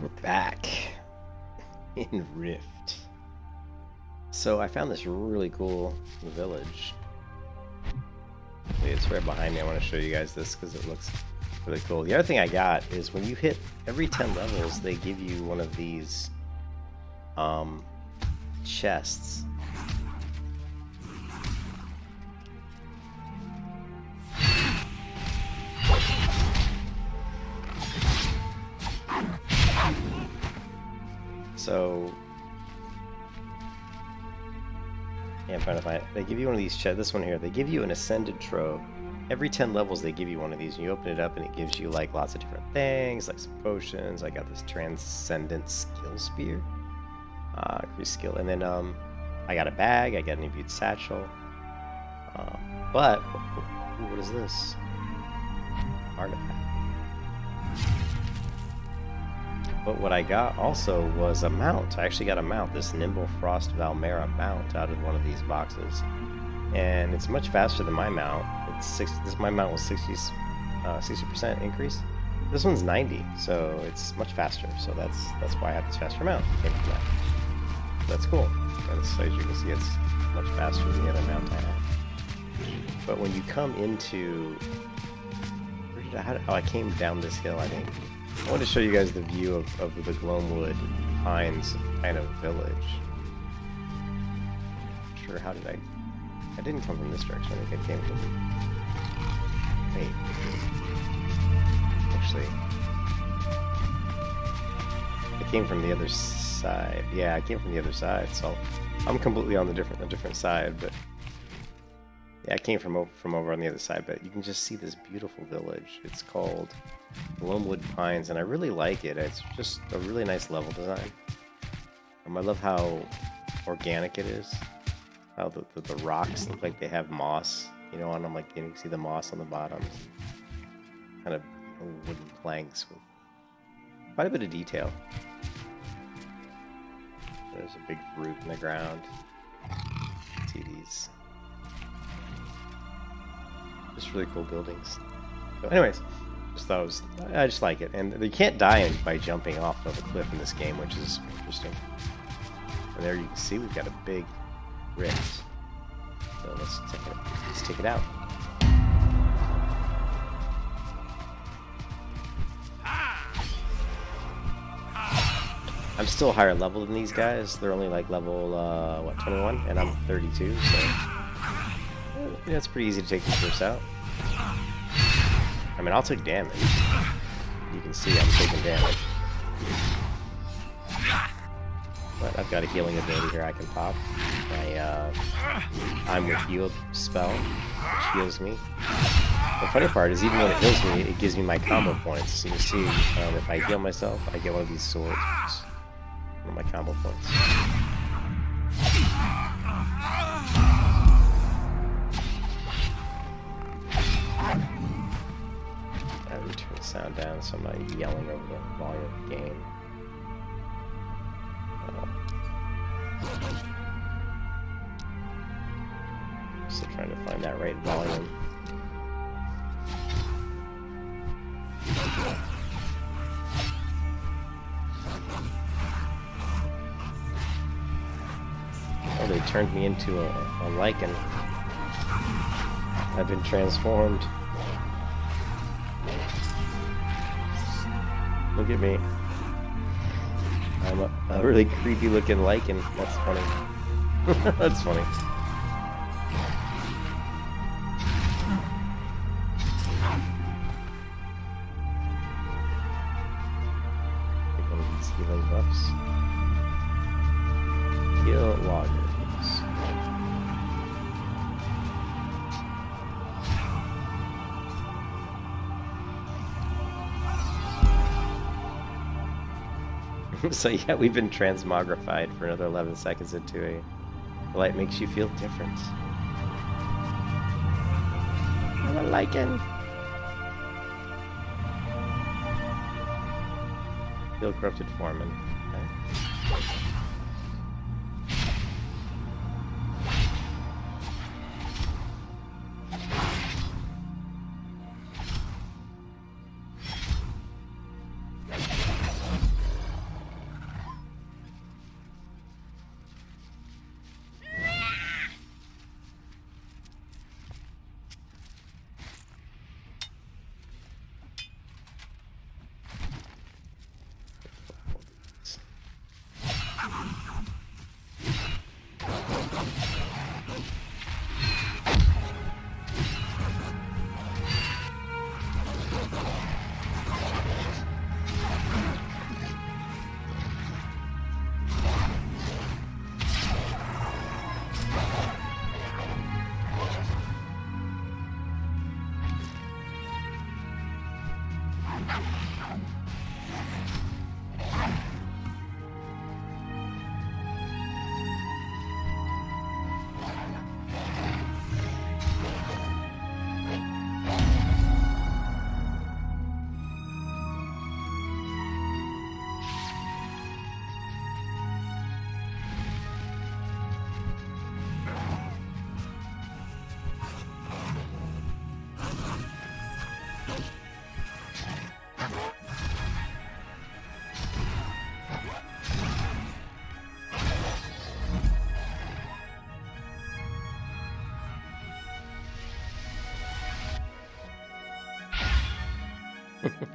We're back in Rift. So I found this really cool village. It's right behind me. I want to show you guys this because it looks really cool. The other thing I got is when you hit every 10 levels, they give you one of these chests. So, yeah, I'm trying to find it. They give you one of these chests. This one here. They give you an ascended trove. Every 10 levels, they give you one of these, and you open it up, and it gives you like lots of different things, like some potions. I got this transcendent skill spear, increase skill, and then I got a bag. I got an imbued satchel. But ooh, what is this? Artifact. But what I got also was a mount. I actually got a mount, this Nimble Frost Valmera mount out of one of these boxes. And it's much faster than my mount. My mount was 60% increase. This one's 90, so it's much faster. So that's why I have this faster mount. Came from that. That's cool. And as you can see, it's much faster than the other mount I have. But when you come into... I came down this hill, I think. I want to show you guys the view of the Gloamwood Pines kind of village. Sure, how did I didn't come from this direction. I think I came from... Wait. Actually... I came from the other side. Yeah, I came from the other side, so... I'm completely on the different side, but... Yeah, I came from over on the other side, but you can just see this beautiful village. It's called Gloamwood Pines, and I really like it. It's just a really nice level design. I love how organic it is. How the rocks look like they have moss, you know, on them. Like you can see the moss on the bottoms. Kind of wooden planks with quite a bit of detail. There's a big root in the ground. See these. Just really cool buildings. So anyways, I just like it. And you can't die by jumping off of a cliff in this game, which is interesting. And there you can see we've got a big rift. So let's take it out. I'm still higher level than these guys. They're only like level, 21? And I'm 32, so... Yeah, it's pretty easy to take these first out. I mean, I'll take damage. You can see I'm taking damage. But I've got a healing ability here I can pop. I'm with heal spell, which heals me. The funny part is even when it heals me, it gives me my combo points. So you can see, if I heal myself, I get one of these swords. One of my combo points. Turn the sound down so I'm not yelling over the volume of the game. Still trying to find that right volume. Oh, they turned me into a lichen. I've been transformed. Look at me. I'm a really creepy looking lichen. That's funny. That's funny. Take one of these healing buffs. Heal loggers. So yeah, we've been transmogrified for another 11 seconds into a... The light makes you feel different. I'm a lichen. Feel corrupted foreman. Okay.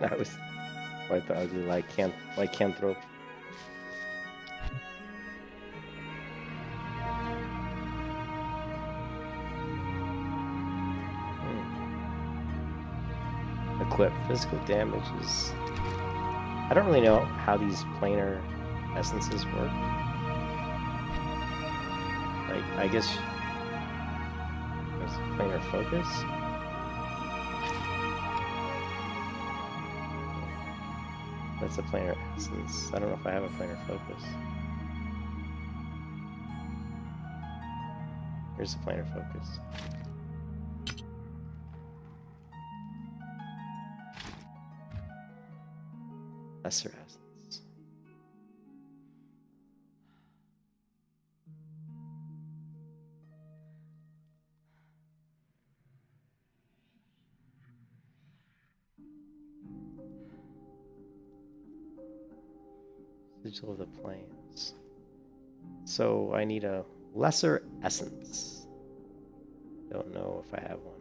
That was quite the ugly lycanthrope. Equip physical damage is... I don't really know how these planar essences work. Like, I guess there's planar focus. That's a planar essence. I don't know if I have a planar focus. Here's a planar focus. Lesser essence. Sigil of the Plains. So I need a lesser essence. Don't know if I have one.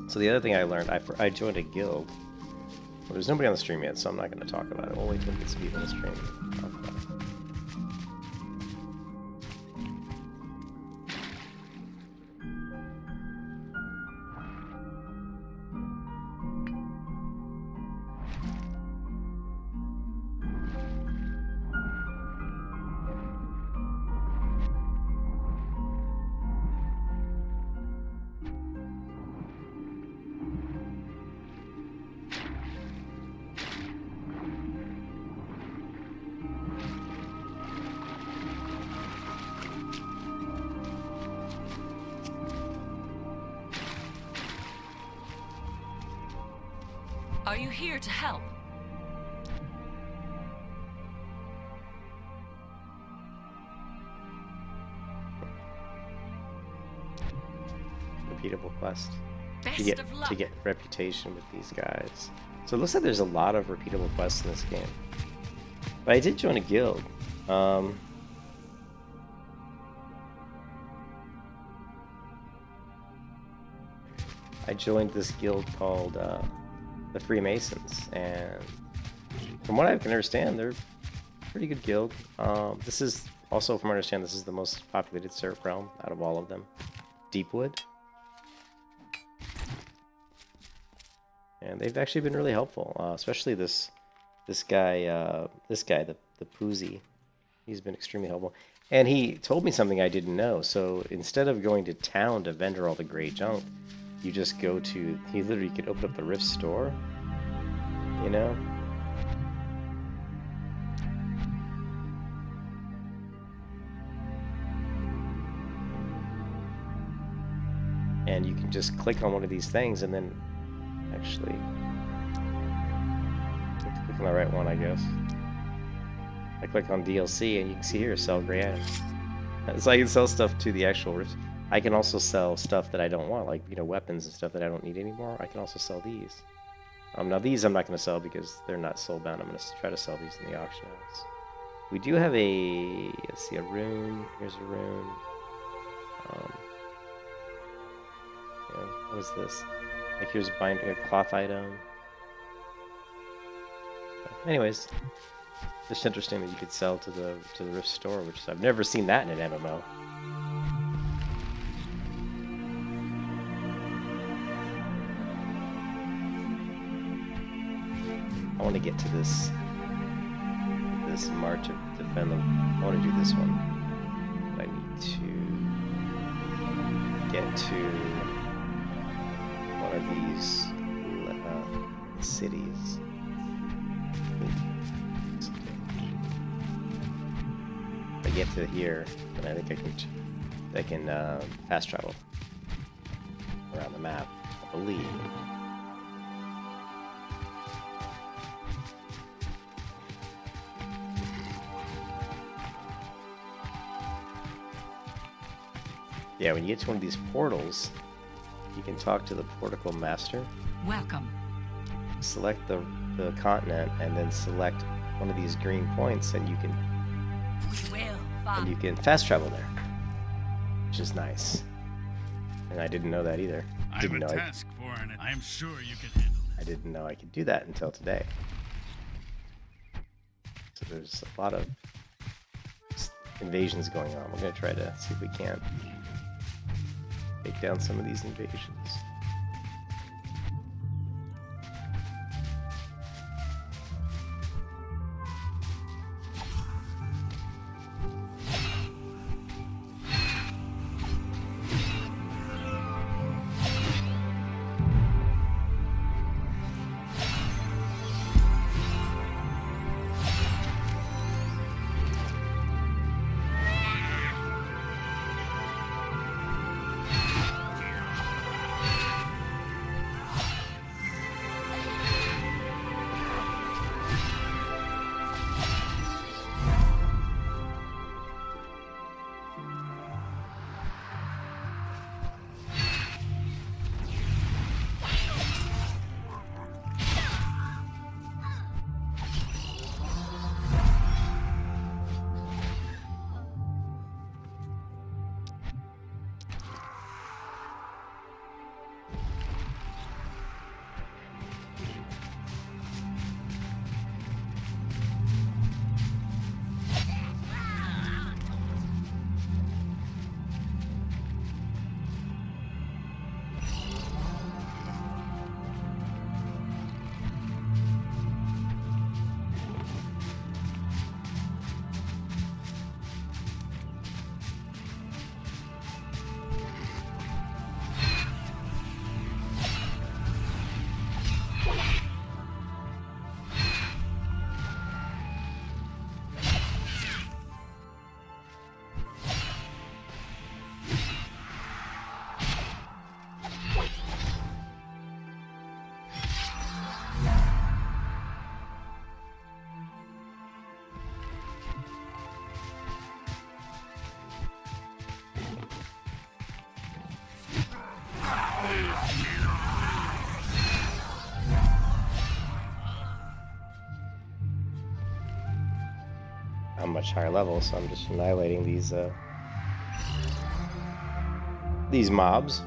So the other thing I learned, I joined a guild. Well, there's nobody on the stream yet, so I'm not going to talk about it. We'll wait till we get some people on the stream to talk about it. Are you here to help? Repeatable quest. Best of luck. To get reputation with these guys. So it looks like there's a lot of repeatable quests in this game. But I did join a guild. I joined this guild called the Freemasons, and from what I can understand, they're a pretty good guild. This is also, from what I understand, this is the most populated serf realm out of all of them. Deepwood. And they've actually been really helpful, especially this guy, the Poozy. He's been extremely helpful. And he told me something I didn't know. So instead of going to town to vendor all the great junk, you just go to, he literally could open up the Rift store, you know? And you can just click on one of these things and then actually click on the right one, I guess. I click on DLC and you can see here, sell gray items. So I can sell stuff to the actual Rift. I can also sell stuff that I don't want, like, you know, weapons and stuff that I don't need anymore. I can also sell these. Now these I'm not going to sell because they're not soulbound. I'm going to try to sell these in the auction house. We do have a, let's see, a rune. Here's a rune. Yeah, what is this? Like, here's a cloth item. Anyways, just interesting that you could sell to the Rift store, which I've never seen that in an MMO. I want to get to this march of defend them. I want to do this one. I need to get to one of these cities. If I get to here, then I think I can fast travel around the map, I believe. Yeah, when you get to one of these portals, you can talk to the portico master. Welcome. Select the continent and then select one of these green points, and you can We will find. fast travel there. which is nice. And I didn't know that either. I'm a task for an. I am sure you can handle it. I didn't know I could do that until today. So there's a lot of invasions going on. We're going to try to see if we can take down some of these invasions. I'm much higher level, so I'm just annihilating these mobs.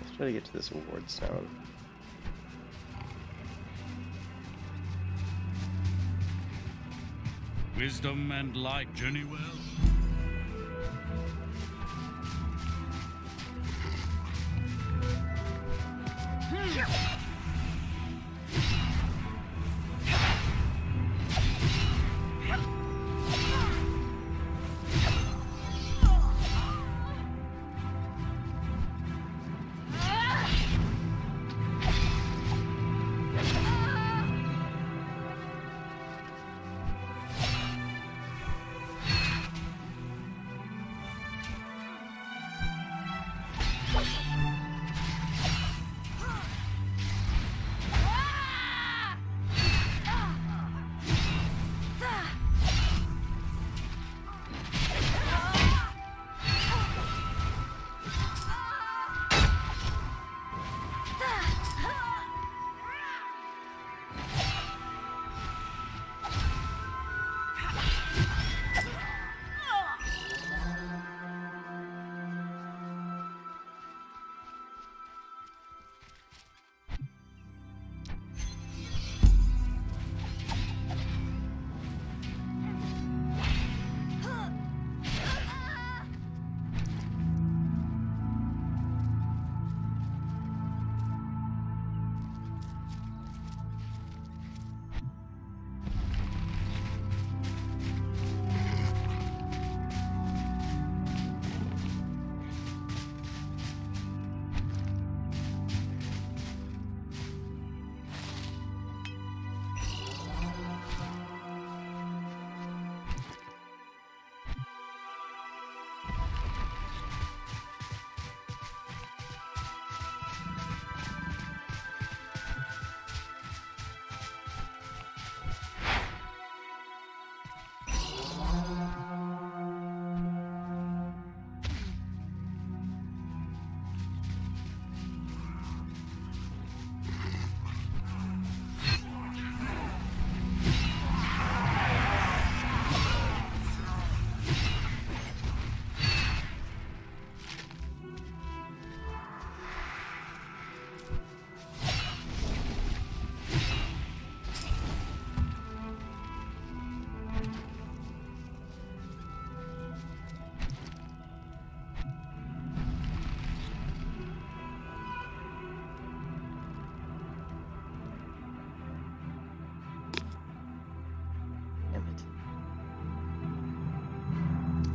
Let's try to get to this ward stone. Wisdom and light journey well.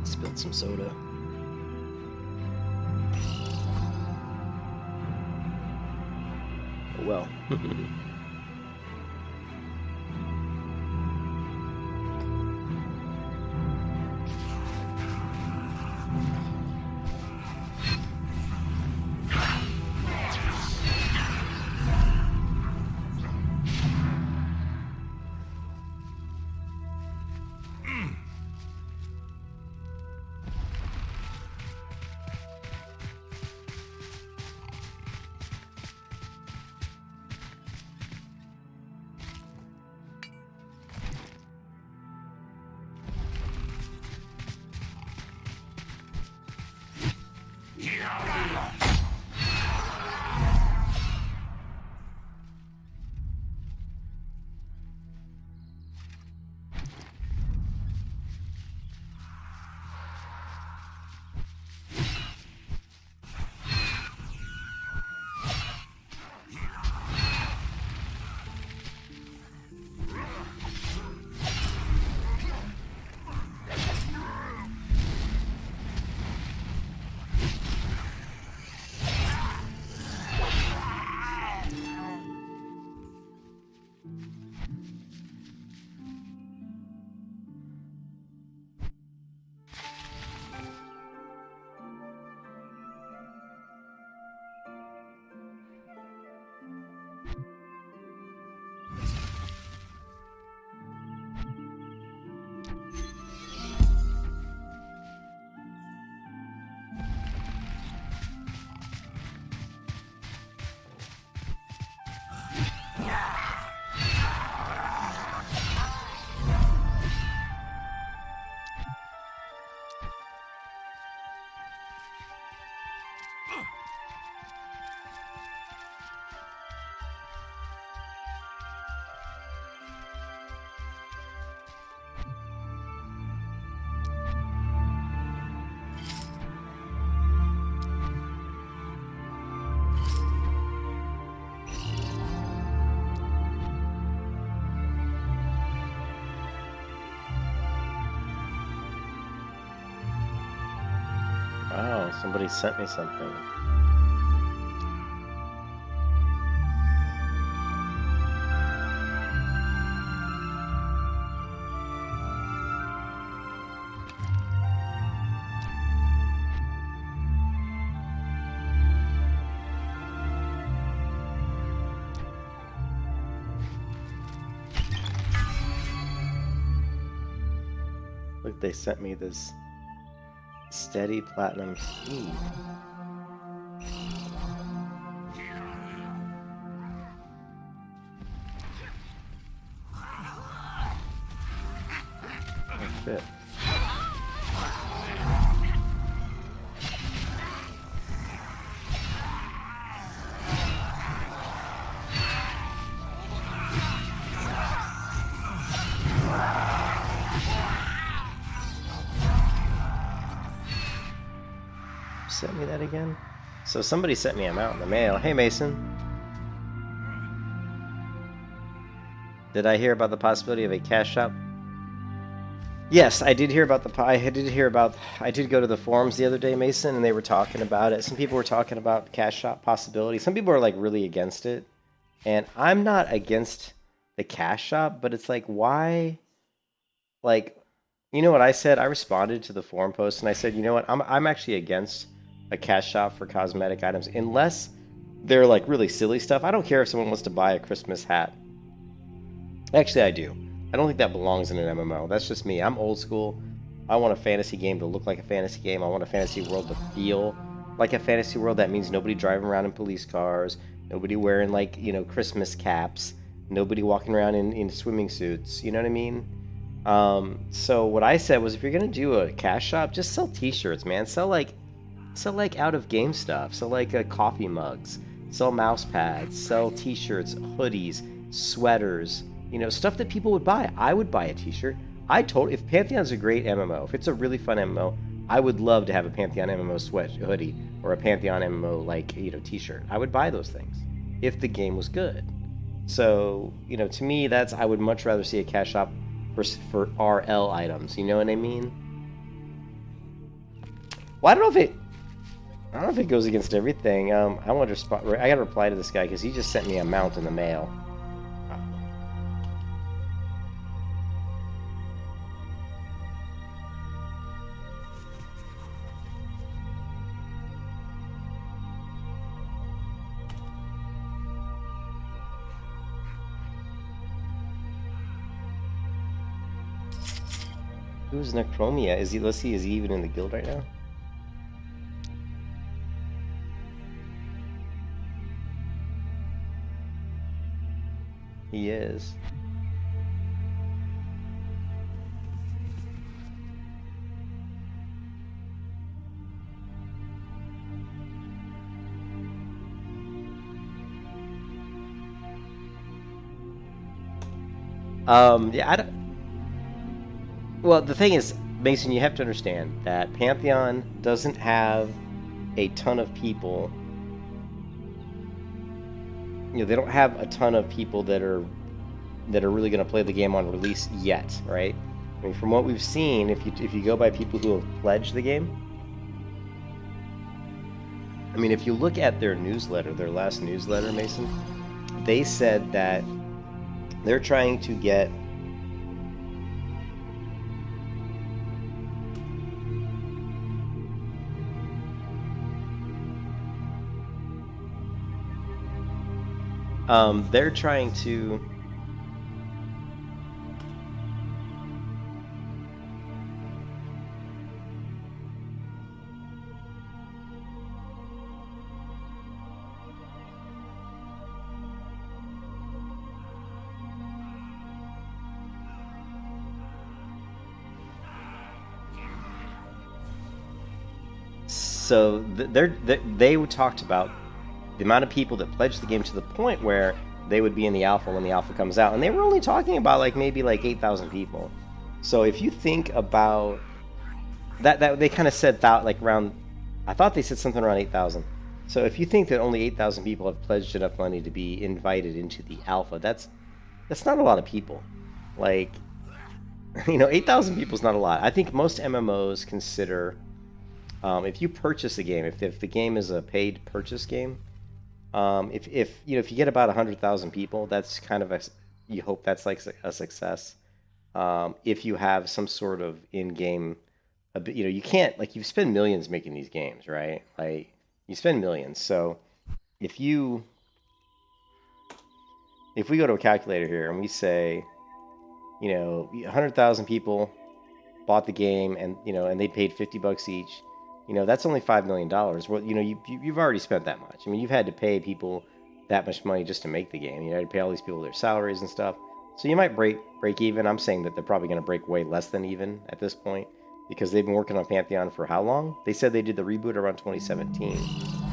it. Spilled some soda. Oh well. Wow, somebody sent me something. Look, they sent me this steady platinum key. Oh, shit. Sent me that again? So somebody sent me a mount in the mail. Hey Mason. Did I hear about the possibility of a cash shop? Yes, I did hear about I did go to the forums the other day, Mason, and they were talking about it. Some people were talking about cash shop possibility. Some people are like really against it. And I'm not against the cash shop, but it's like, why? Like, you know what I said? I responded to the forum post and I said, you know what? I'm actually against a cash shop for cosmetic items unless they're like really silly stuff. I don't care if someone wants to buy a Christmas hat. Actually, I do. I don't think that belongs in an MMO. That's just me. I'm old school. I want a fantasy game to look like a fantasy game. I want a fantasy world to feel like a fantasy world. That means nobody driving around in police cars, nobody wearing like, you know, Christmas caps, nobody walking around in swimming suits. You know what I mean? So what I said was, if you're gonna do a cash shop, just sell t-shirts, man. Sell like out of game stuff. Sell like coffee mugs, sell mouse pads, sell t-shirts, hoodies, sweaters, you know, stuff that people would buy. I would buy a t-shirt. If Pantheon's a great MMO, if it's a really fun MMO, I would love to have a Pantheon MMO hoodie or a Pantheon MMO like, you know, t-shirt. I would buy those things if the game was good. So, you know, to me, I would much rather see a cash shop for RL items. You know what I mean? Well, I don't know if it goes against everything. I wonder. I gotta reply to this guy because he just sent me a mount in the mail. Who's Necromia? Is he? Let's see. Is he even in the guild right now? He is. Yeah, I don't. Well, the thing is, Mason, you have to understand that Pantheon doesn't have a ton of people. You know, they don't have a ton of people that are really going to play the game on release yet, right? I mean, from what we've seen, if you go by people who have pledged the game, I mean, if you look at their newsletter, their last newsletter, Mason, they said that they're trying to get they're trying to so they talked about the amount of people that pledged the game to the point where they would be in the alpha when the alpha comes out, and they were only talking about like maybe like 8,000 people. So if you think about that they kind of said like around, I thought they said something around 8,000. So if you think that only 8,000 people have pledged enough money to be invited into the alpha, that's not a lot of people. Like, you know, 8,000 people is not a lot. I think most MMOs consider, if you purchase a game, if the game is a paid purchase game, if you get about 100,000 people, that's kind of you hope that's like a success. If you have some sort of in-game, you can't, like, you spend millions making these games, right? Like, you spend millions. So if we go to a calculator here and we say, 100,000 people bought the game and they paid $50 each. That's only $5 million. Well, you've already spent that much. I mean, you've had to pay people that much money just to make the game. You had to pay all these people their salaries and stuff. So you might break even. I'm saying that they're probably going to break way less than even at this point because they've been working on Pantheon for how long? They said they did the reboot around 2017.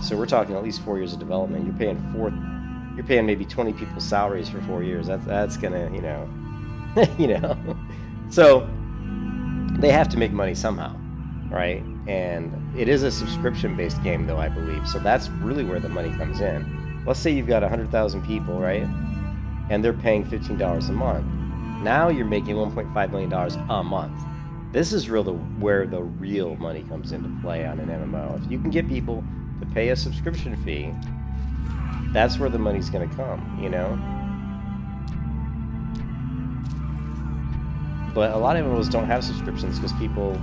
So we're talking at least 4 years of development. You're paying maybe 20 people's salaries for 4 years. That's gonna, So they have to make money somehow, right? And it is a subscription-based game, though, I believe. So that's really where the money comes in. Let's say you've got 100,000 people, right? And they're paying $15 a month. Now you're making $1.5 million a month. This is where the real money comes into play on an MMO. If you can get people to pay a subscription fee, that's where the money's going to come, But a lot of MMOs don't have subscriptions because people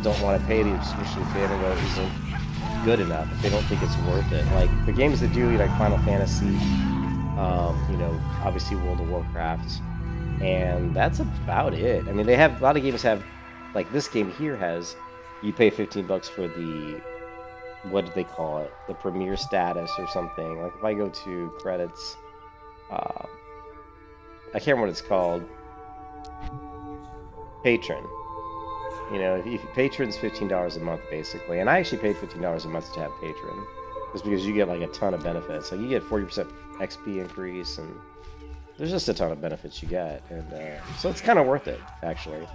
don't want to pay the subscription fee. MMO isn't good enough. They don't think it's worth it. Like the games that do, like Final Fantasy, obviously World of Warcraft, and that's about it. I mean, they have a lot of games have, like this game here has, you pay $15 for the, what do they call it? The premier status or something. Like if I go to credits, I can't remember what it's called. Patron. If Patron's $15 a month basically, and I actually paid $15 a month to have Patron, just because you get like a ton of benefits. Like you get 40% XP increase, and there's just a ton of benefits you get, and so it's kind of worth it actually,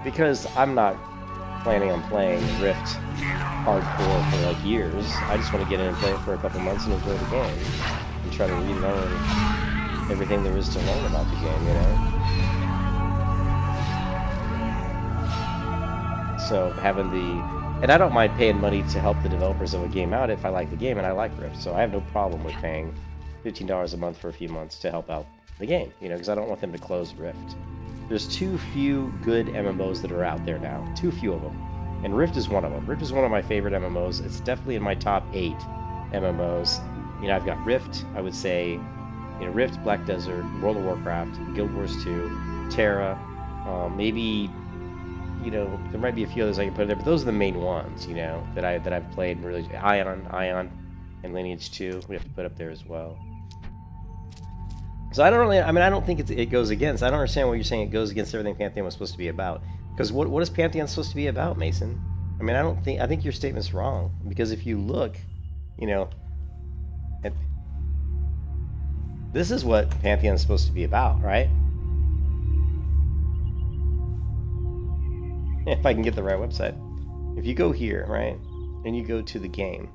because I'm not planning on playing Rift hardcore for like years. I just want to get in and play it for a couple months and enjoy the game, and try to relearn everything there is to learn about the game, So having and I don't mind paying money to help the developers of a game out if I like the game and I like Rift. So I have no problem with paying $15 a month for a few months to help out the game, you know, because I don't want them to close Rift. There's too few good MMOs that are out there now. Too few of them. And Rift is one of them. Rift is one of my favorite MMOs. It's definitely in my top 8 MMOs. You know, I've got Rift, I would say, you know, Rift, Black Desert, World of Warcraft, Guild Wars 2, Terra, maybe, you know, there might be a few others I can put there, but those are the main ones, you know, that I've played and really. Ion, and Lineage 2 we have to put up there as well. So I don't think it goes against. I don't understand what you're saying. It goes against everything Pantheon was supposed to be about. Because what is Pantheon supposed to be about, Mason? I mean, I think your statement's wrong. Because if you look, you know, this is what Pantheon's supposed to be about, right? If I can get the right website. If you go here, right, and you go to the game,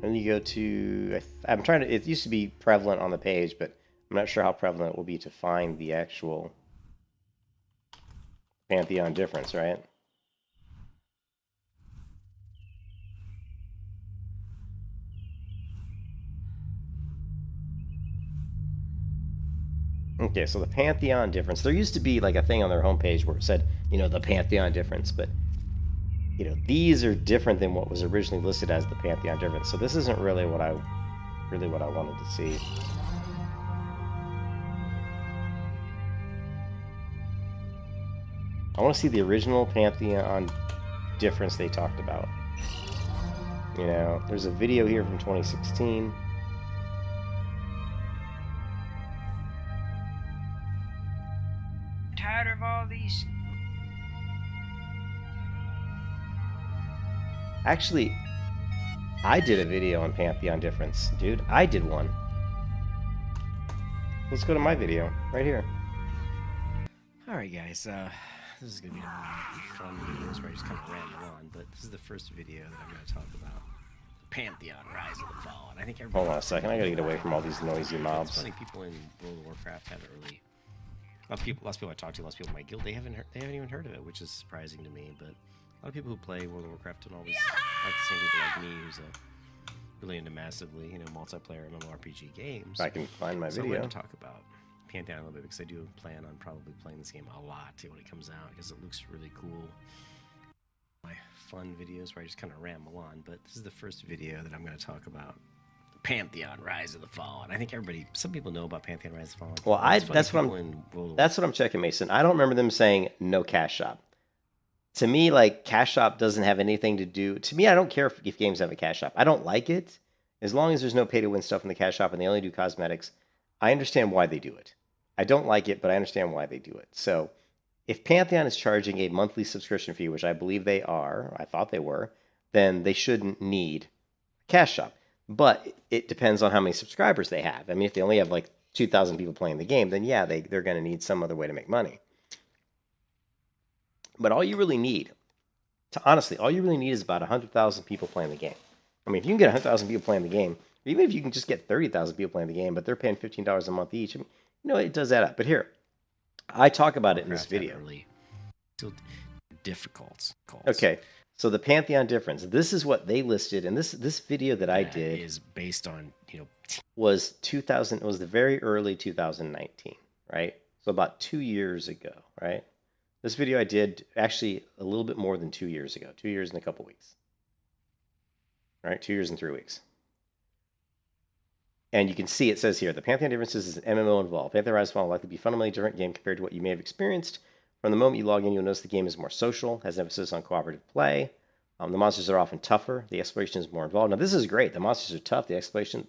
and you go to, I'm trying to, it used to be prevalent on the page, but I'm not sure how prevalent it will be to find the actual Pantheon difference, right? Okay, so the Pantheon difference. There used to be like a thing on their homepage where it said, you know, the Pantheon difference, but you know, these are different than what was originally listed as the Pantheon difference. So this isn't really what I wanted to see. I want to see the original Pantheon difference they talked about. You know, there's a video here from 2016. Tired of all these. Actually, I did a video on Pantheon difference, dude. I did one. Let's go to my video right here. Alright guys, this is going to be one of the fun videos where I just kind of ramble on, but this is the first video that I'm going to talk about. Pantheon, Rise of the Fallen. I think everybody... Hold on a second, I gotta get away from all these noisy mobs. It's funny, people in World of Warcraft haven't really... Lots of people I talk to, lots of people in my guild, they haven't even heard of it, which is surprising to me, but a lot of people who play World of Warcraft don't always like the same people like me, who's really into massively, you know, multiplayer MMORPG games. I can find my video. So I'm going to talk about Pantheon a little bit because I do plan on probably playing this game a lot when it comes out because it looks really cool. My fun videos where I just kind of ramble on, but this is the first video that I'm going to talk about. Pantheon, Rise of the Fallen. I think some people know about Pantheon, Rise of the Fallen. Well, that's what I'm checking, Mason. I don't remember them saying no cash shop. To me, like, cash shop doesn't have anything to do. To me, I don't care if games have a cash shop. I don't like it as long as there's no pay to win stuff in the cash shop and they only do cosmetics. I understand why they do it. I don't like it, but I understand why they do it. So, if Pantheon is charging a monthly subscription fee, which I believe they are, I thought they were, then they shouldn't need a cash shop. But it depends on how many subscribers they have. I mean, if they only have like 2,000 people playing the game, then yeah, they're going to need some other way to make money. But all you really need, honestly, all you really need is about 100,000 people playing the game. I mean, if you can get 100,000 people playing the game, even if you can just get 30,000 people playing the game, but they're paying $15 a month each, I mean, you know, it does add up. But here, I talk about it in this video. Really still difficult. Okay. So the Pantheon difference, this is what they listed, and this video that I did is based on, you know, was the very early 2019, right? So about 2 years ago, right? This video I did actually a little bit more than 2 years ago, 2 years and a couple weeks, right? 2 years and 3 weeks. And you can see it says here, the Pantheon differences is an MMO involved. Pantheon Rise of the Fallen will likely be a fundamentally different game compared to what you may have experienced. From the moment you log in, you'll notice the game is more social, has an emphasis on cooperative play. The monsters are often tougher. The exploration is more involved. Now, this is great. The monsters are tough. The exploration,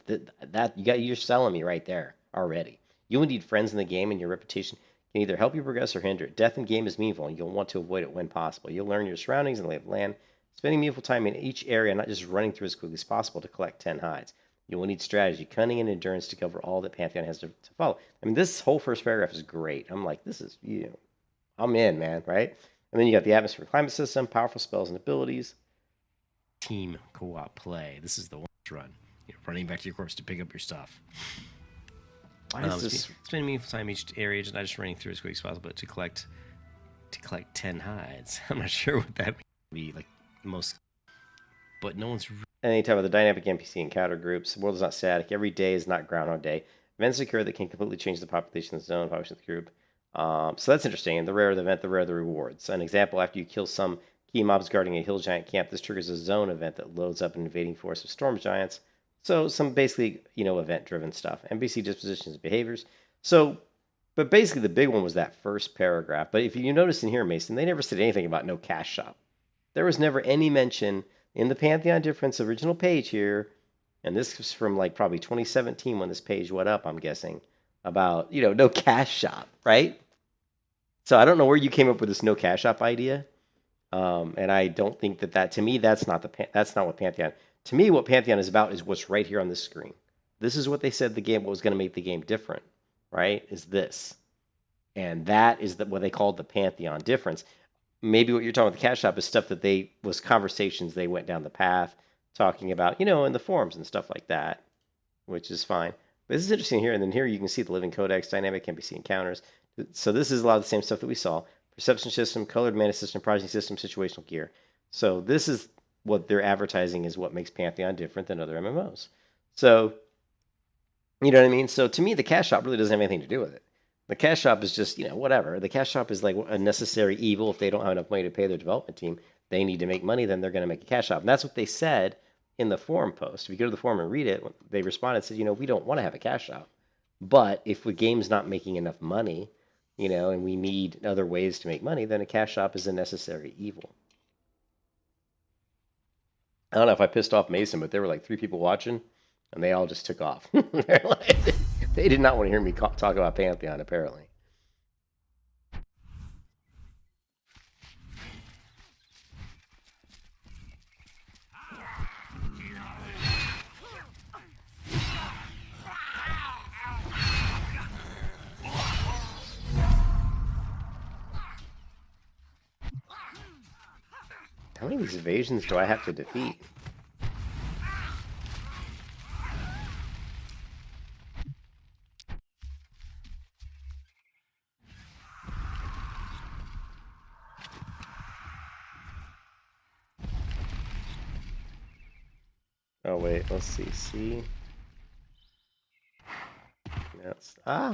you're selling me right there already. You will need friends in the game, and your reputation can either help you progress or hinder it. Death in game is meaningful, and you'll want to avoid it when possible. You'll learn your surroundings and lay of land, spending meaningful time in each area, not just running through as quickly as possible to collect 10 hides. You will need strategy, cunning, and endurance to cover all that Pantheon has to follow. I mean, this whole first paragraph is great. I'm like, this is, you know, I'm in, man, right? And then you got the atmosphere climate system, powerful spells and abilities. Team co-op play. This is the one run. You're running back to your corpse to pick up your stuff. Why is this? Spending meaningful time each area, not just running through as quick as possible, but to collect to collect 10 hides. I'm not sure what that would be, like, most... But no one's... And then you talk about the dynamic NPC encounter groups. The world is not static. Every day is not Groundhog Day. Events occur that can completely change the population of the zone, population of the group. So that's interesting. And the rarer the event, the rarer the rewards. An example, after you kill some key mobs guarding a hill giant camp, this triggers a zone event that loads up an invading force of storm giants. So some basically, event-driven stuff. NPC dispositions and behaviors. So, but basically the big one was that first paragraph. But if you notice in here, Mason, they never said anything about no cash shop. There was never any mention in the Pantheon Difference original page here, and this was from like probably 2017 when this page went up, I'm guessing, about, no cash shop, right? So I don't know where you came up with this no cash shop idea. And I don't think that to me, that's not what Pantheon, to me, what Pantheon is about is what's right here on this screen. This is what they said what was going to make the game different, right? Is this. And that is what they called the Pantheon Difference. Maybe what you're talking about the cash shop is stuff that was conversations they went down the path talking about, in the forums and stuff like that, which is fine. But this is interesting here. And then here you can see the living codex, dynamic NPC encounters. So this is a lot of the same stuff that we saw. Perception system, colored mana system, pricing system, situational gear. So this is what they're advertising is what makes Pantheon different than other MMOs. So, you know what I mean? So to me, the cash shop really doesn't have anything to do with it. The cash shop is just, whatever. The cash shop is like a necessary evil. If they don't have enough money to pay their development team, they need to make money, then they're going to make a cash shop. And that's what they said in the forum post. If you go to the forum and read it, they responded and said, we don't want to have a cash shop. But if the game's not making enough money, and we need other ways to make money, then a cash shop is a necessary evil. I don't know if I pissed off Mason, but there were like 3 people watching, and they all just took off. They did not want to hear me talk about Pantheon, apparently. How many of these evasions do I have to defeat? Oh, wait, let's see. See? Yes. Ah!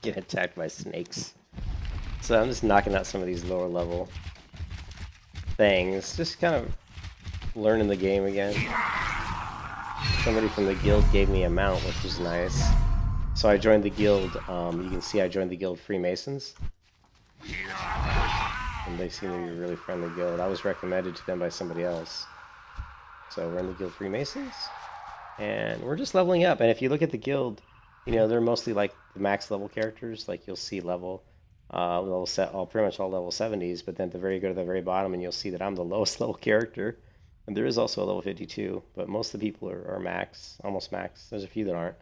Get attacked by snakes. So I'm just knocking out some of these lower level things. Just kind of learning the game again. Somebody from the guild gave me a mount, which was nice. So I joined the guild. You can see I joined the guild Freemasons. And they seem to be a really friendly guild. I was recommended to them by somebody else. So we're in the guild Freemasons. And we're just leveling up. And if you look at the guild, you know, they're mostly like the max level characters. Like you'll see level set, pretty much all level 70s. But then go to the very bottom, and you'll see that I'm the lowest level character. And there is also a level 52, but most of the people are max, almost max. There's a few that aren't.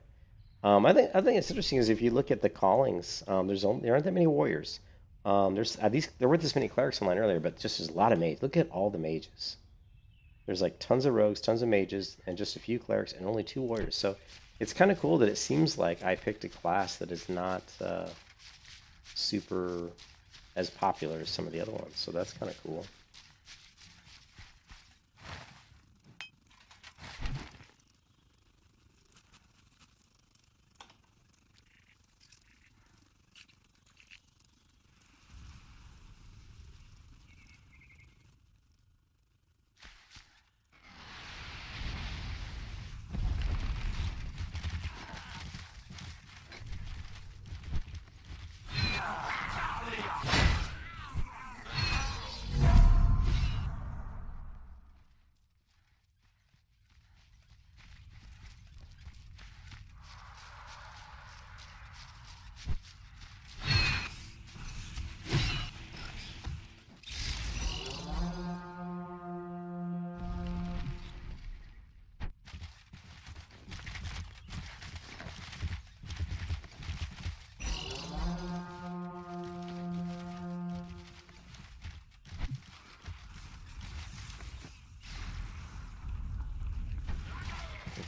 I think it's interesting is if you look at the callings, there aren't that many warriors. There weren't this many clerics online earlier, but just there's a lot of mages. Look at all the mages. There's like tons of rogues, tons of mages, and just a few clerics, and only 2 warriors. So it's kind of cool that it seems like I picked a class that is not super as popular as some of the other ones. So that's kind of cool.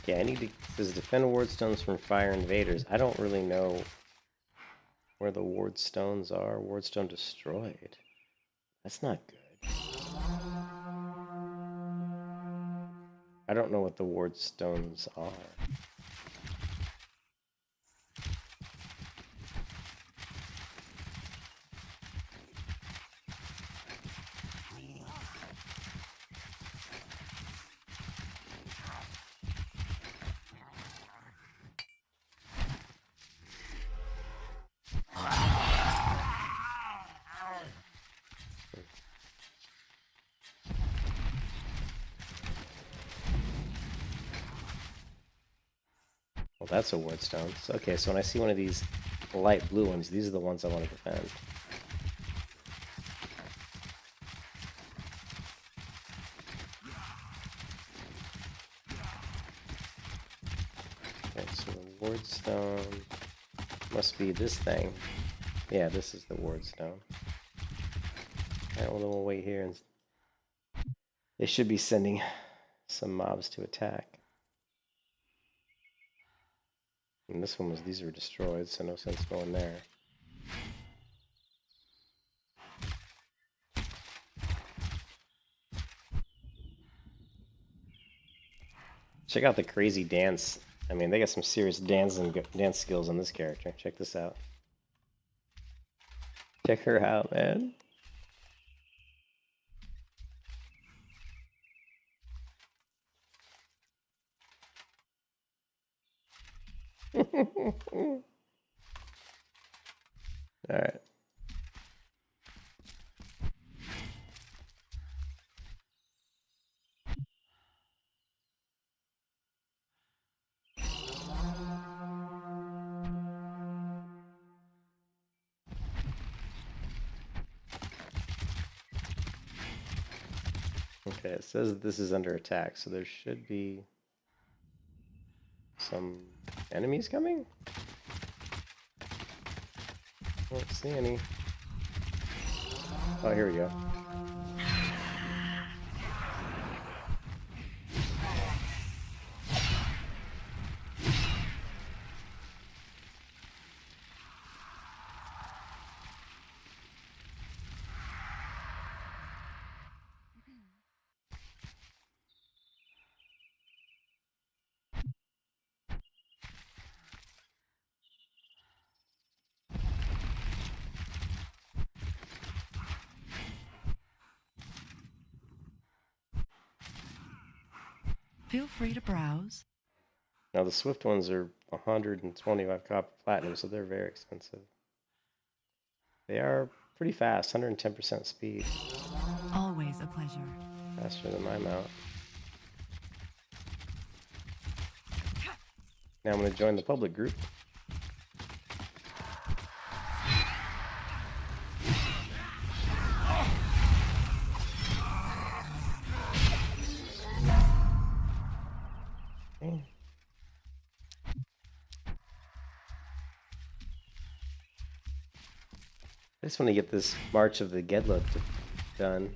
Okay, I need to. It says defend ward stones from fire invaders. I don't really know where the ward stones are. Ward stone destroyed. That's not good. I don't know what the ward stones are. Well, that's a ward stone. So, okay, so when I see one of these light blue ones, these are the ones I want to defend. Okay, so the ward stone must be this thing. Yeah, this is the ward stone. Alright, well then we'll wait here, and they should be sending some mobs to attack. And this one was, these were destroyed, so no sense going there. Check out the crazy dance. I mean, they got some serious dance skills on this character. Check this out. Check her out, man. Alright. Okay, it says that this is under attack, so there should be some enemies coming? I don't see any. Oh, here we go. Feel free to browse. Now the Swift ones are 125 copper platinum, so they're very expensive. They are pretty fast, 110% speed. Always a pleasure. Faster than my mount. Now I'm going to join the public group. Okay. I just want to get this March of the Gedla done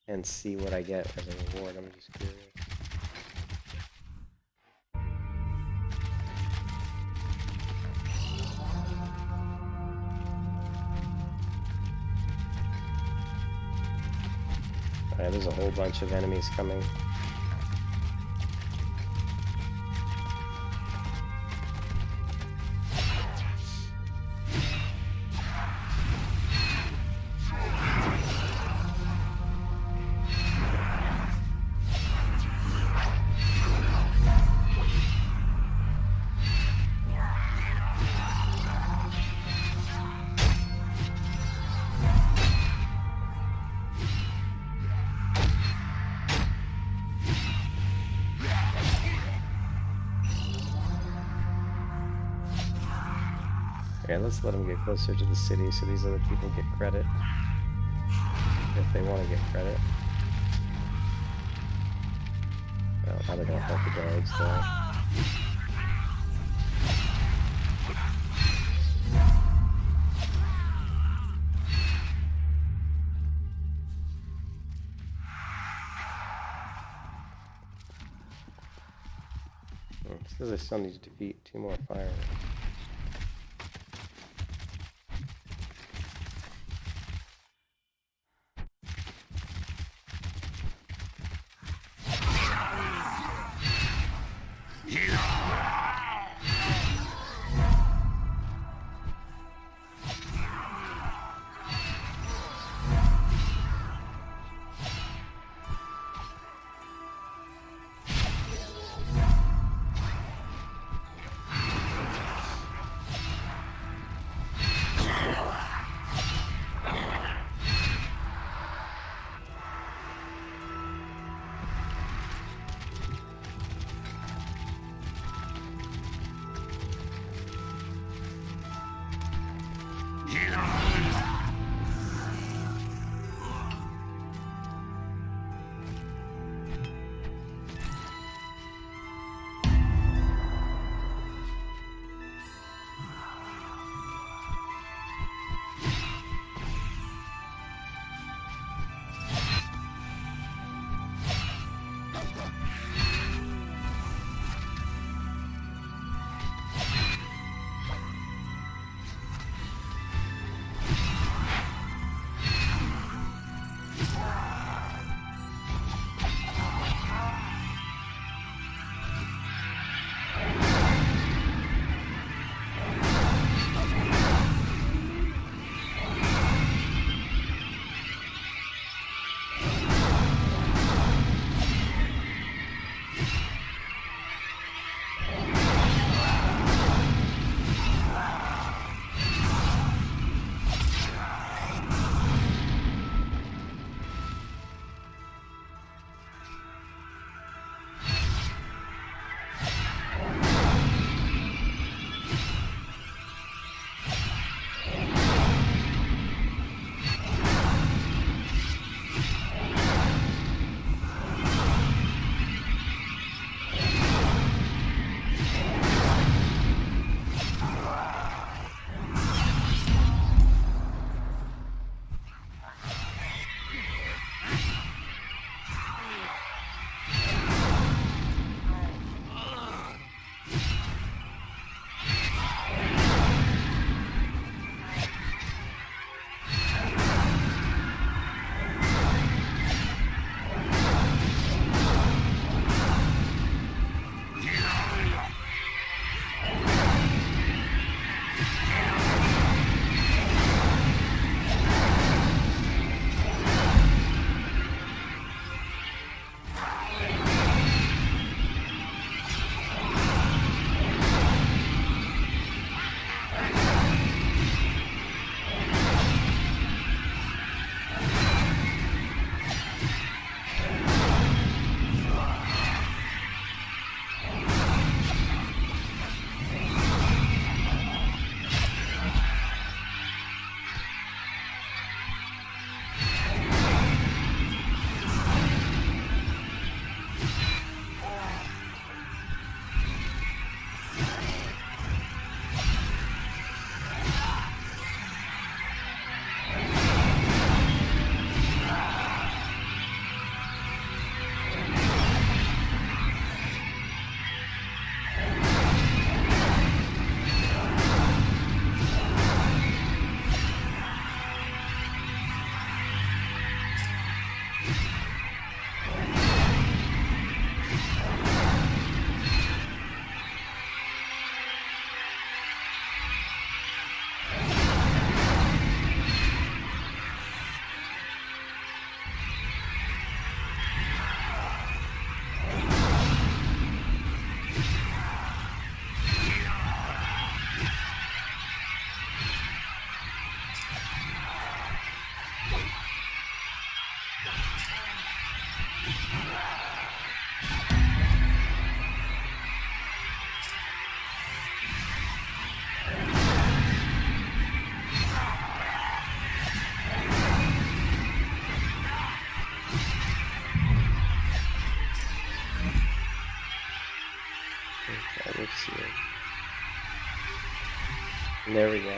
and see what I get as a reward. I'm just curious. Alright, there's a whole bunch of enemies coming. Okay, let's let them get closer to the city so these other people get credit. If they want to get credit. Well, now they're going to help the guards, though. It says I still need to defeat 2 more fire. Okay, let's see. There we go.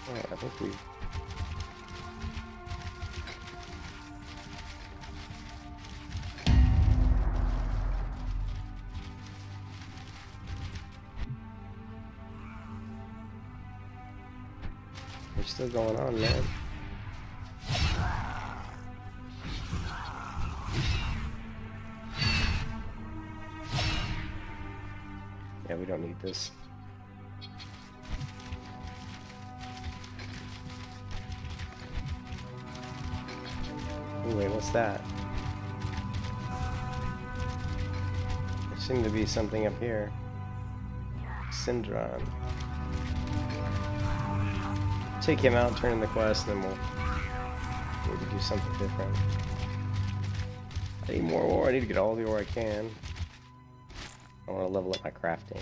Alright, I think we... We're still going on, man. Yeah, we don't need this. Ooh, wait, what's that? There seemed to be something up here. Syndron. Take him out, turn in the quest, and then we'll maybe do something different. I need more ore. I need to get all the ore I can. I want to level up my crafting.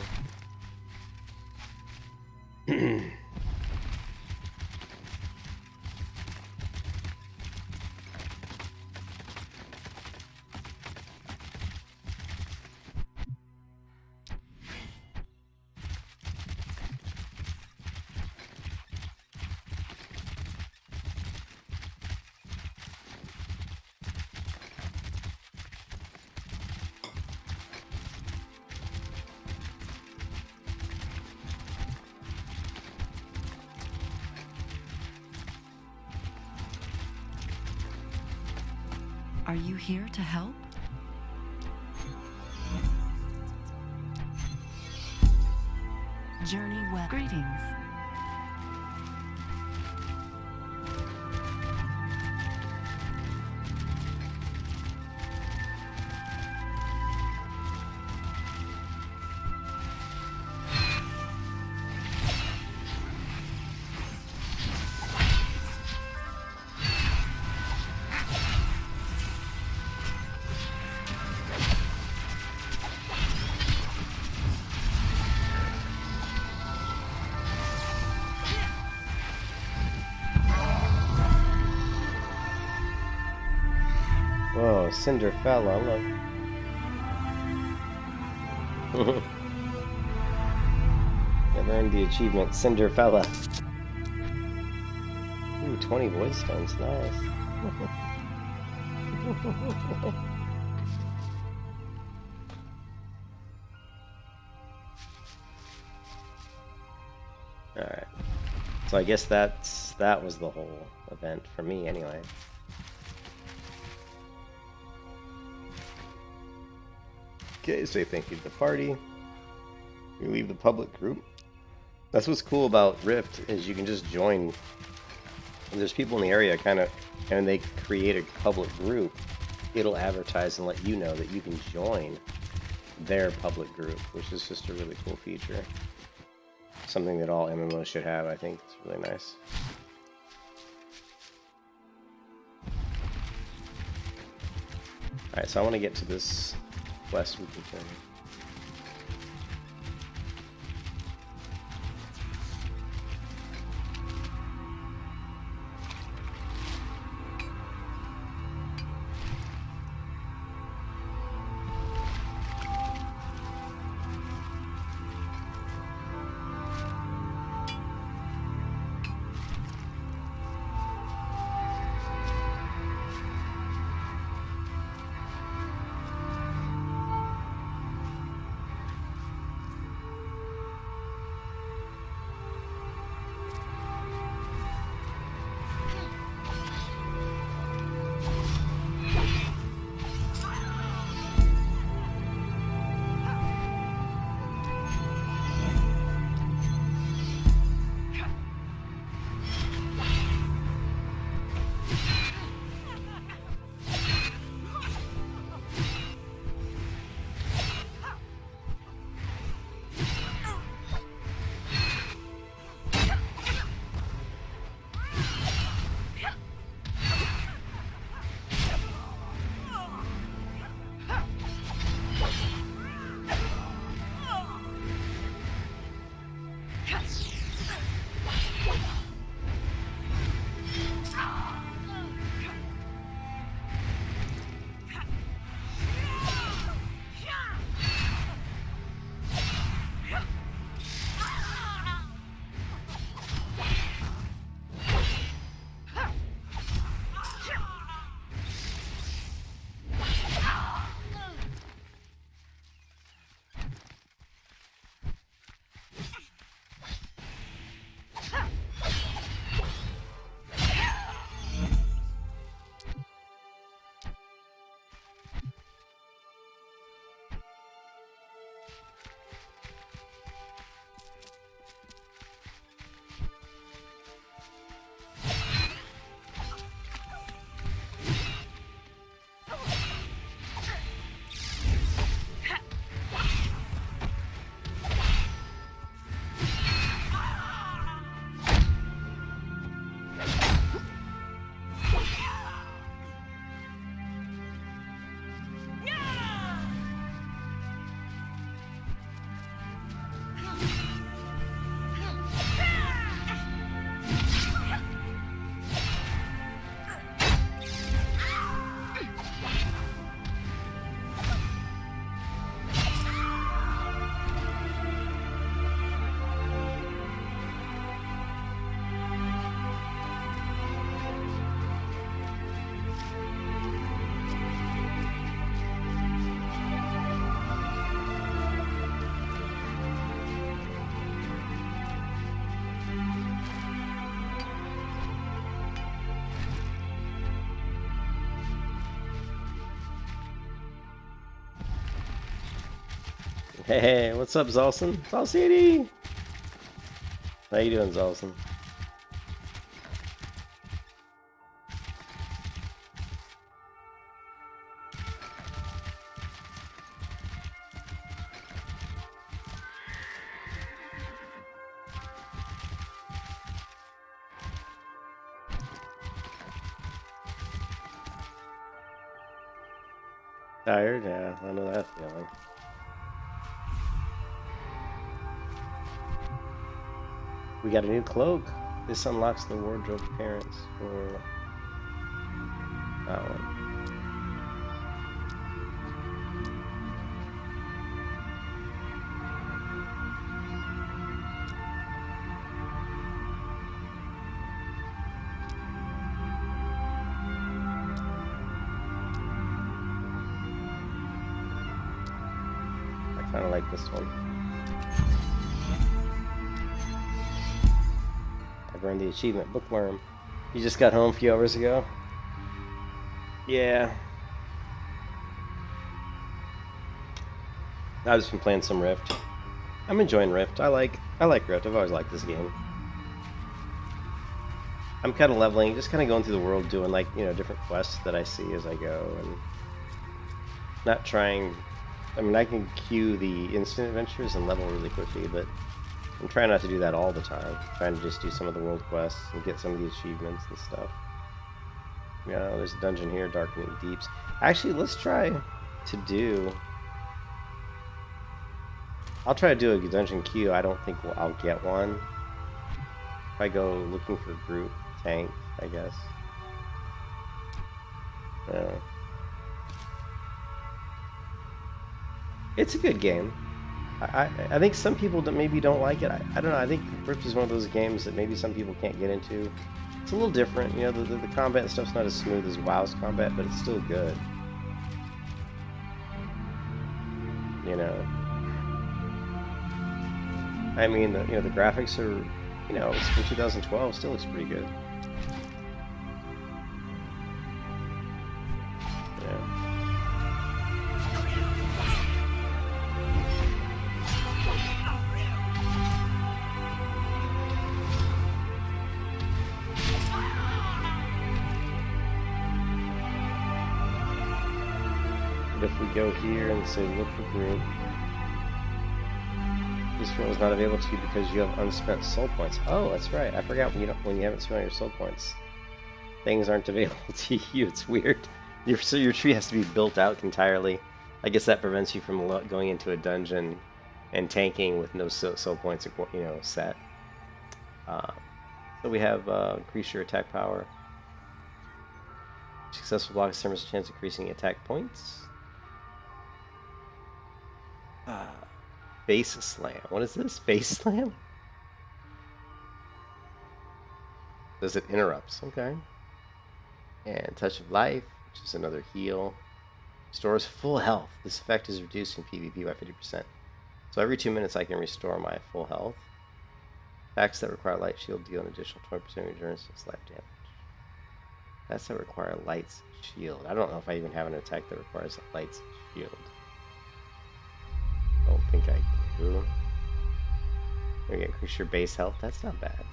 Are you here to help? Journey well. Greetings. Whoa, Cinderfella, look. I've earned the achievement, Cinderfella. Ooh, 20 voice stones, nice. Alright. So I guess that was the whole event for me anyway. Okay, say thank you to the party. You leave the public group. That's what's cool about Rift, is you can just join. And there's people in the area and they create a public group. It'll advertise and let you know that you can join their public group, which is just a really cool feature. Something that all MMOs should have, I think. It's really nice. Alright, so I want to get to this quest we can turn. Hey, what's up, Zolson? Zolcini! How you doing, Zolson? Tired? Yeah, I know that feeling. We got a new cloak. This unlocks the wardrobe appearance for that one. I kind of like this one. I've earned the achievement, Bookworm. You just got home a few hours ago? Yeah. I've just been playing some Rift. I'm enjoying Rift. I like Rift. I've always liked this game. I'm kind of leveling, just kind of going through the world, doing like, you know, different quests that I see as I go, and not trying. I mean, I can queue the instant adventures and level really quickly, but I'm trying not to do that all the time. I'm trying to just do some of the world quests and get some of the achievements and stuff. Yeah, there's a dungeon here, Darkening Deeps. Actually, let's try to do. I'll try to do a dungeon queue. I don't think I'll get one. If I go looking for group tank, I guess. Yeah. It's a good game. I think some people maybe don't like it. I don't know. I think Rift is one of those games that maybe some people can't get into. It's a little different. You know, the combat and stuff's not as smooth as WoW's combat, but it's still good. You know. I mean, you know, the graphics are, you know, it's from 2012, still looks pretty good. Yeah. But if we go here and say look for group, this one was not available to you because you have unspent soul points. Oh, that's right. I forgot when you haven't spent all your soul points, things aren't available to you. It's weird. So your tree has to be built out entirely. I guess that prevents you from going into a dungeon and tanking with no soul points, you know, set. So we have increase your attack power. Successful block determines a chance of increasing attack points. Base slam. What is this? Base slam? Does it interrupts? Okay. And touch of life, which is another heal. Restores full health. This effect is reduced in PvP by 50%. So every 2 minutes I can restore my full health. Attacks that require light shield deal an additional 20% endurance and life damage. Attacks that require light's shield. I don't know if I even have an attack that requires a light's shield. I don't think I do. Maybe increase your base health. That's not bad.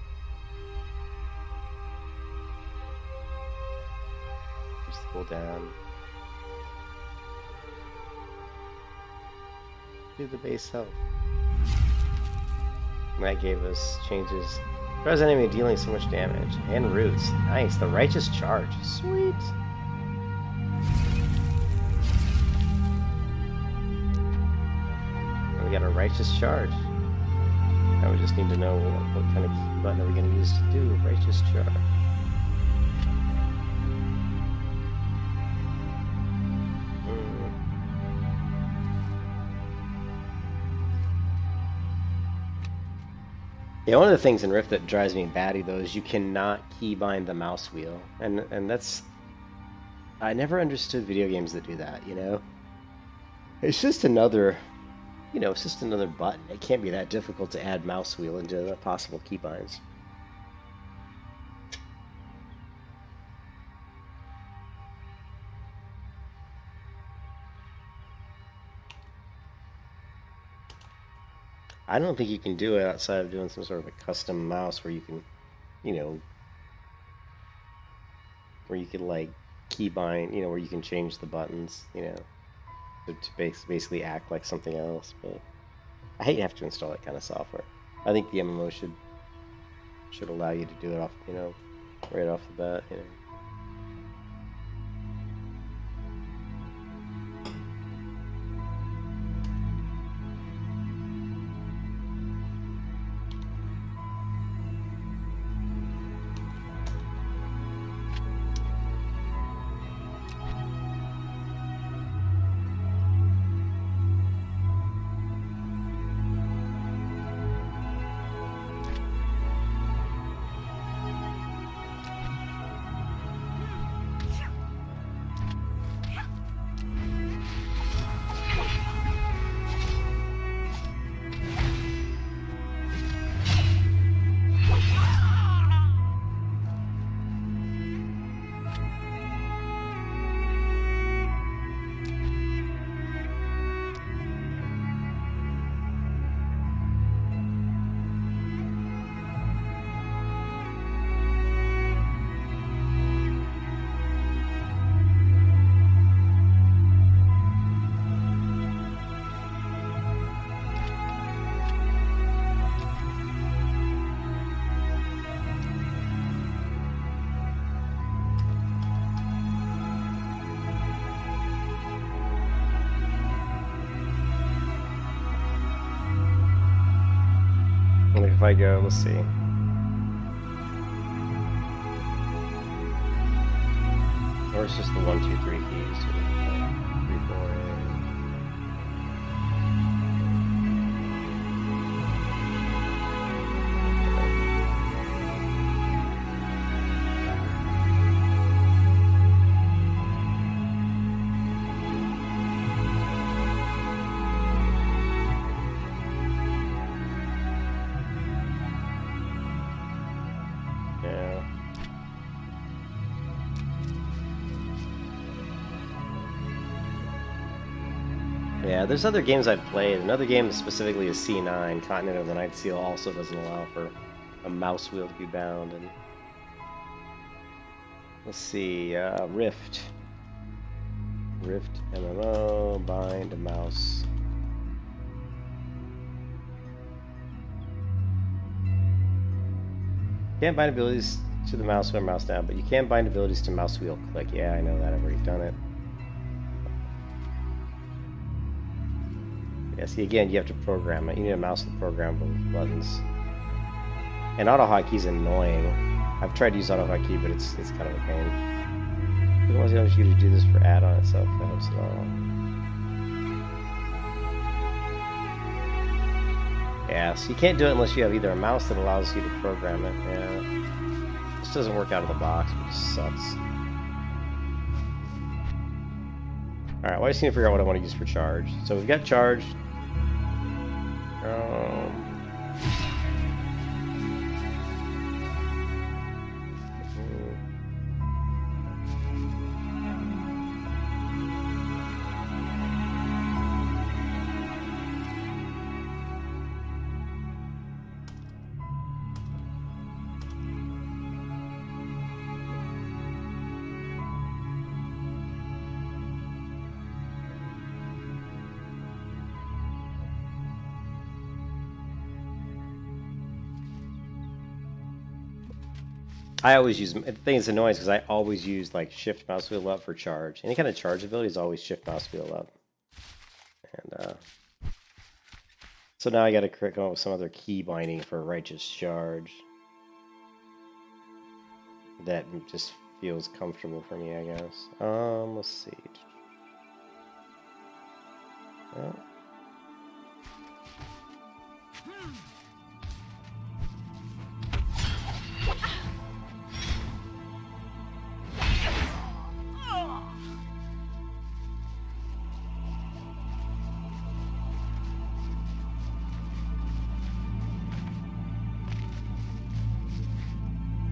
Just pull down. Do the base health. And that gave us changes. Draws enemy dealing so much damage. And roots. Nice. The righteous charge. Sweet. And we got a righteous charge. Now we just need to know what kind of key button are we going to use to do righteous charge. Yeah, one of the things in Rift that drives me batty though is you cannot keybind the mouse wheel, and that's, I never understood video games that do that. You know, it's just another, you know, it's just another button. It can't be that difficult to add mouse wheel into the possible keybinds. I don't think you can do it outside of doing some sort of a custom mouse where you can, you know, where you can like keybind, you know, where you can change the buttons, you know, to basically act like something else. But I hate to have to install that kind of software. I think the MMO should allow you to do it off, you know, right off the bat, you know. If I go, let's see. Or it's just the 1, 2, 3 keys. 3, 4, 8. Yeah, there's other games I've played. Another game specifically is C9, Continent of the Night Seal, also doesn't allow for a mouse wheel to be bound. And let's see, Rift MMO, bind a mouse. Can't bind abilities to the mouse wheel, mouse down, but you can bind abilities to mouse wheel click. Yeah, I know that. I've already done it. Yeah, see, again, you have to program it. You need a mouse to program both buttons. And auto-hotkey's annoying. I've tried to use auto-hotkey, but it's kind of a pain. It wants you to do this for add-on itself. That helps at all. Yeah, so you can't do it unless you have either a mouse that allows you to program it. Yeah. This doesn't work out of the box, which sucks. Alright, well, I just need to figure out what I want to use for charge. So we've got charge. I always use, the thing that's annoying is because I always use like shift mouse wheel up for charge. Any kind of charge ability is always shift mouse wheel up. And so now I got to come up with some other key binding for righteous charge that just feels comfortable for me, I guess. Let's see. Well,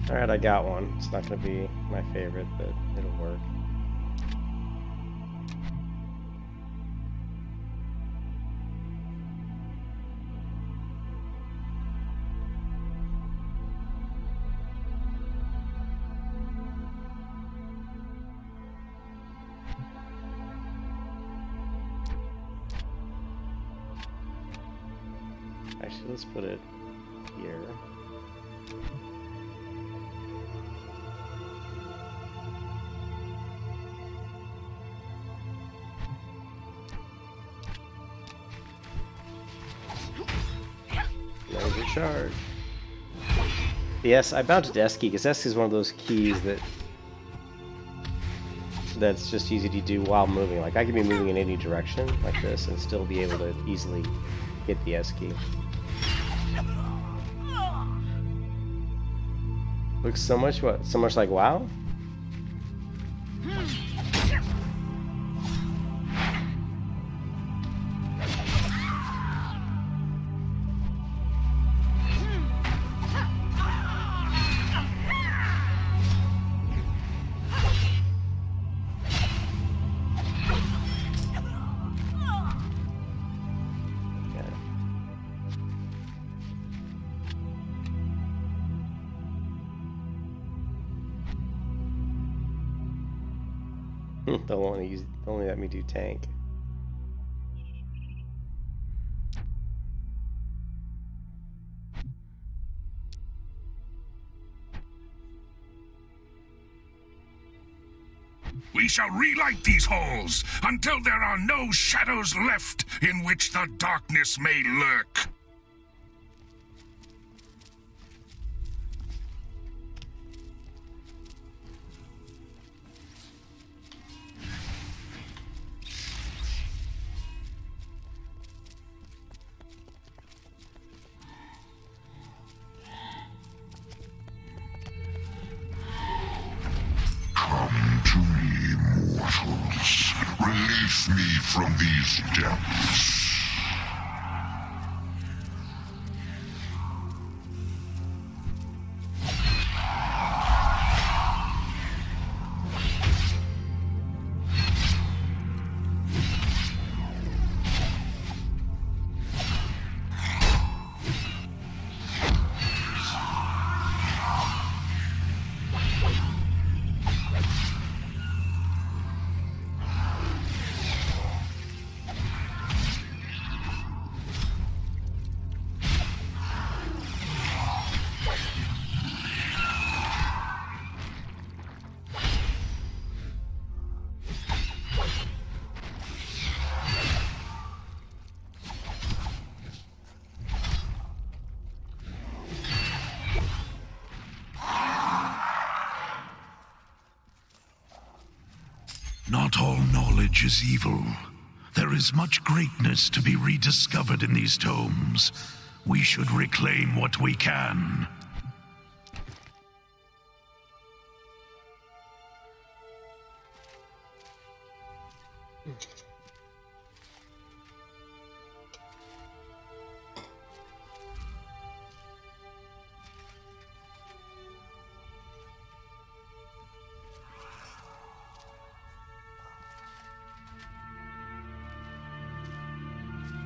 alright, I got one. It's not going to be my favorite, but it'll work. Actually, let's put it here. There's your charge. Yes, I bound to S key because S is one of those keys that's just easy to do while moving. Like I could be moving in any direction like this and still be able to easily hit the S key. Looks so much like WoW? Don't only let me do tank. We shall relight these halls until there are no shadows left in which the darkness may lurk. Release me from these depths. Not all knowledge is evil. There is much greatness to be rediscovered in these tomes. We should reclaim what we can.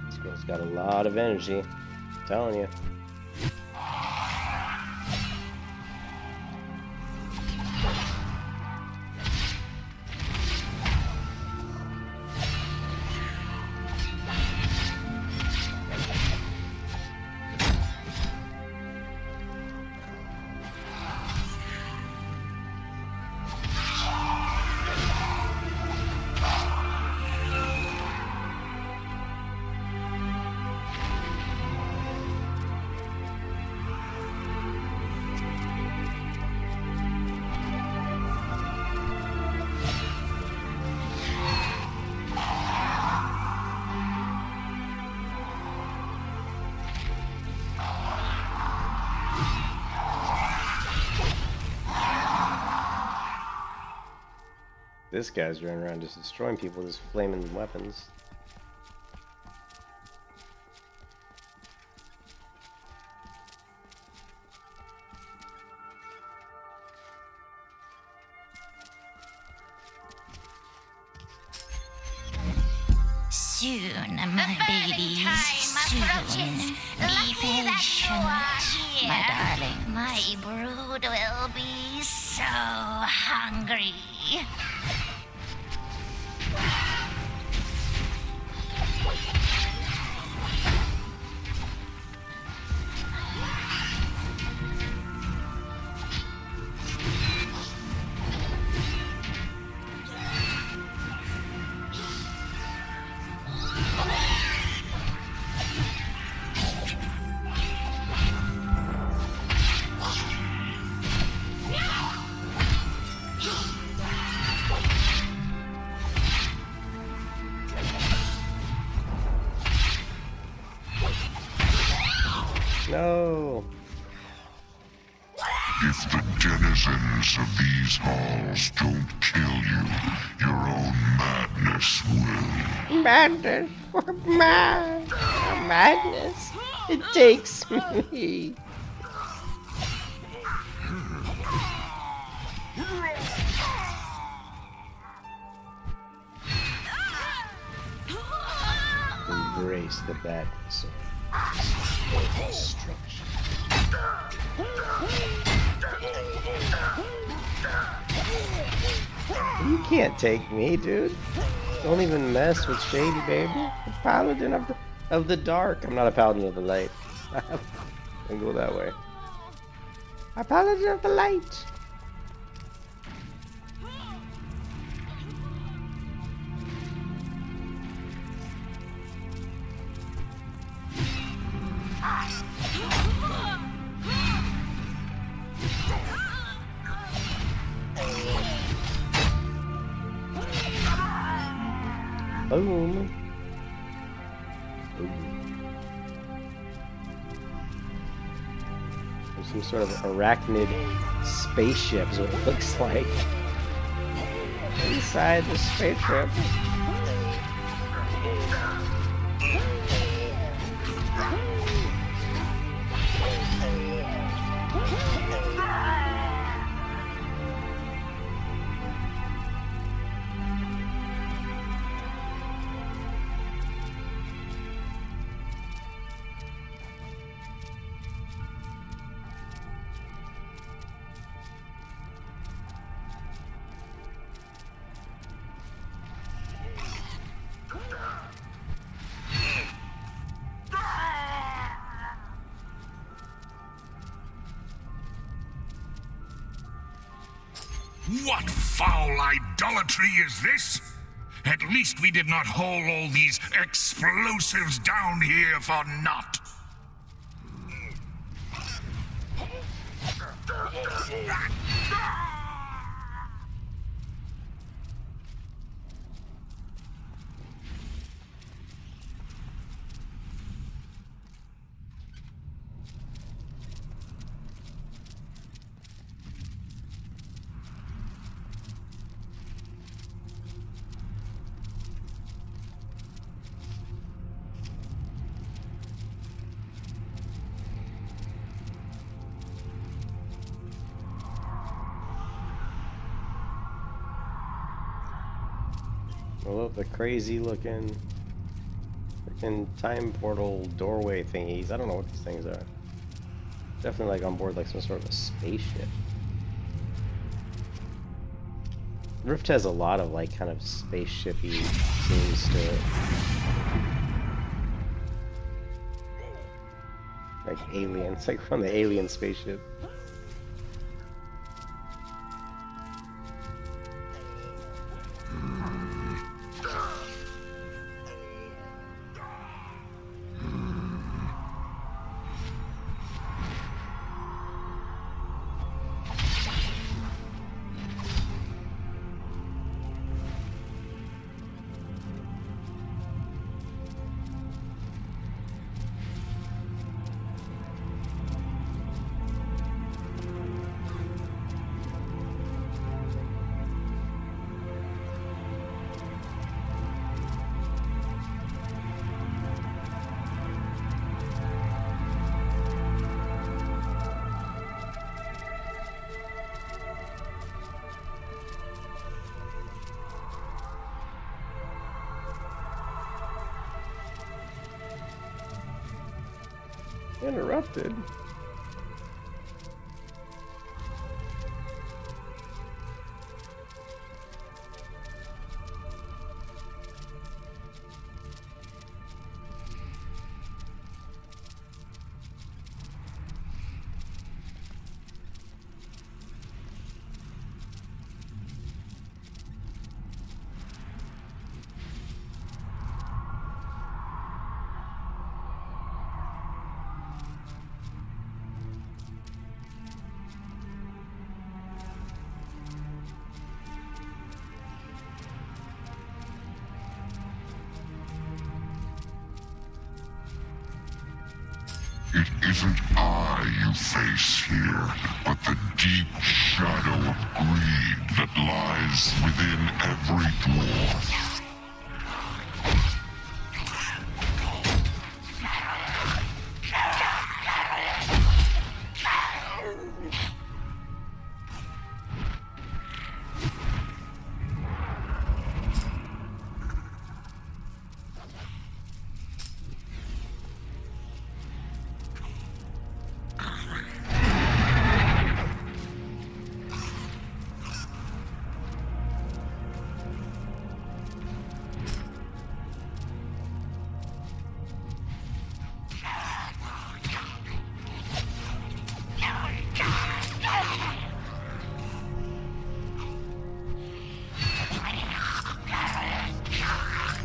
This girl's got a lot of energy. I'm telling you. This guy's running around just destroying people with his flaming weapons. Soon, my babies, soon. Be patient, my darling. My brood will be so hungry. No. If the denizens of these halls don't kill you, your own madness will. Madness. Mad. Madness. It takes me. Embrace the badness of destruction. You can't take me, dude. Don't even mess with Shady, baby. The Paladin of the dark. I'm not a Paladin of the light. I go that way. A Paladin of the light. Boom. There's some sort of arachnid spaceship is what it looks like. Inside the spaceship. What foul idolatry is this? At least we did not haul all these explosives down here for naught. I love the crazy looking freaking time portal doorway thingies. I don't know what these things are. Definitely like on board like some sort of a spaceship. Rift has a lot of like kind of spaceshipy themes to it. Like aliens, like from the alien spaceship. Interrupted. It isn't I you face here, but the deep shadow of greed that lies within every dwarf.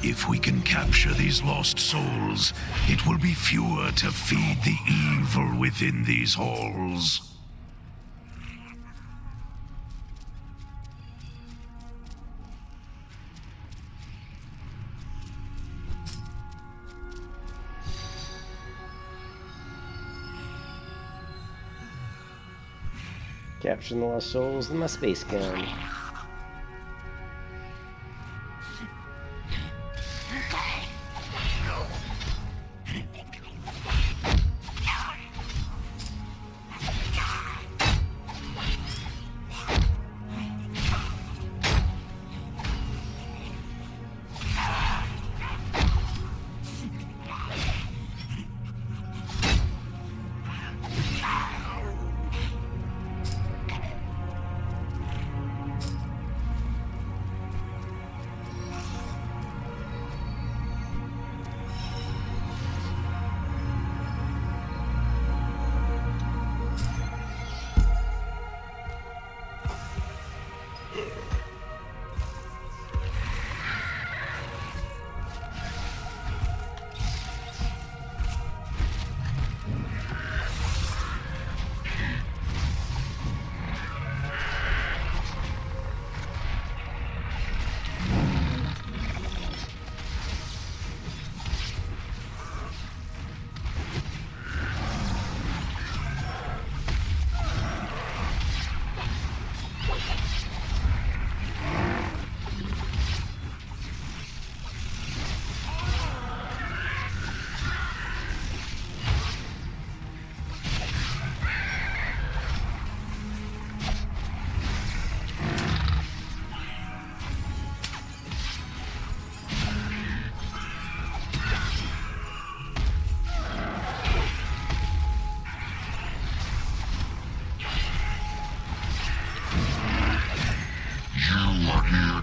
If we can capture these lost souls, it will be fewer to feed the evil within these halls. Capturing the lost souls in my space gun.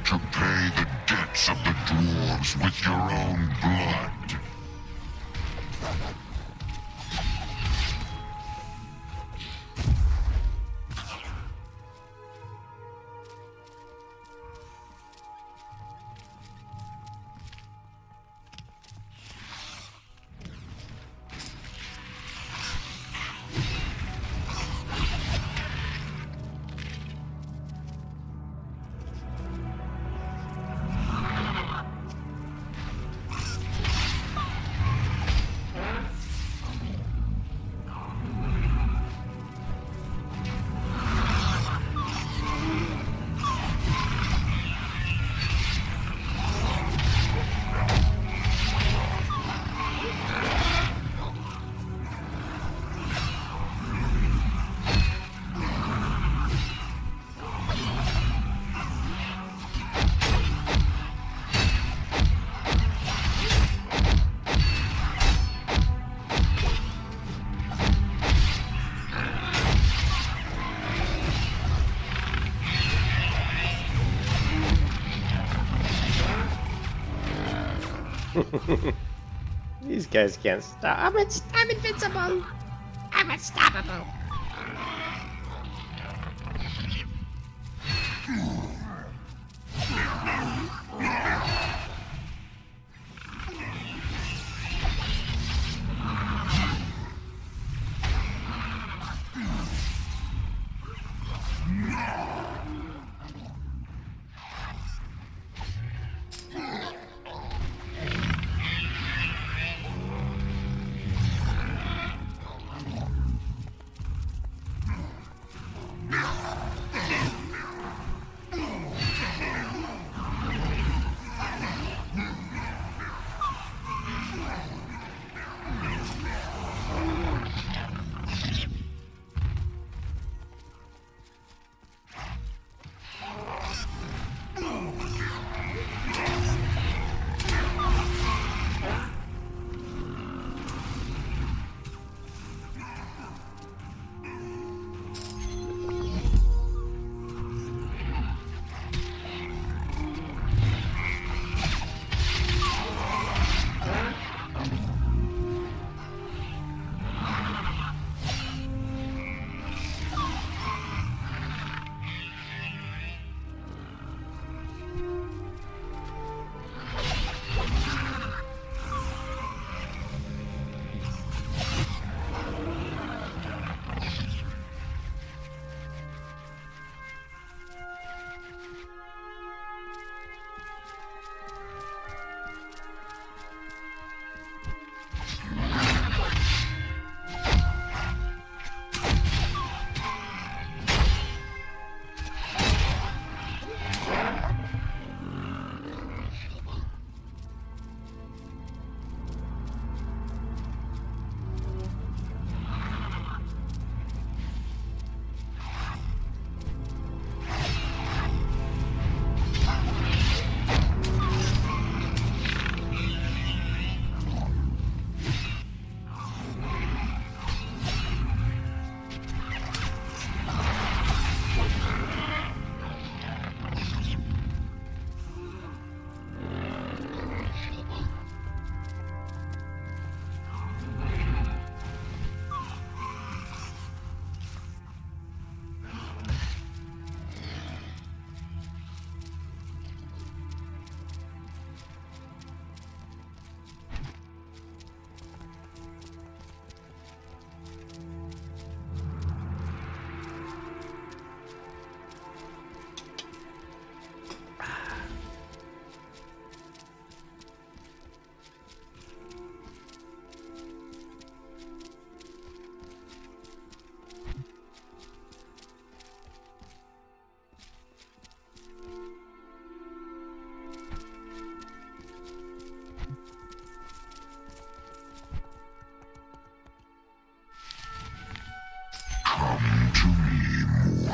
To pay the debts of the dwarves with your own blood. These guys can't stop. I'm invincible. I'm unstoppable.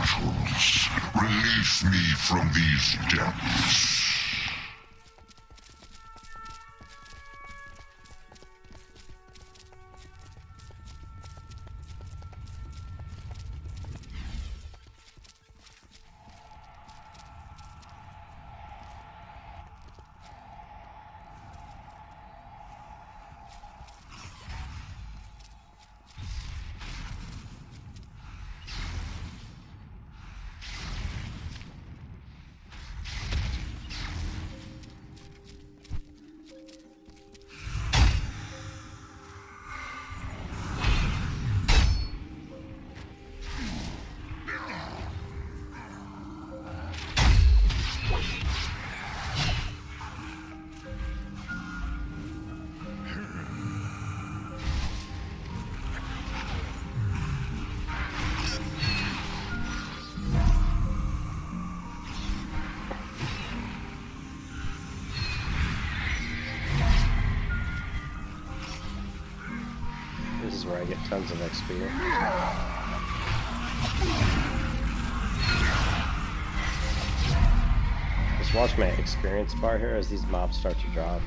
mortals, release me from these depths. This is where I get tons of XP. Just watch my experience bar here as these mobs start to drop.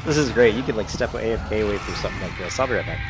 This is great. You can like step AFK away from something like this. I'll be right back.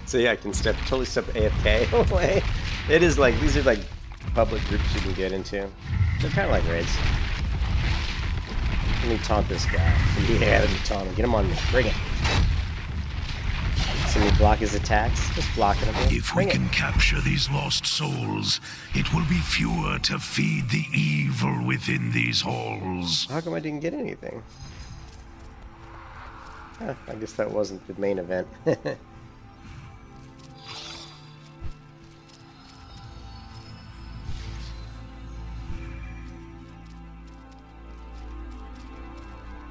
So yeah, I can totally step AFK away. It is like, these are like public groups you can get into. They're kind of like raids. Let me taunt this guy. Yeah, let me taunt him. Get him on me. Bring it. See me block his attacks? Just blocking him. If we can capture these lost souls, it will be fewer to feed the evil within these halls. How come I didn't get anything? Huh, I guess that wasn't the main event.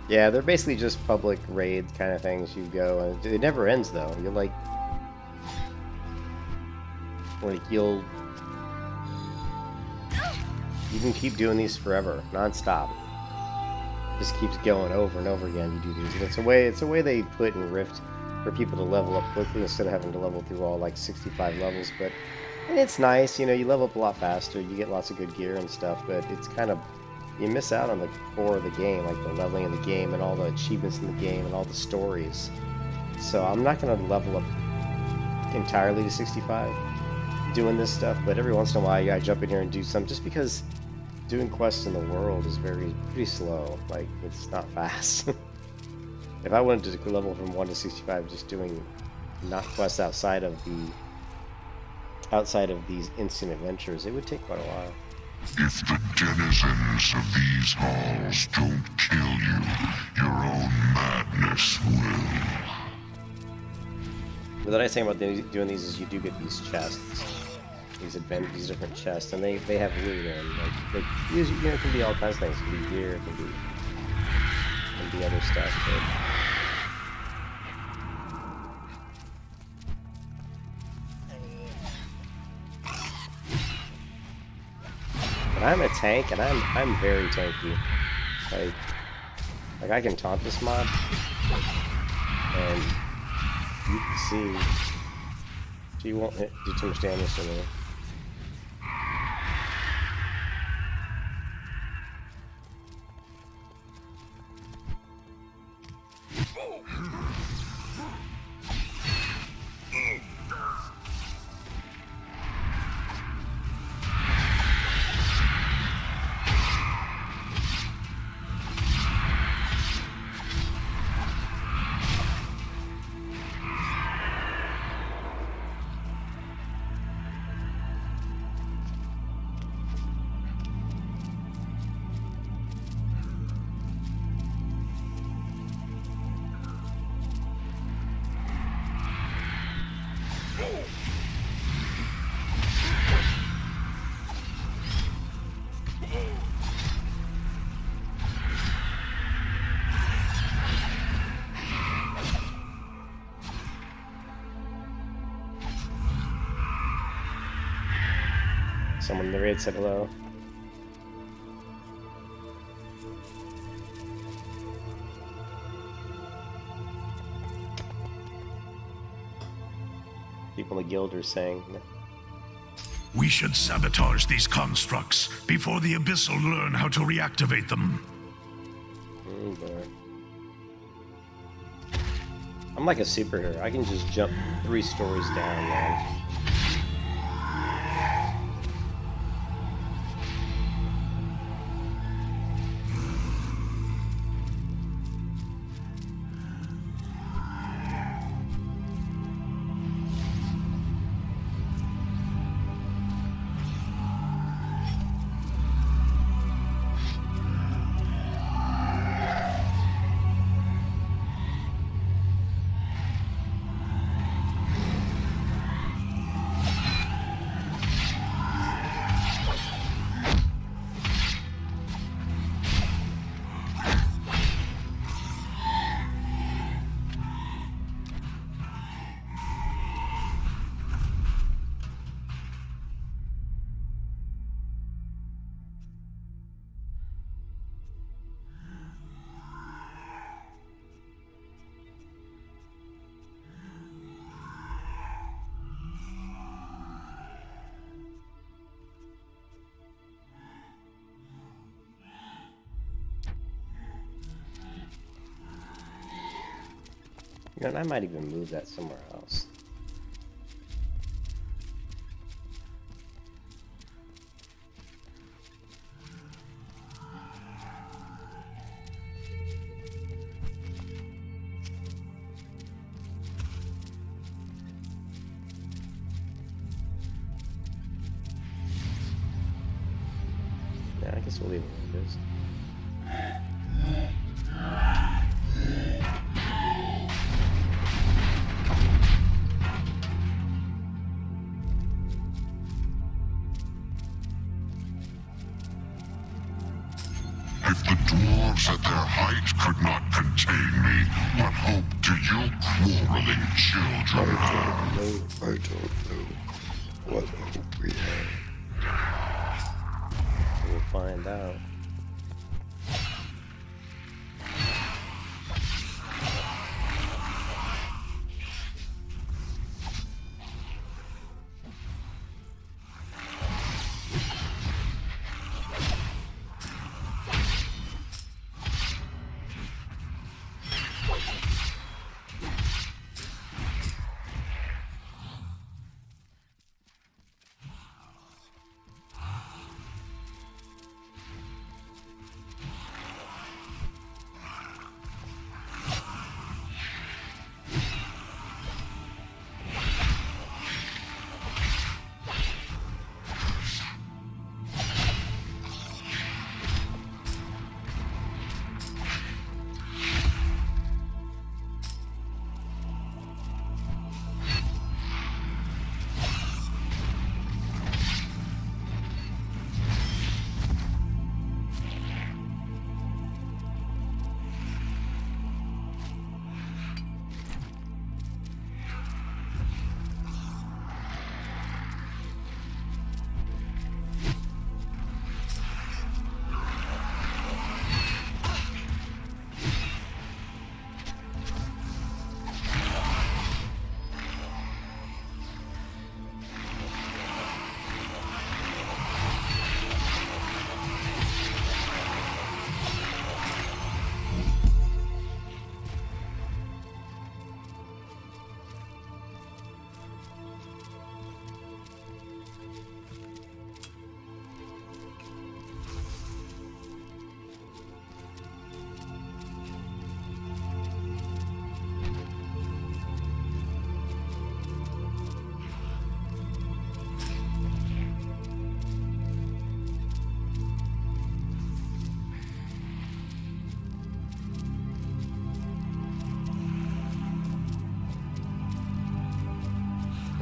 Yeah, they're basically just public raid kind of things. You go, and it never ends though. You're like you'll You can keep doing these forever, non-stop. Just keeps going over and over again. You do these, and it's a way they put in Rift for people to level up quickly instead of having to level through all like 65 levels. But and it's nice, you know, you level up a lot faster, you get lots of good gear and stuff. But it's kind of, you miss out on the core of the game, like the leveling of the game and all the achievements in the game and all the stories. So I'm not going to level up entirely to 65 doing this stuff, but every once in a while I jump in here and do some, just because doing quests in the world is pretty slow. Like, it's not fast. If I wanted to level from 1 to 65 just doing not quests outside of these instant adventures, it would take quite a while. If the denizens of these halls don't kill you, your own madness will. But the nice thing about doing these is you do get these chests, these different chests, and they have loot in. Like usually, you know, it can be all kinds of things. It can be gear, it can be other stuff. But I'm a tank, and I'm very tanky. Like I can taunt this mob, and you can see she won't do too much damage to me. Someone in the raid said hello. People in the guild are saying. We should sabotage these constructs before the Abyssal learn how to reactivate them. Oh boy. I'm like a superhero. I can just jump 3 stories down, man. You know, and I might even move that somewhere else. Yeah, I guess we'll leave it where it is. If the dwarves at their height could not contain me, what hope do you quarreling children have? I don't know what hope we have. We'll find out.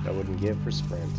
I wouldn't give for sprint.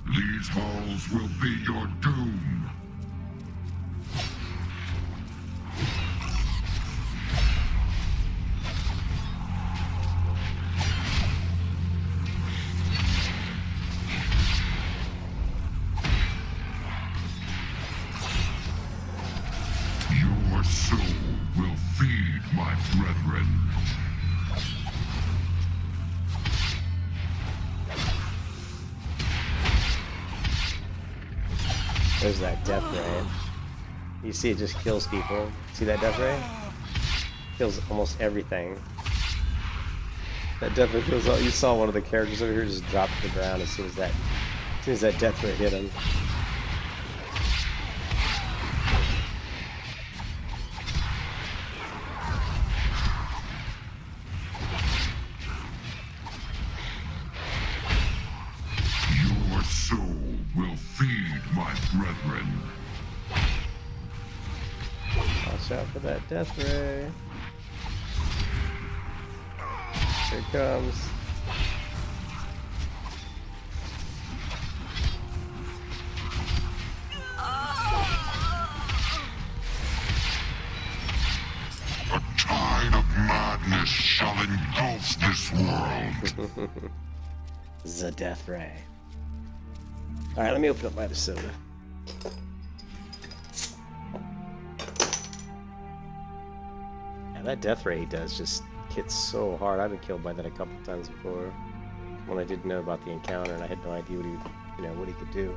These halls will be your doom. Your soul will feed my brethren. There's that death ray. You see it just kills people. See that death ray? Kills almost everything. That death ray kills all. You saw one of the characters over here just drop to the ground as soon as that death ray hit him. Your soul will feed my brethren. Watch out for that death ray. Here it comes. A tide of madness shall engulf this world. The death ray. Alright, let me open up my other soda. that death ray he does just hits so hard. I've been killed by that a couple times before when I didn't know about the encounter and I had no idea what what he could do.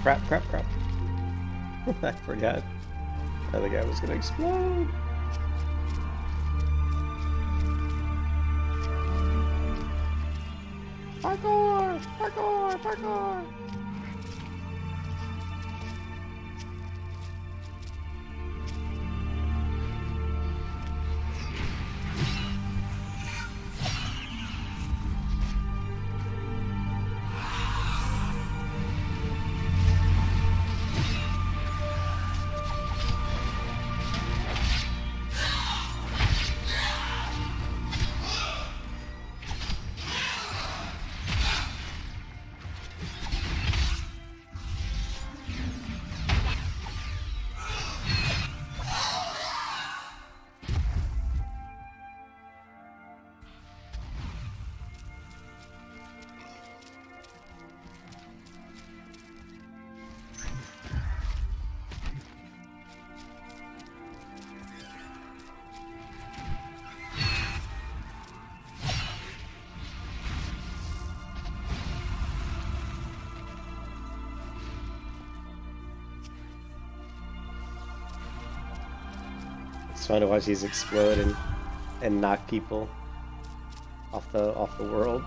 Crap, crap, crap. I forgot. I think I was gonna explode. Parkour! Parkour! Parkour! It's fun to watch these explode and knock people off the world.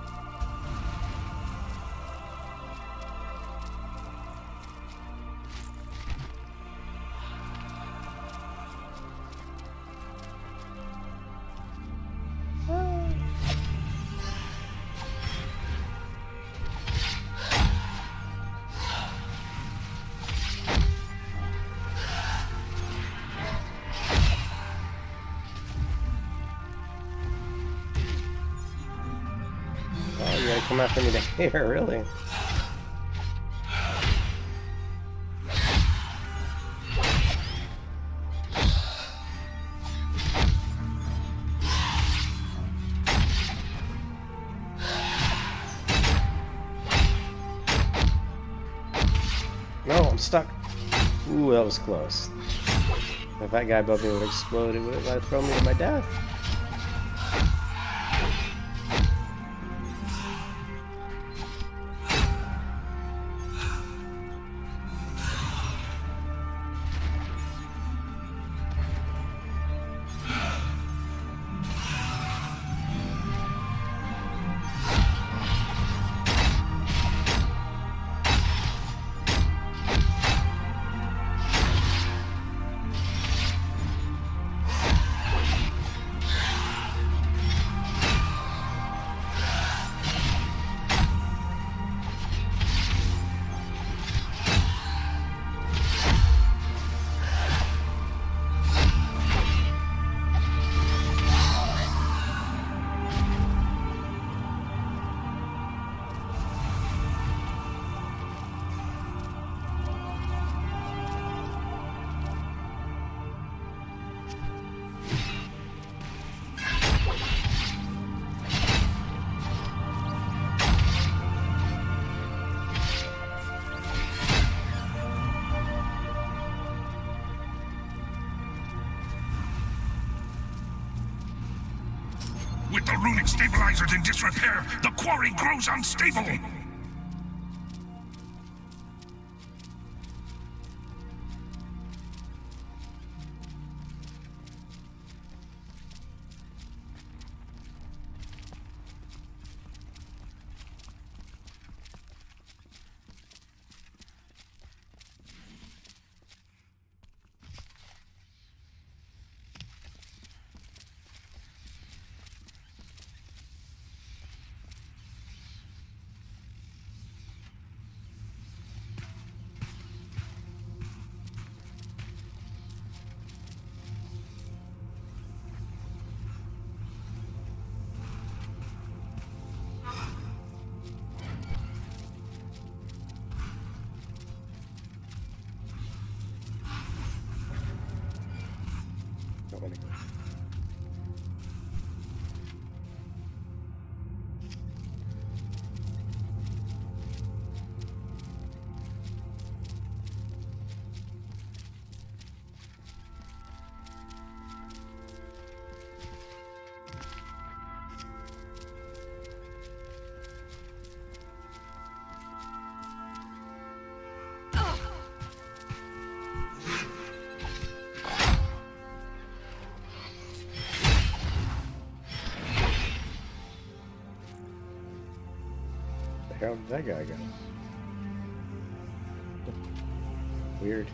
You gotta come after me to here, really? No, I'm stuck. Ooh, that was close. If that guy above me would explode, it would have thrown me to my death. With the runic stabilizers in disrepair, the quarry grows unstable! How did that guy go? Weird.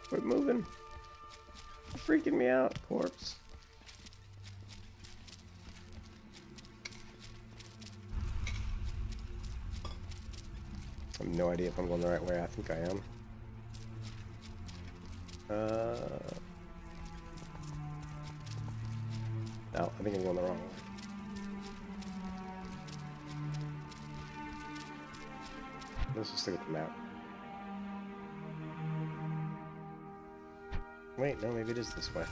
Quit moving. You're freaking me out, corpse. I have no idea if I'm going the right way. I think I am. No, I think I'm going the wrong way. Let's just stick with the map. Wait, no, maybe it is this way.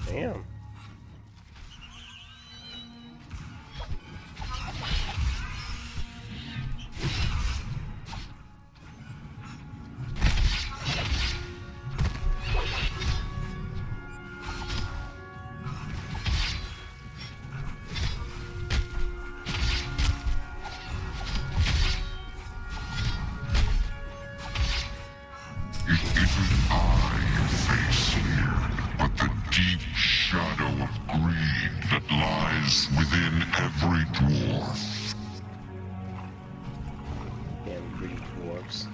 Damn. It isn't I you face here, but the deep shadow of greed that lies within every dwarf. Damn greedy dwarves.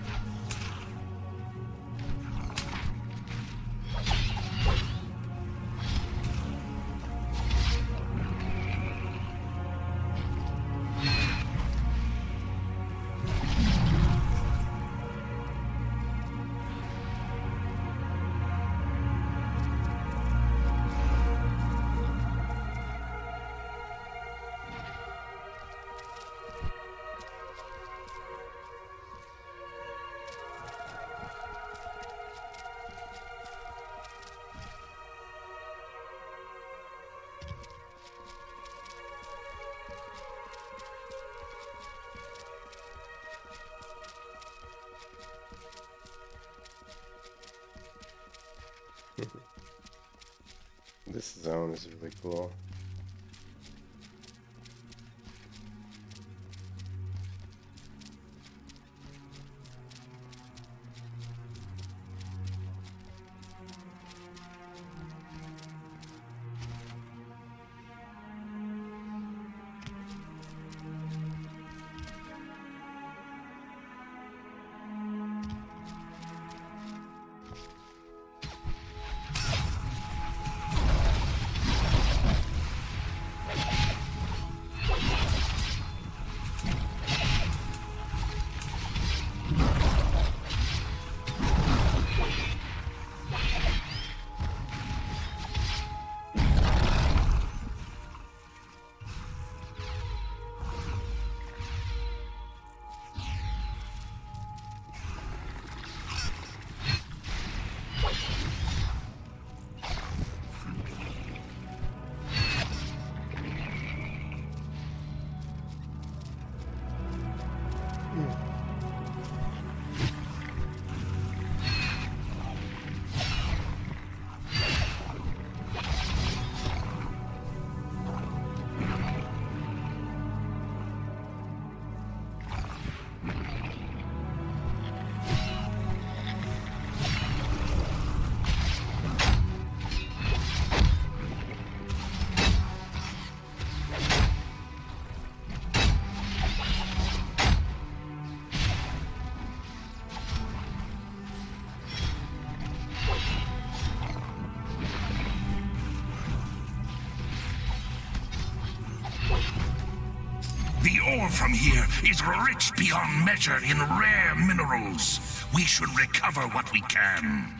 This zone is really cool. The ore from here is rich beyond measure in rare minerals. We should recover what we can.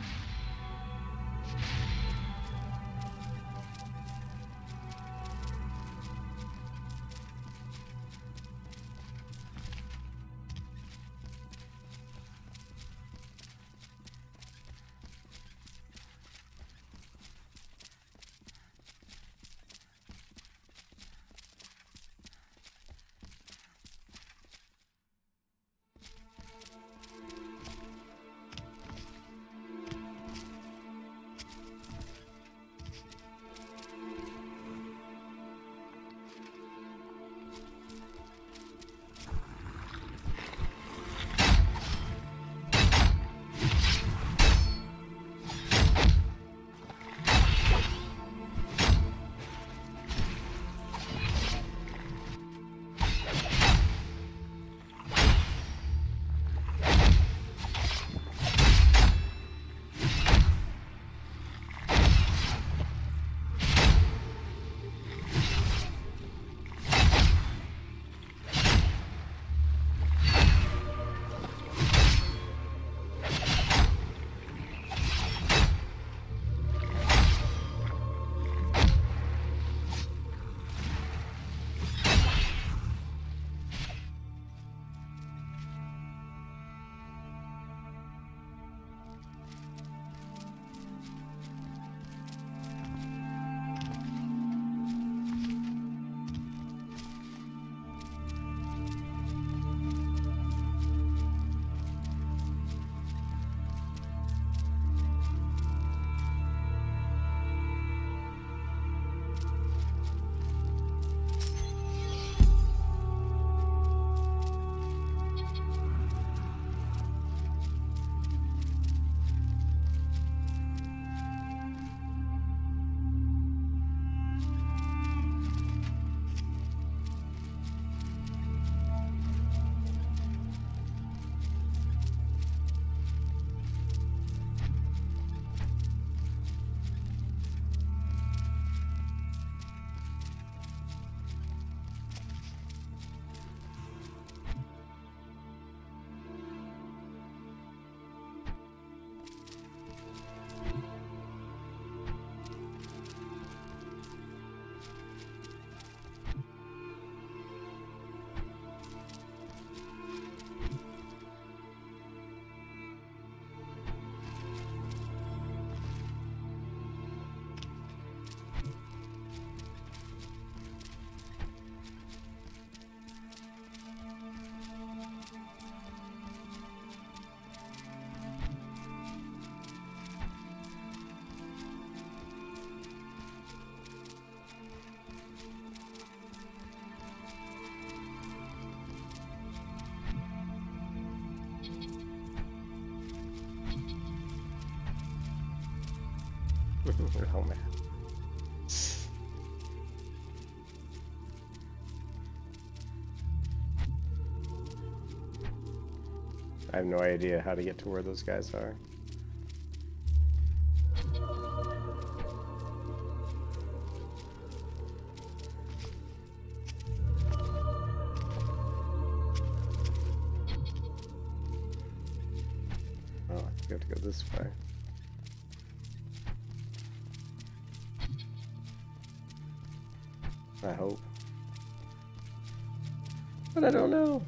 Oh man. I have no idea how to get to where those guys are. Oh, I have to go this way. I hope. But I don't know.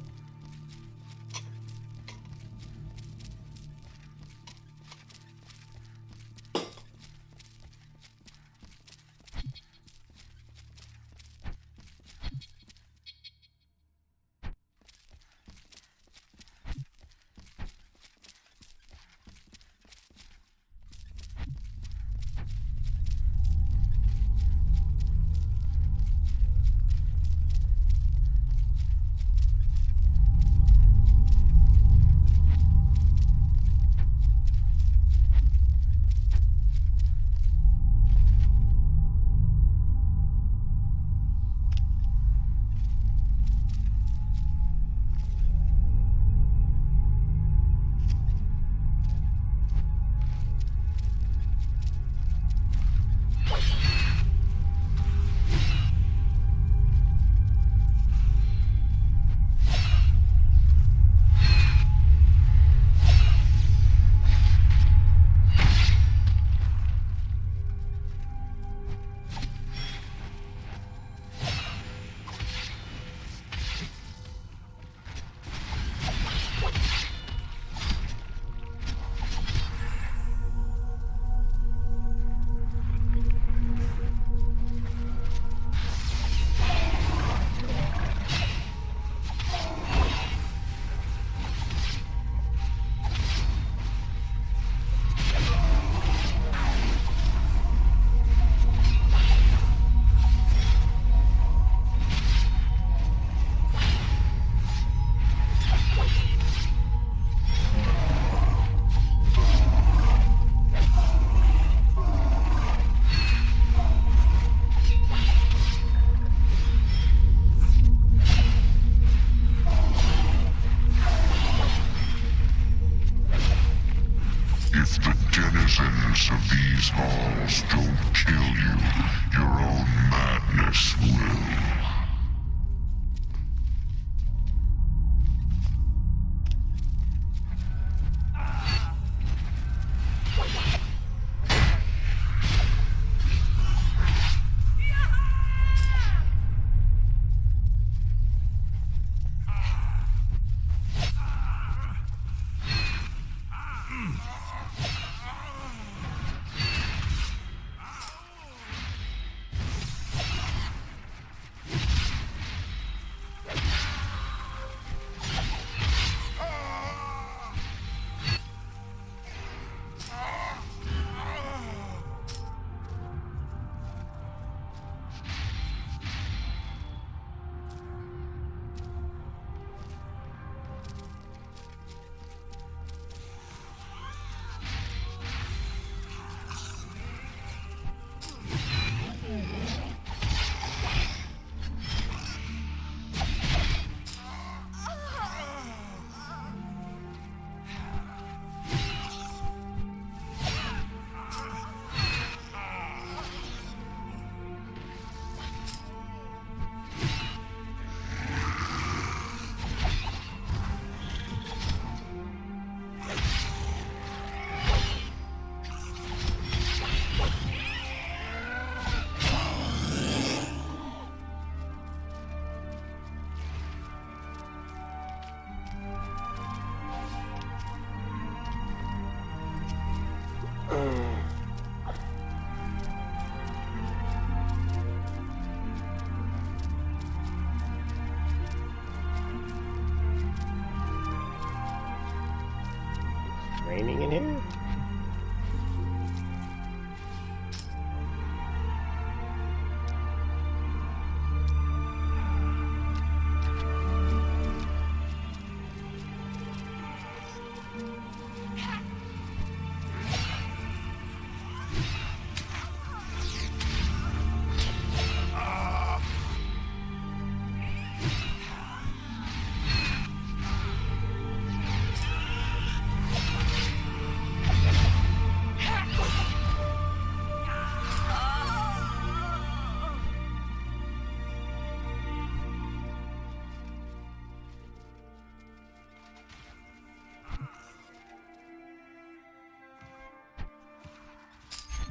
raining in here?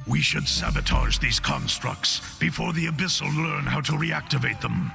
We should sabotage these constructs before the Abyssal learn how to reactivate them.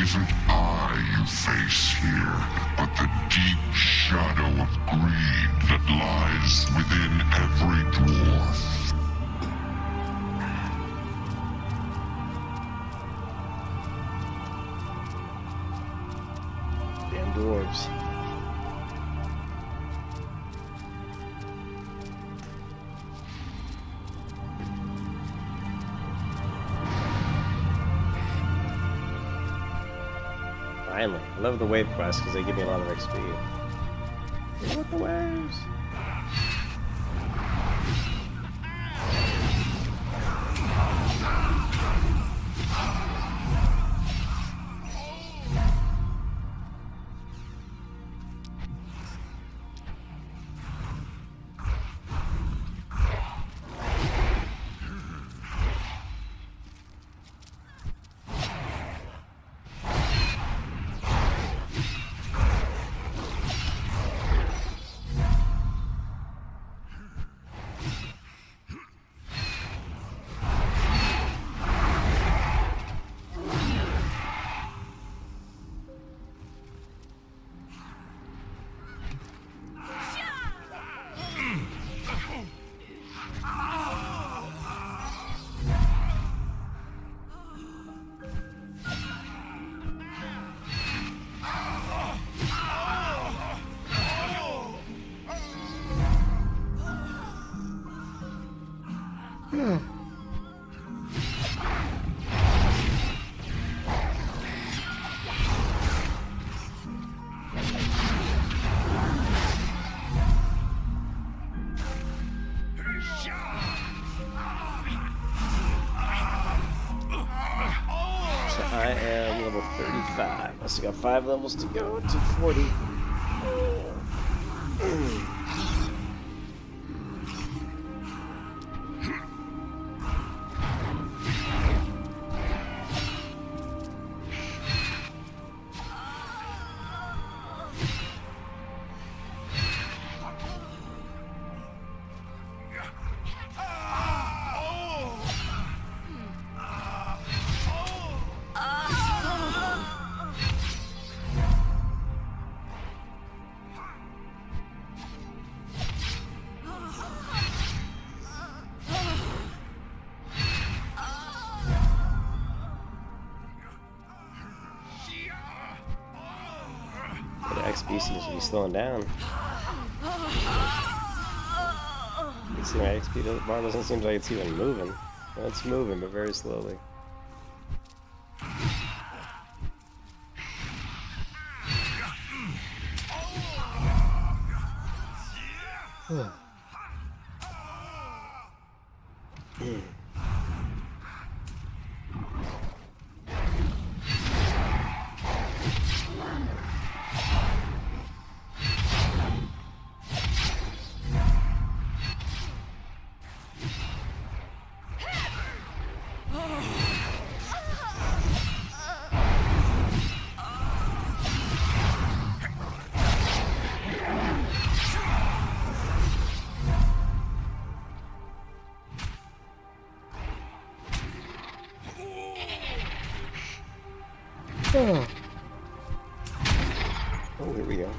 isn't I you face here, but the deep shadow of greed that lies within every dwarf. Damn dwarves. Finally. I love the wave quests because they give me a lot of XP. Get with the waves! So I am level 35. I still got 5 levels to go to 40. The XP seems to be slowing down. You see my XP bar doesn't seem like it's even moving. Well, it's moving, but very slowly. Oh, here we go.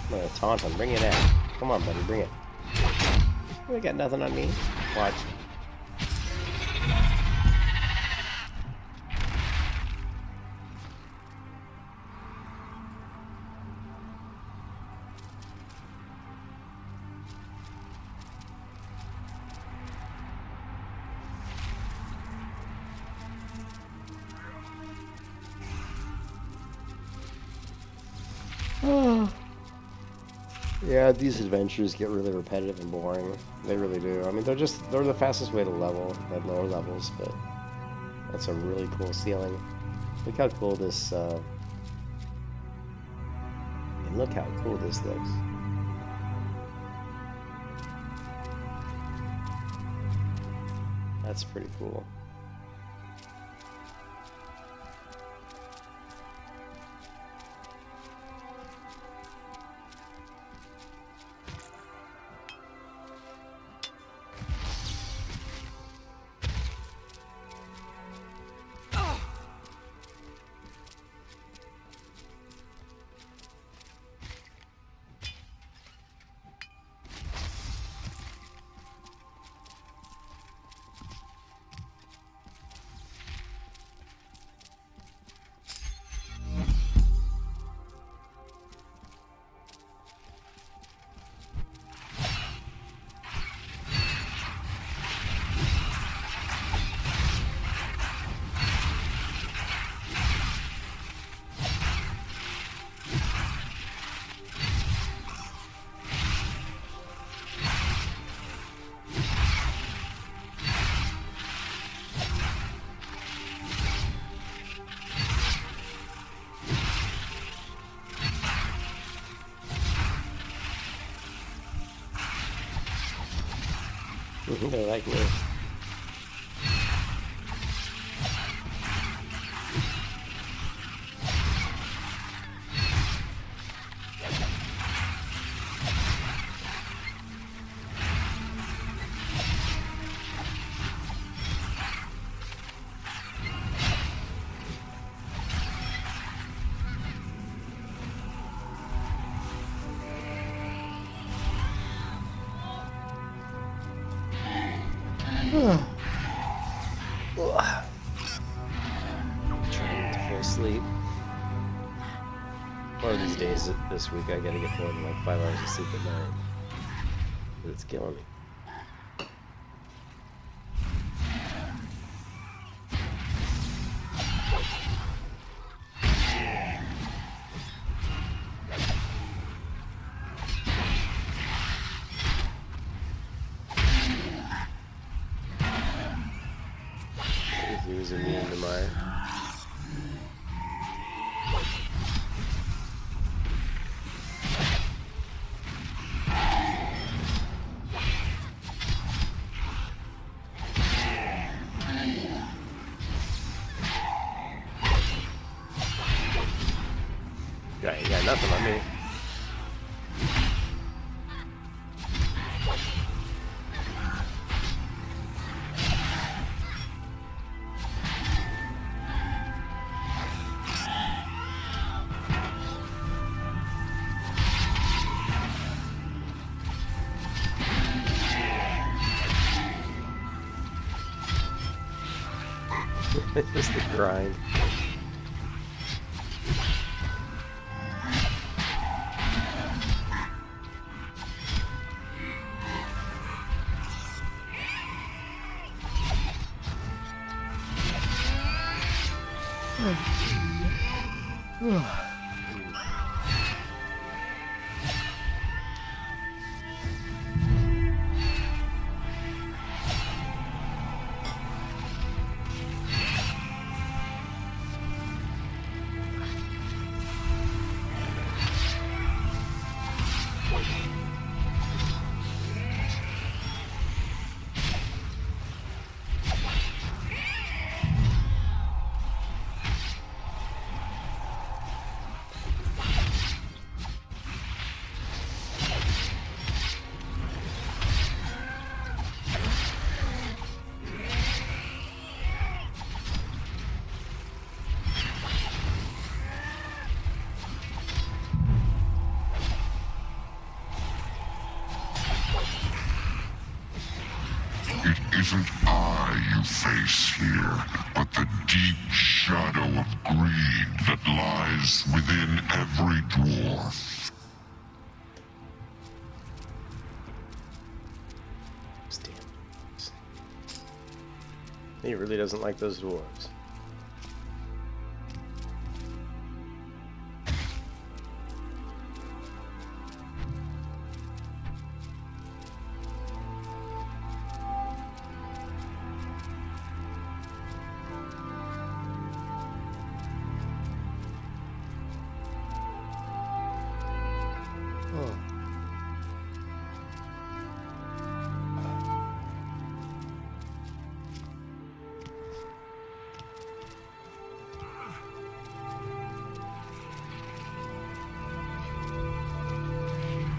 I'm gonna taunt him. Bring it out. Come on, buddy. Bring it. You ain't got nothing on me. Watch. Yeah, these adventures get really repetitive and boring. They really do. I mean, they're the fastest way to level at lower levels, but that's a really cool ceiling. Look how cool this, and look how cool this looks. That's pretty cool. They like me. Trying to fall asleep. One of these days this week I gotta get more than like 5 hours of sleep at night. It's killing me. nothing on me. Just the grind. It isn't I you face here, but the deep shadow of greed that lies within every dwarf. He really doesn't like those dwarves.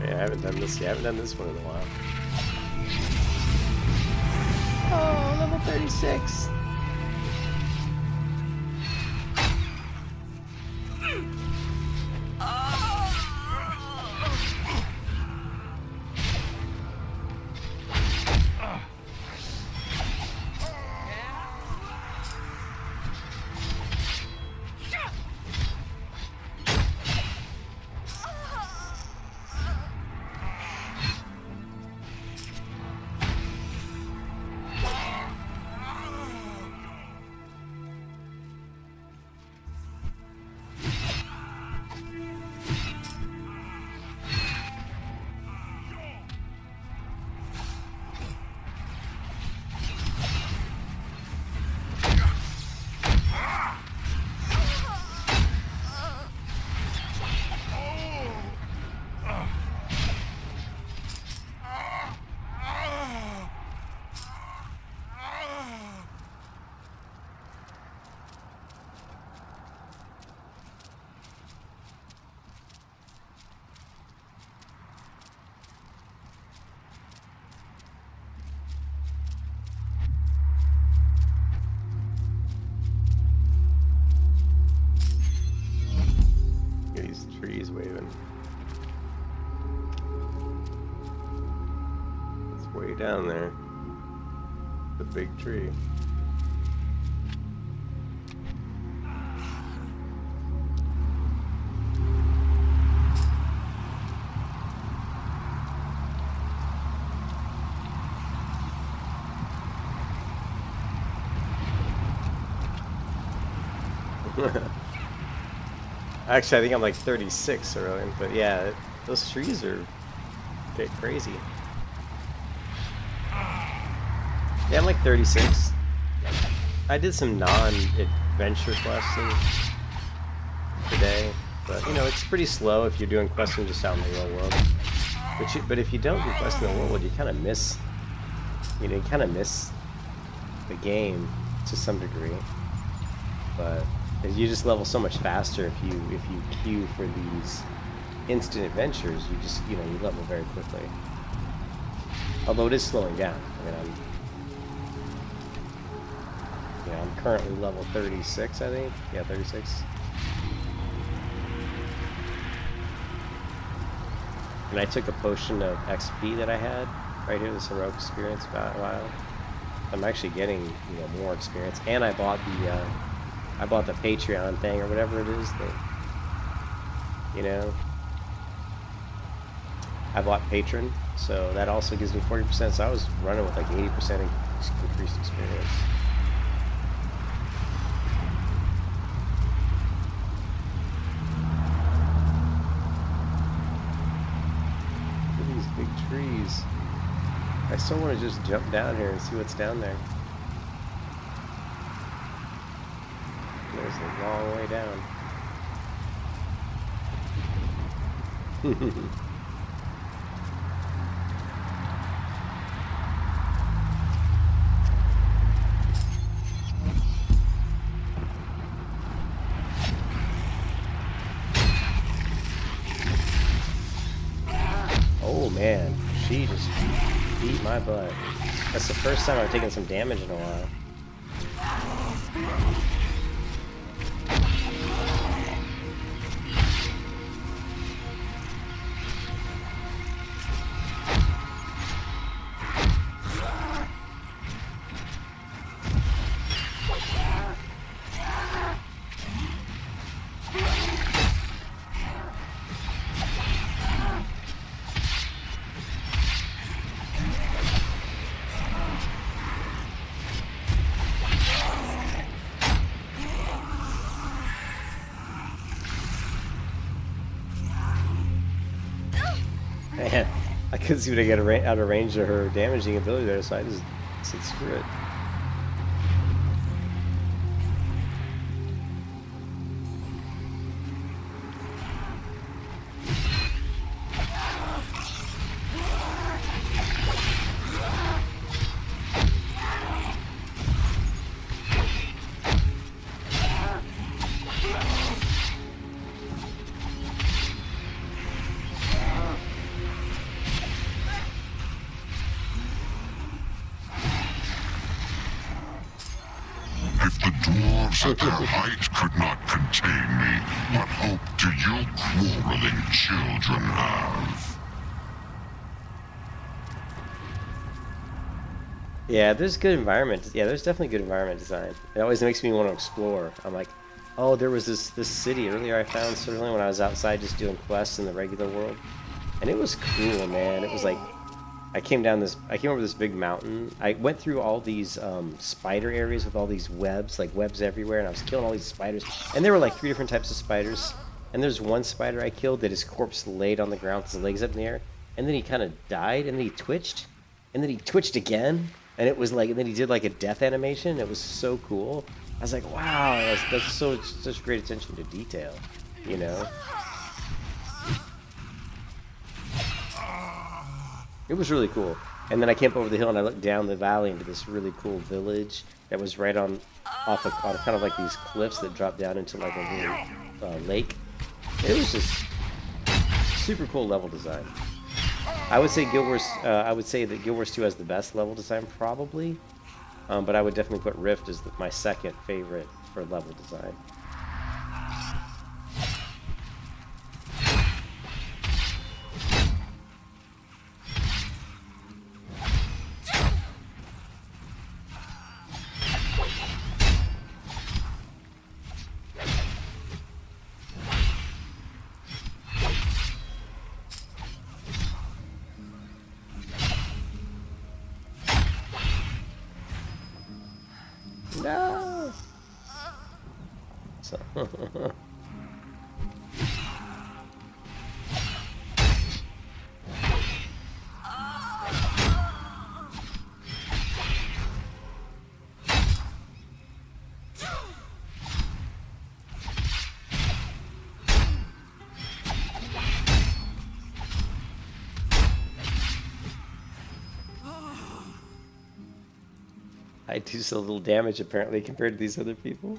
Yeah, I haven't done this. I haven't done this one in a while. Oh, level 36. Trees waving. It's way down there. The big tree. Actually, I think I'm like 36 already, but yeah, those trees are a bit crazy. Yeah, I'm like 36. I did some non-adventure questing today, but you know, it's pretty slow if you're doing questing just out in the real world. But if you don't do questing in the real world, you kind of miss, you know, you kind of miss the game to some degree. But you just level so much faster if you queue for these instant adventures, you just, you level very quickly. Although it is slowing down. I mean, I'm currently level 36, I think. Yeah, 36. And I took a potion of XP that I had right here, this heroic experience vial. I'm actually getting, more experience, and I bought the Patreon thing or whatever it is that, I bought Patron, so that also gives me 40%. So I was running with like 80% increased experience. Look at these big trees. I still want to just jump down here and see what's down there. There's a long way down. Oh man, she just beat my butt. That's the first time I've taken some damage in a while. Man, I couldn't see when I get out of range of her damaging ability there, so I just said screw it. If the dwarves at their height could not contain me, what hope do you quarreling children have? Yeah, there's good environment. Yeah, there's definitely good environment design. It always makes me want to explore. I'm like, oh, there was this city earlier I found certainly when I was outside just doing quests in the regular world, and it was cool, man. It was like I came over this big mountain. I went through all these spider areas with all these webs, like webs everywhere, and I was killing all these spiders. And there were like 3 different types of spiders. And there's one spider I killed that his corpse laid on the ground with his legs up in the air, and then he kind of died, and then he twitched, and then he twitched again. And it was like, and then he did like a death animation. It was so cool. I was like, wow, that's such great attention to detail, you know? It was really cool. And then I came up over the hill and I looked down the valley into this really cool village that was right on kind of like these cliffs that drop down into like a little lake. It was just super cool level design. I would say that Guild Wars 2 has the best level design, probably, but I would definitely put Rift as my second favorite for level design. No. So. I do so little damage apparently compared to these other people.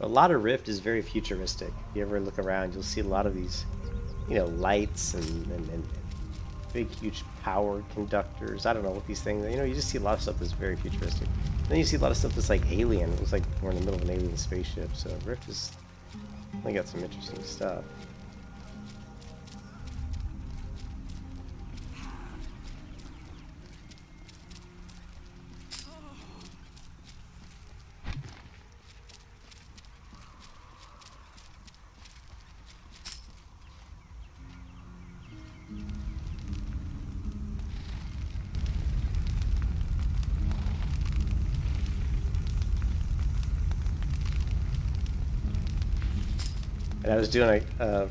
A lot of Rift is very futuristic. If you ever look around, you'll see a lot of these, you know, lights and big, huge power conductors. I don't know what these things, you know, you just see a lot of stuff that's very futuristic. Then you see a lot of stuff that's like alien. It looks like we're in the middle of an alien spaceship. So Rift is, they got some interesting stuff. And I was doing a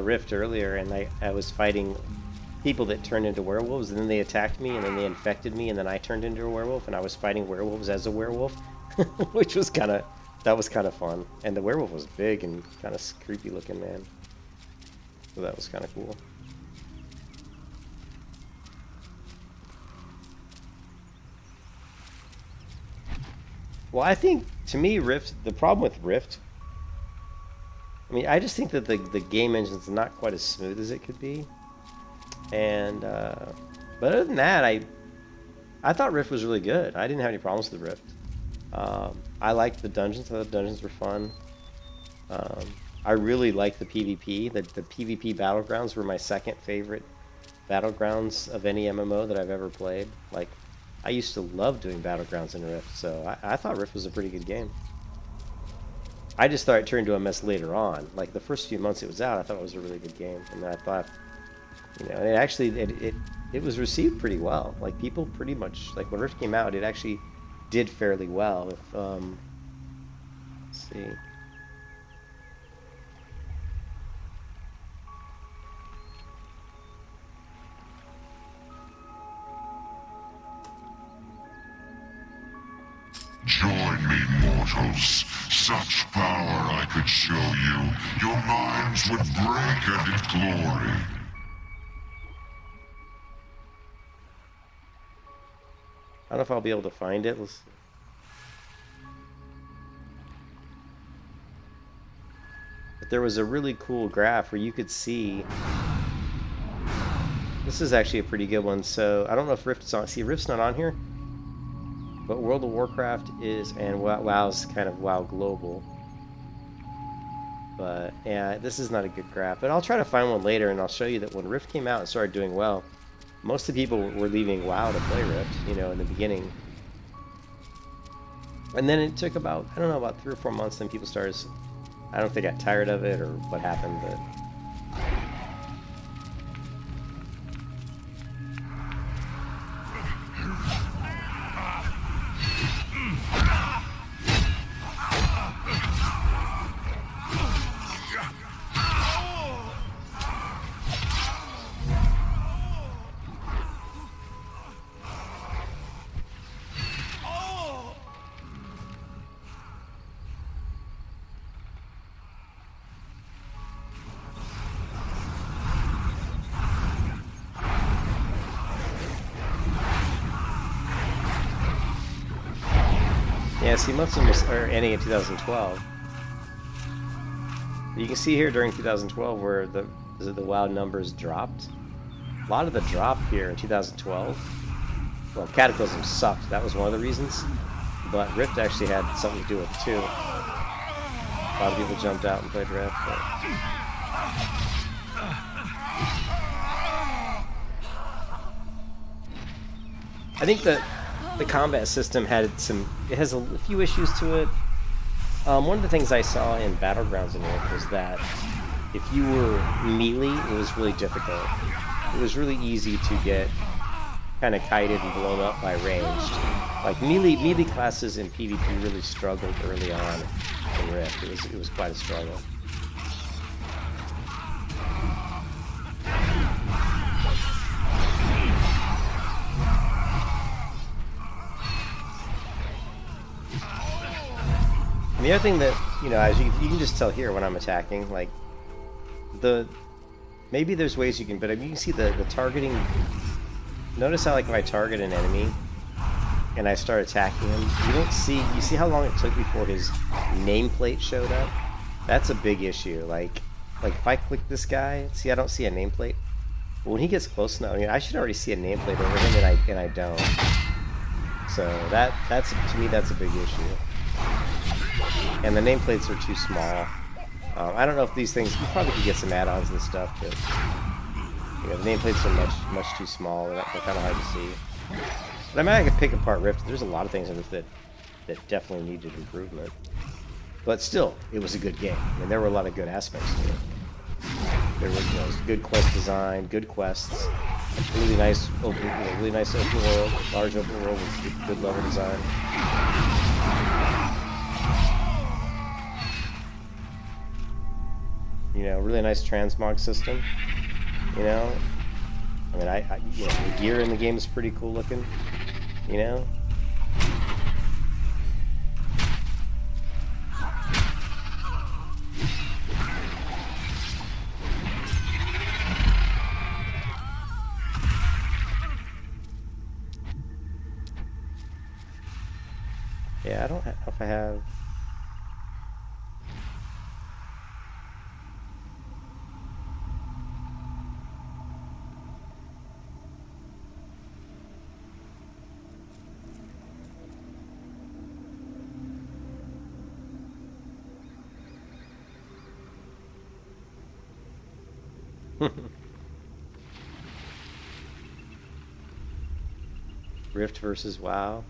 rift earlier, and I was fighting people that turned into werewolves, and then they attacked me, and then they infected me, and then I turned into a werewolf, and I was fighting werewolves as a werewolf, which was kind of fun. And the werewolf was big and kind of creepy looking, man. So that was kind of cool. Well, I think, to me, Rift, the problem with Rift, I mean, I just think that the game engine's not quite as smooth as it could be. And, but other than that, I thought Rift was really good. I didn't have any problems with the Rift. I liked the dungeons. I thought the dungeons were fun. I really liked the PvP. The PvP battlegrounds were my second favorite battlegrounds of any MMO that I've ever played. Like, I used to love doing battlegrounds in Rift, so I thought Rift was a pretty good game. I just thought it turned into a mess later on. Like, the first few months it was out, I thought it was a really good game. And I thought, you know, and it actually, it was received pretty well. Like, people pretty much, like, when Rift came out, it actually did fairly well. If, let's see. Join me, mortals. Such power I could show you. Your minds would break at its glory. I don't know if I'll be able to find it. Let's see. But there was a really cool graph where you could see. This is actually a pretty good one. So I don't know if Rift's on. See, Rift's not on here. But World of Warcraft is, and WoW's kind of WoW Global. But yeah, this is not a good graph. But I'll try to find one later, and I'll show you that when Rift came out and started doing well, most of the people were leaving WoW to play Rift, you know, in the beginning. And then it took about, I don't know, about 3 or 4 months, then people started, I don't know if they got tired of it or what happened, but... Yeah, see, most of them are ending in 2012. You can see here during 2012 where the WoW numbers dropped. A lot of the drop here in 2012. Well, Cataclysm sucked. That was one of the reasons. But Rift actually had something to do with it too. A lot of people jumped out and played Rift. But... I think that the combat system had it has a few issues to it. One of the things I saw in Battlegrounds in Rift was that if you were melee, it was really difficult. It was really easy to get kind of kited and blown up by ranged. Like melee classes in PvP really struggled early on in Rift. It was quite a struggle. And the other thing that, you know, as you can just tell here when I'm attacking, like, maybe there's ways you can, but I mean, you can see the targeting. Notice how, like, if I target an enemy, and I start attacking him, you see how long it took before his nameplate showed up? That's a big issue. Like if I click this guy, see, I don't see a nameplate. But when he gets close enough, I mean, I should already see a nameplate over him, and I don't. So that's to me, that's a big issue. And the nameplates are too small. I don't know if these things, you probably could get some add-ons and stuff, but the nameplates are much too small. They're kind of hard to see. But I mean, I could pick apart Rift. There's a lot of things in it that definitely needed improvement. But still, it was a good game. I mean, there were a lot of good aspects to it. There was good quest design, good quests, really nice open world, large open world with good level design. Really nice transmog system. I mean, the gear in the game is pretty cool looking. Yeah, I don't know if I have. Rift versus WoW.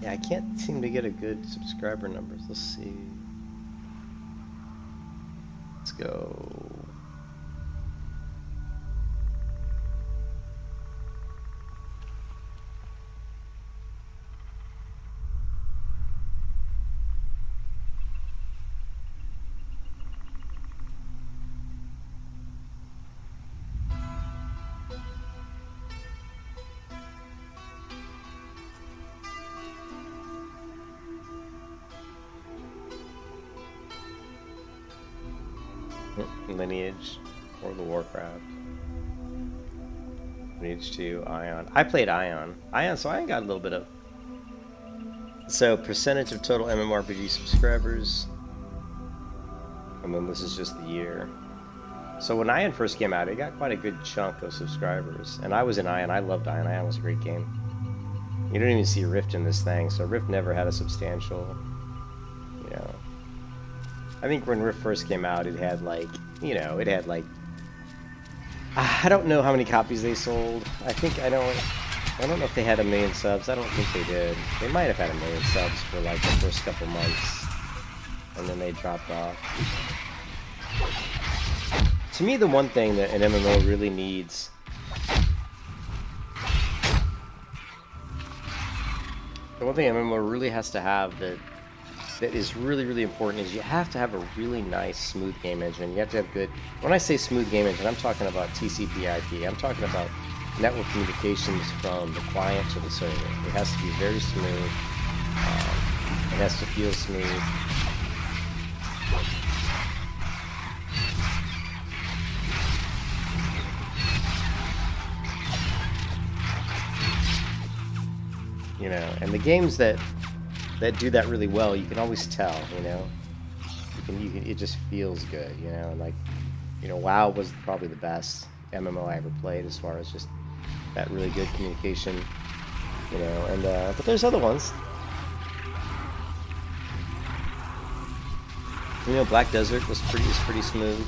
Yeah, I can't seem to get a good subscriber numbers. Let's see. Let's go. Lineage, World of Warcraft, Lineage 2, Ion. I played Ion. So Ion got a little bit of. So percentage of total MMORPG subscribers, and then this is just the year. So when Ion first came out, it got quite a good chunk of subscribers, and I was in Ion. I loved Ion. Ion was a great game. You don't even see Rift in this thing, so Rift never had a substantial, I think when Rift first came out, it had like, I don't know how many copies they sold. I don't know if they had 1 million subs. I don't think they did. They might have had 1 million subs for like the first couple months, and then they dropped off. To me, the one thing that an MMO really needs, the one thing an MMO really has to have that is really, really important is you have to have a really nice, smooth game engine. You have to have good. When I say smooth game engine, I'm talking about TCP/IP. I'm talking about network communications from the client to the server. It has to be very smooth. It has to feel smooth. And the games that do that really well, you can always tell, it just feels good, like, WoW was probably the best MMO I ever played as far as just that really good communication, but there's other ones. Black Desert was pretty smooth.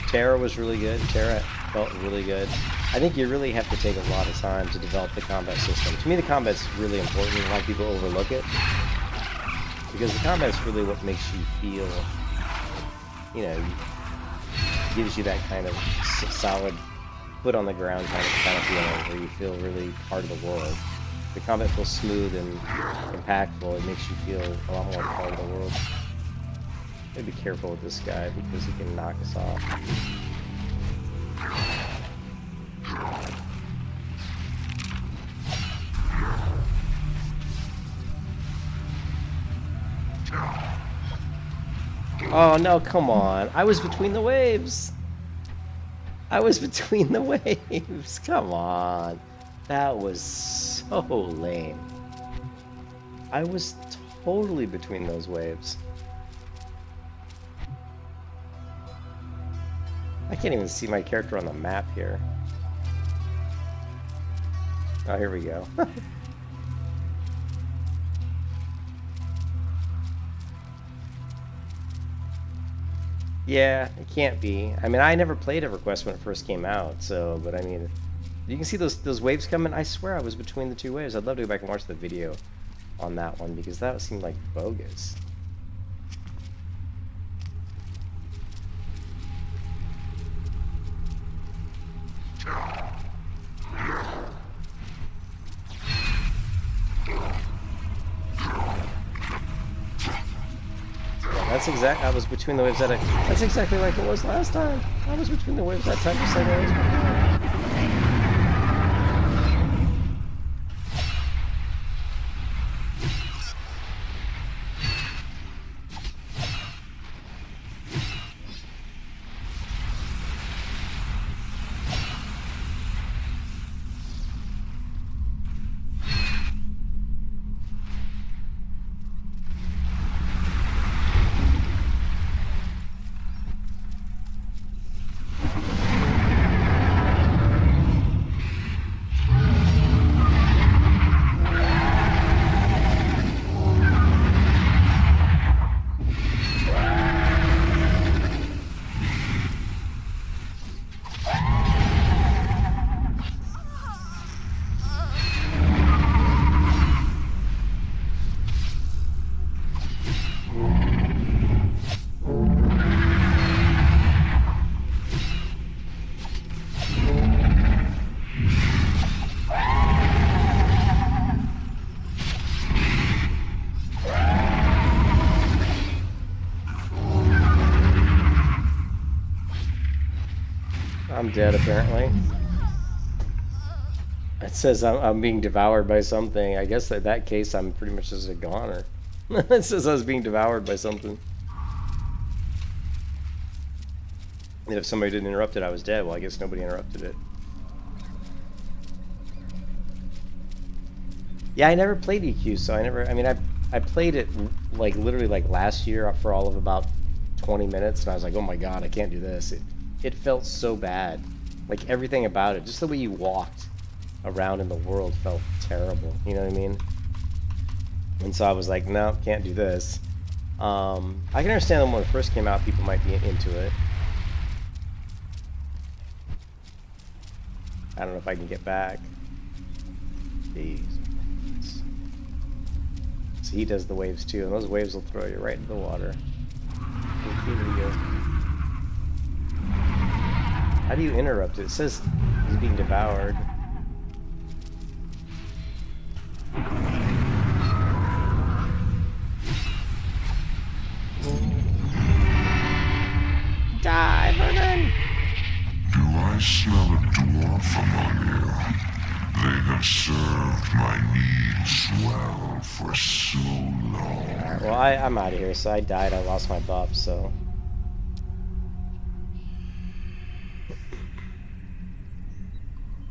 Terra was really good. Terra felt really good. I think you really have to take a lot of time to develop the combat system. To me, the combat's really important. A lot of people overlook it, because the combat's really what makes you feel, gives you that kind of solid, foot on the ground kind of feeling, where you feel really part of the world. The combat feels smooth and impactful. It makes you feel a lot more part of the world. Gotta be careful with this guy because he can knock us off. Oh no, come on. I was between the waves. I was between the waves. Come on. That was so lame. I was totally between those waves. I can't even see my character on the map here. Oh, here we go. Yeah, it can't be. I mean, I never played EverQuest when it first came out, so, but I mean, you can see those waves coming. I swear I was between the two waves. I'd love to go back and watch the video on that one because that seemed like bogus. That's exact. I was between the waves that's exactly like it was last time. I was between the waves that time, just like I was before. I'm dead, apparently. It says I'm being devoured by something. I guess in that case, I'm pretty much just a goner. It says I was being devoured by something. And if somebody didn't interrupt it, I was dead. Well, I guess nobody interrupted it. Yeah, I never played EQ, so I mean, I played it like literally like last year for all of about 20 minutes, and I was like, oh my god, I can't do this. It felt so bad. Like everything about it, just the way you walked around in the world felt terrible. You know what I mean? And so I was like, no, can't do this. I can understand when it first came out, people might be into it. I don't know if I can get back. Jeez. So he does the waves too, and those waves will throw you right into the water. How do you interrupt it? It says he's being devoured. Die, Vernon! Do I smell a dwarf among you? They have served my needs well for so long. Alright, well, I'm out of here, so I died. I lost my buff, so...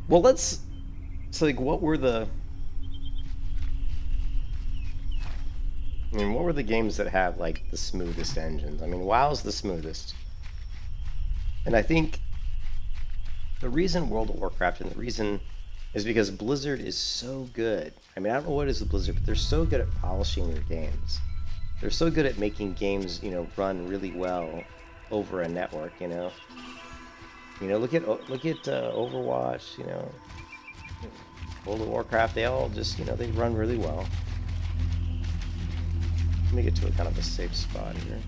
Well, let's... So, like, what were the... I mean, what were the games that have, like, the smoothest engines? I mean, WoW's the smoothest. And I think the reason World of Warcraft, and the reason is because Blizzard is so good. I mean, I don't know what it is with Blizzard, but they're so good at polishing their games. They're so good at making games, you know, run really well over a network, you know? You know, look at Overwatch, you know, World of Warcraft, they all just, you know, they run really well. Let me get to a kind of a safe spot here.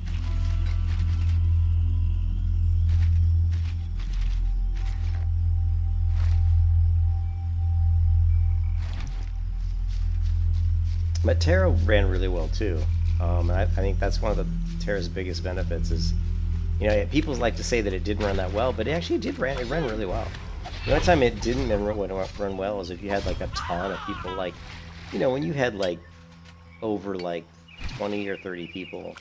But Terra ran really well too. And I think that's one of the Terra's biggest benefits is, you know, people like to say that it didn't run that well, but it actually did run. It ran really well. The only time it didn't run well is if you had like a ton of people, like, you know, when you had like over like 20 or 30 people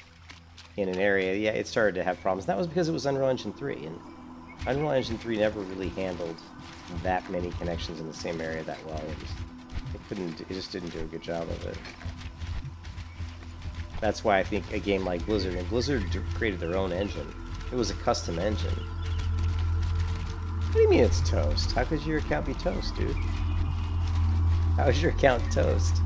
in an area, yeah, it started to have problems. That was because it was Unreal Engine 3, and Unreal Engine 3 never really handled that many connections in the same area that well. It just didn't do a good job of it. That's why I think a game like Blizzard, and Blizzard created their own engine. It was a custom engine. What do you mean it's toast? How could your account be toast, dude? How is your account toast?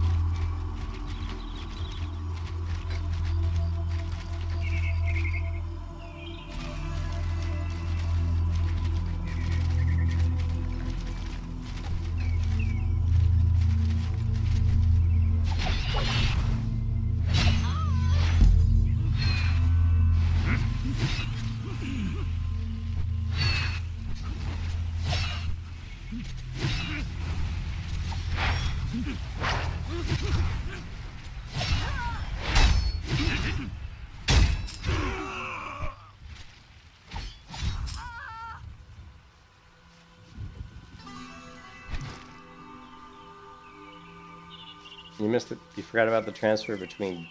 You missed it. You forgot about the transfer between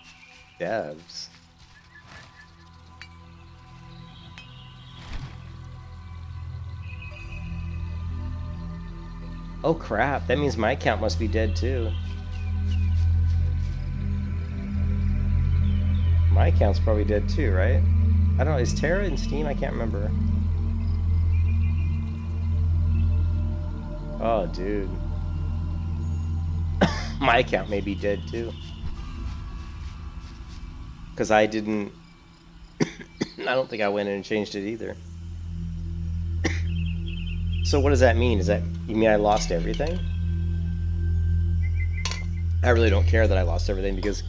devs. Oh crap, that means my account must be dead too. My account's probably dead too, right? I don't know, is Terra in Steam? I can't remember. Oh, dude. My account may be dead too. Because I didn't... I don't think I went in and changed it either. So what does that mean? Does that... You mean I lost everything? I really don't care that I lost everything because...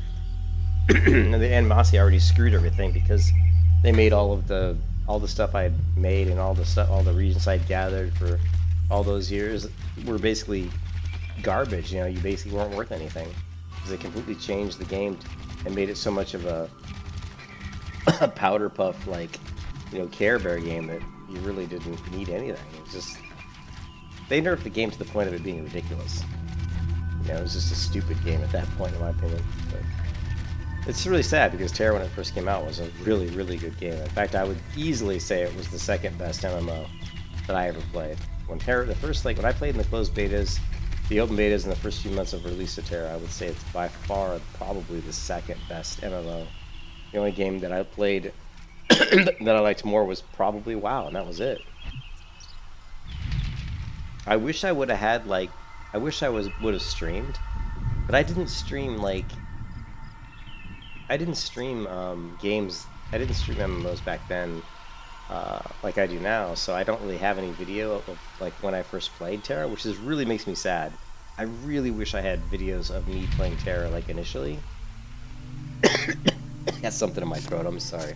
the animosity already screwed everything because they made all the stuff I had made and all the regions I'd gathered for all those years were basically garbage. You know, you basically weren't worth anything because they completely changed the game and made it so much of a powder puff, like, you know, Care Bear game that you really didn't need anything. It was just, they nerfed the game to the point of it being ridiculous. You know, it was just a stupid game at that point, in my opinion. But it's really sad because Terra, when it first came out, was a really, really good game. In fact, I would easily say it was the second best MMO that I ever played. When Terra, when I played in the closed betas, the open betas in the first few months of release of Terra, I would say it's by far probably the second best MMO. The only game that I played that I liked more was probably WoW, and that was it. I wish I would have had, like, I wish I would have streamed, but I didn't stream, like, I didn't stream games, I didn't stream MMOs back then like I do now, so I don't really have any video of like when I first played Terra, which is really makes me sad. I really wish I had videos of me playing Terra like initially. Got something in my throat, I'm sorry.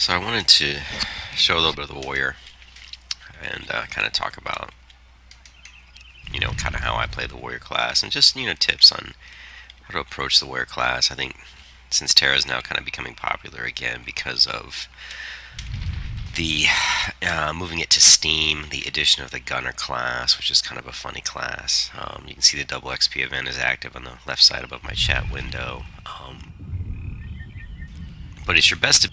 So I wanted to show a little bit of the warrior and kind of talk about, kind of how I play the warrior class and just, tips on how to approach the warrior class. I think since Terra is now kind of becoming popular again because of the moving it to Steam, the addition of the gunner class, which is kind of a funny class. You can see the double XP event is active on the left side above my chat window. But it's your best to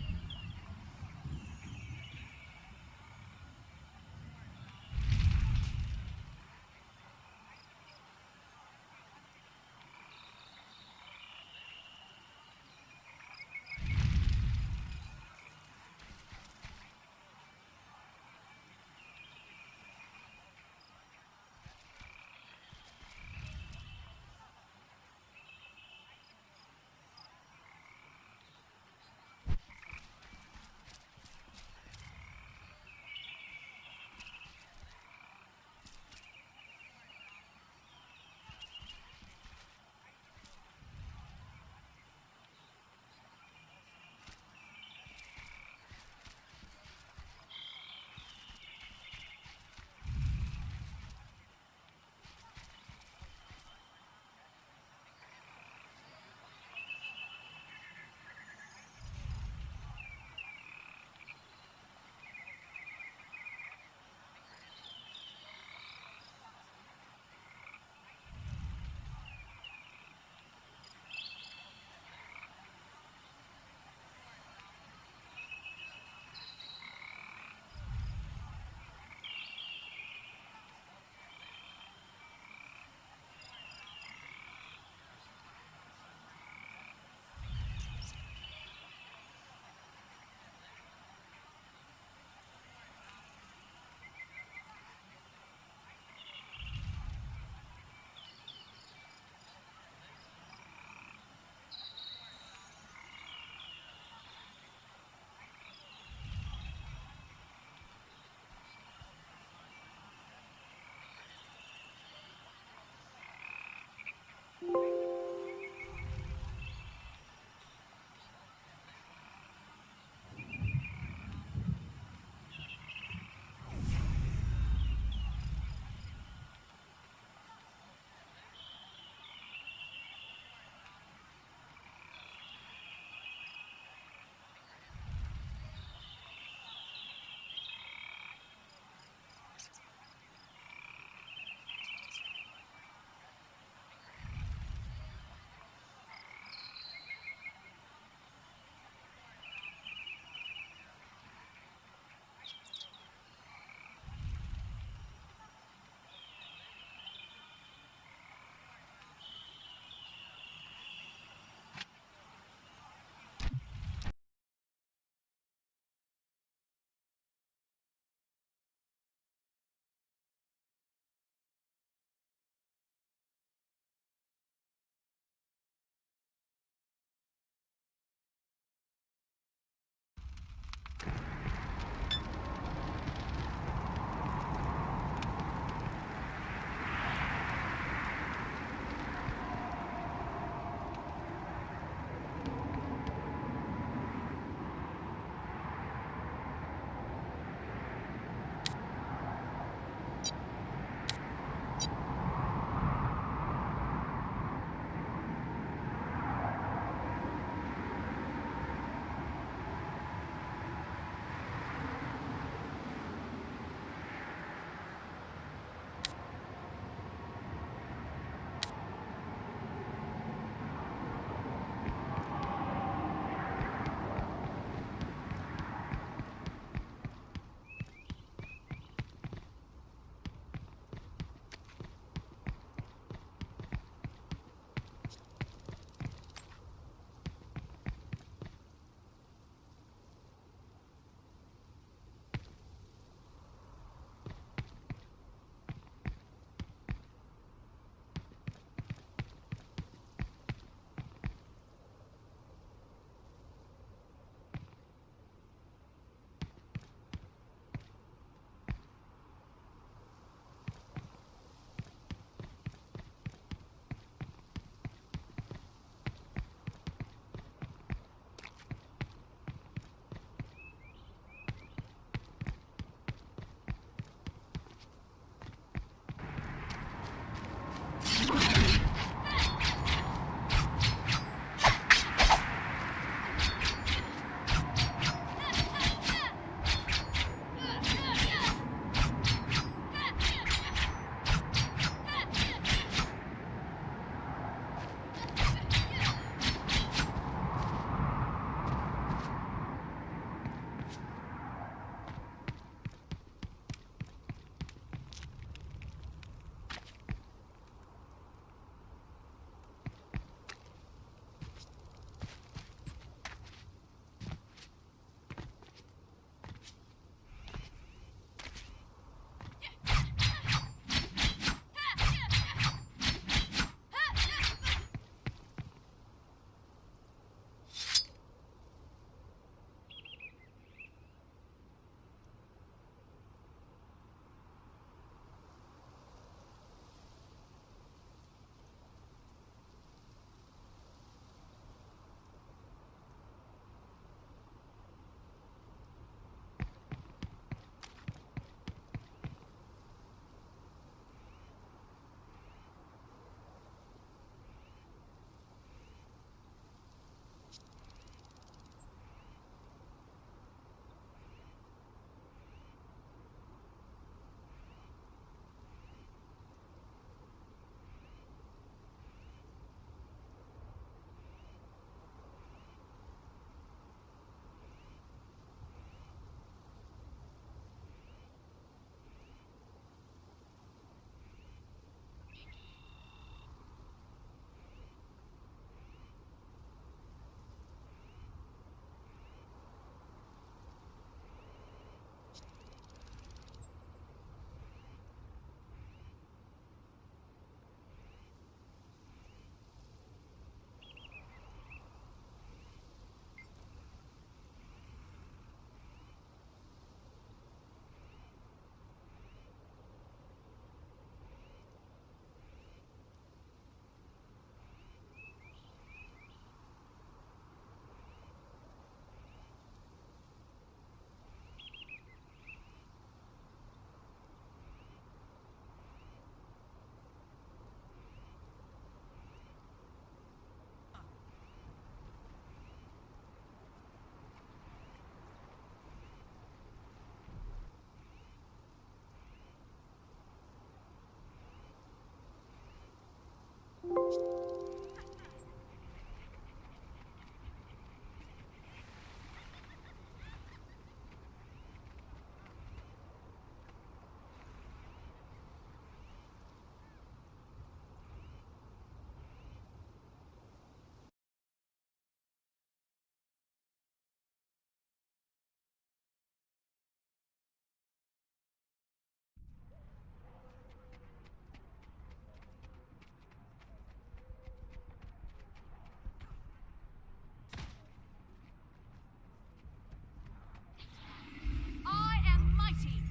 I am mighty.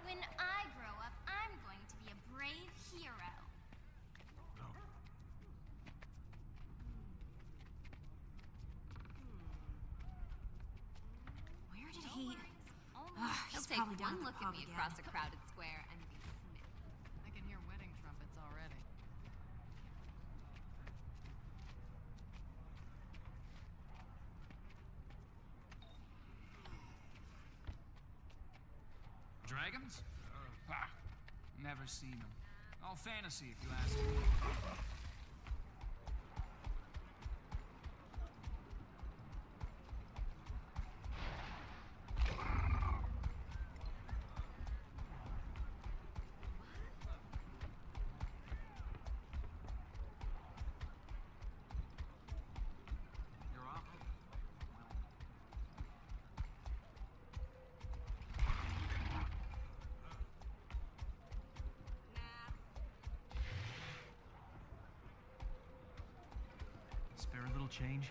When I grow up, I'm going to be a brave hero. Where did he... He'll take one look at me across a crowded square and be smitten. I can hear wedding trumpets already. Dragons? Never seen them. All fantasy, if you ask me. Spare a little change?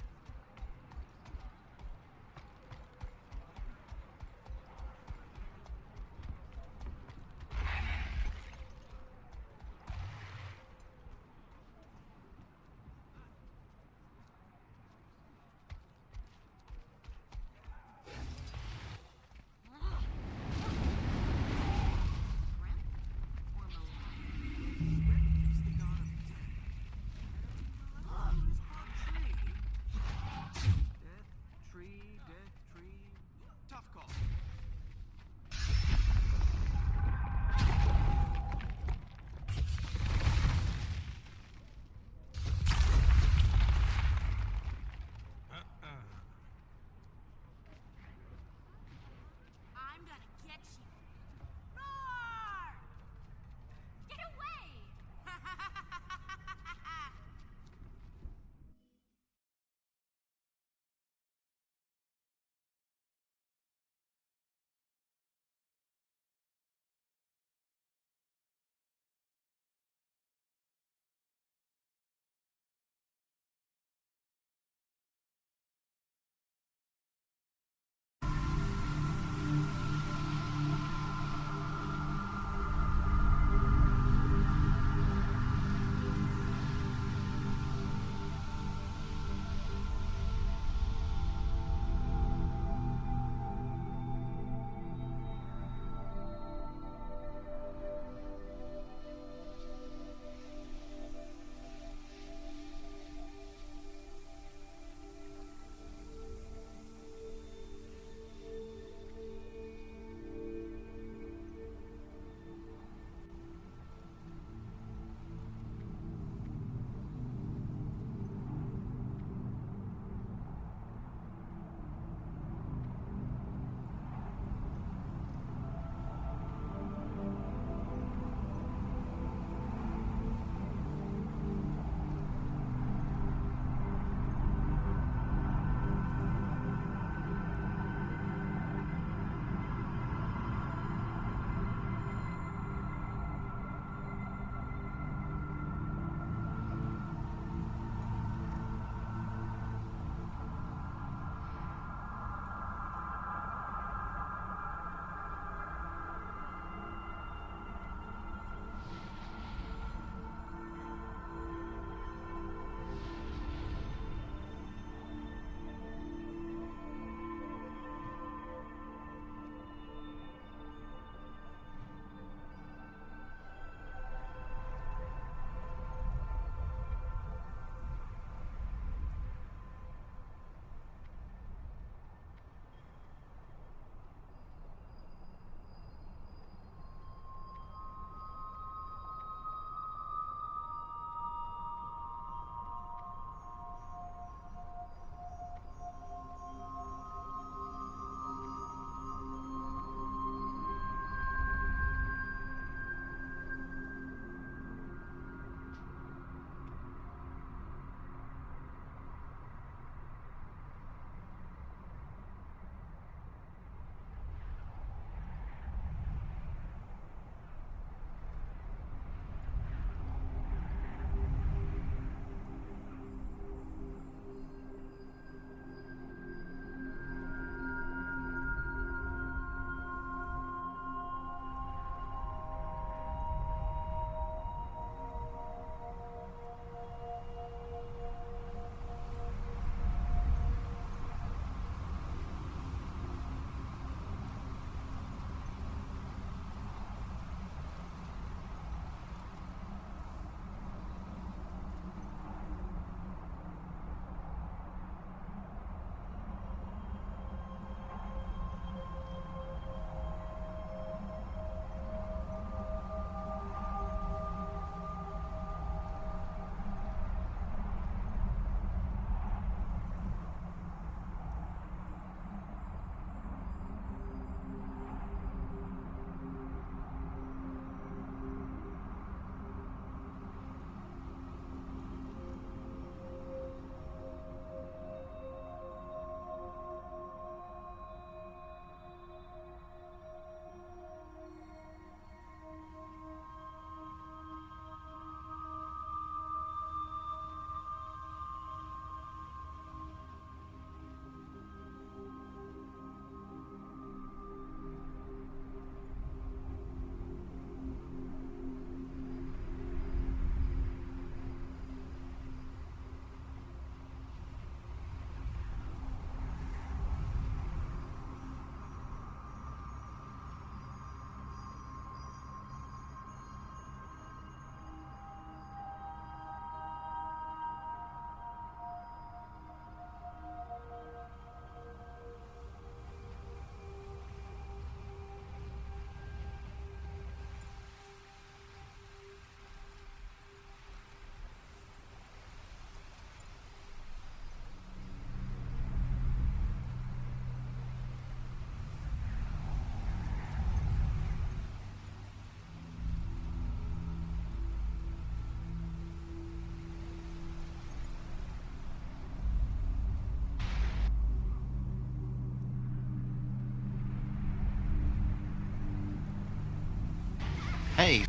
Hey,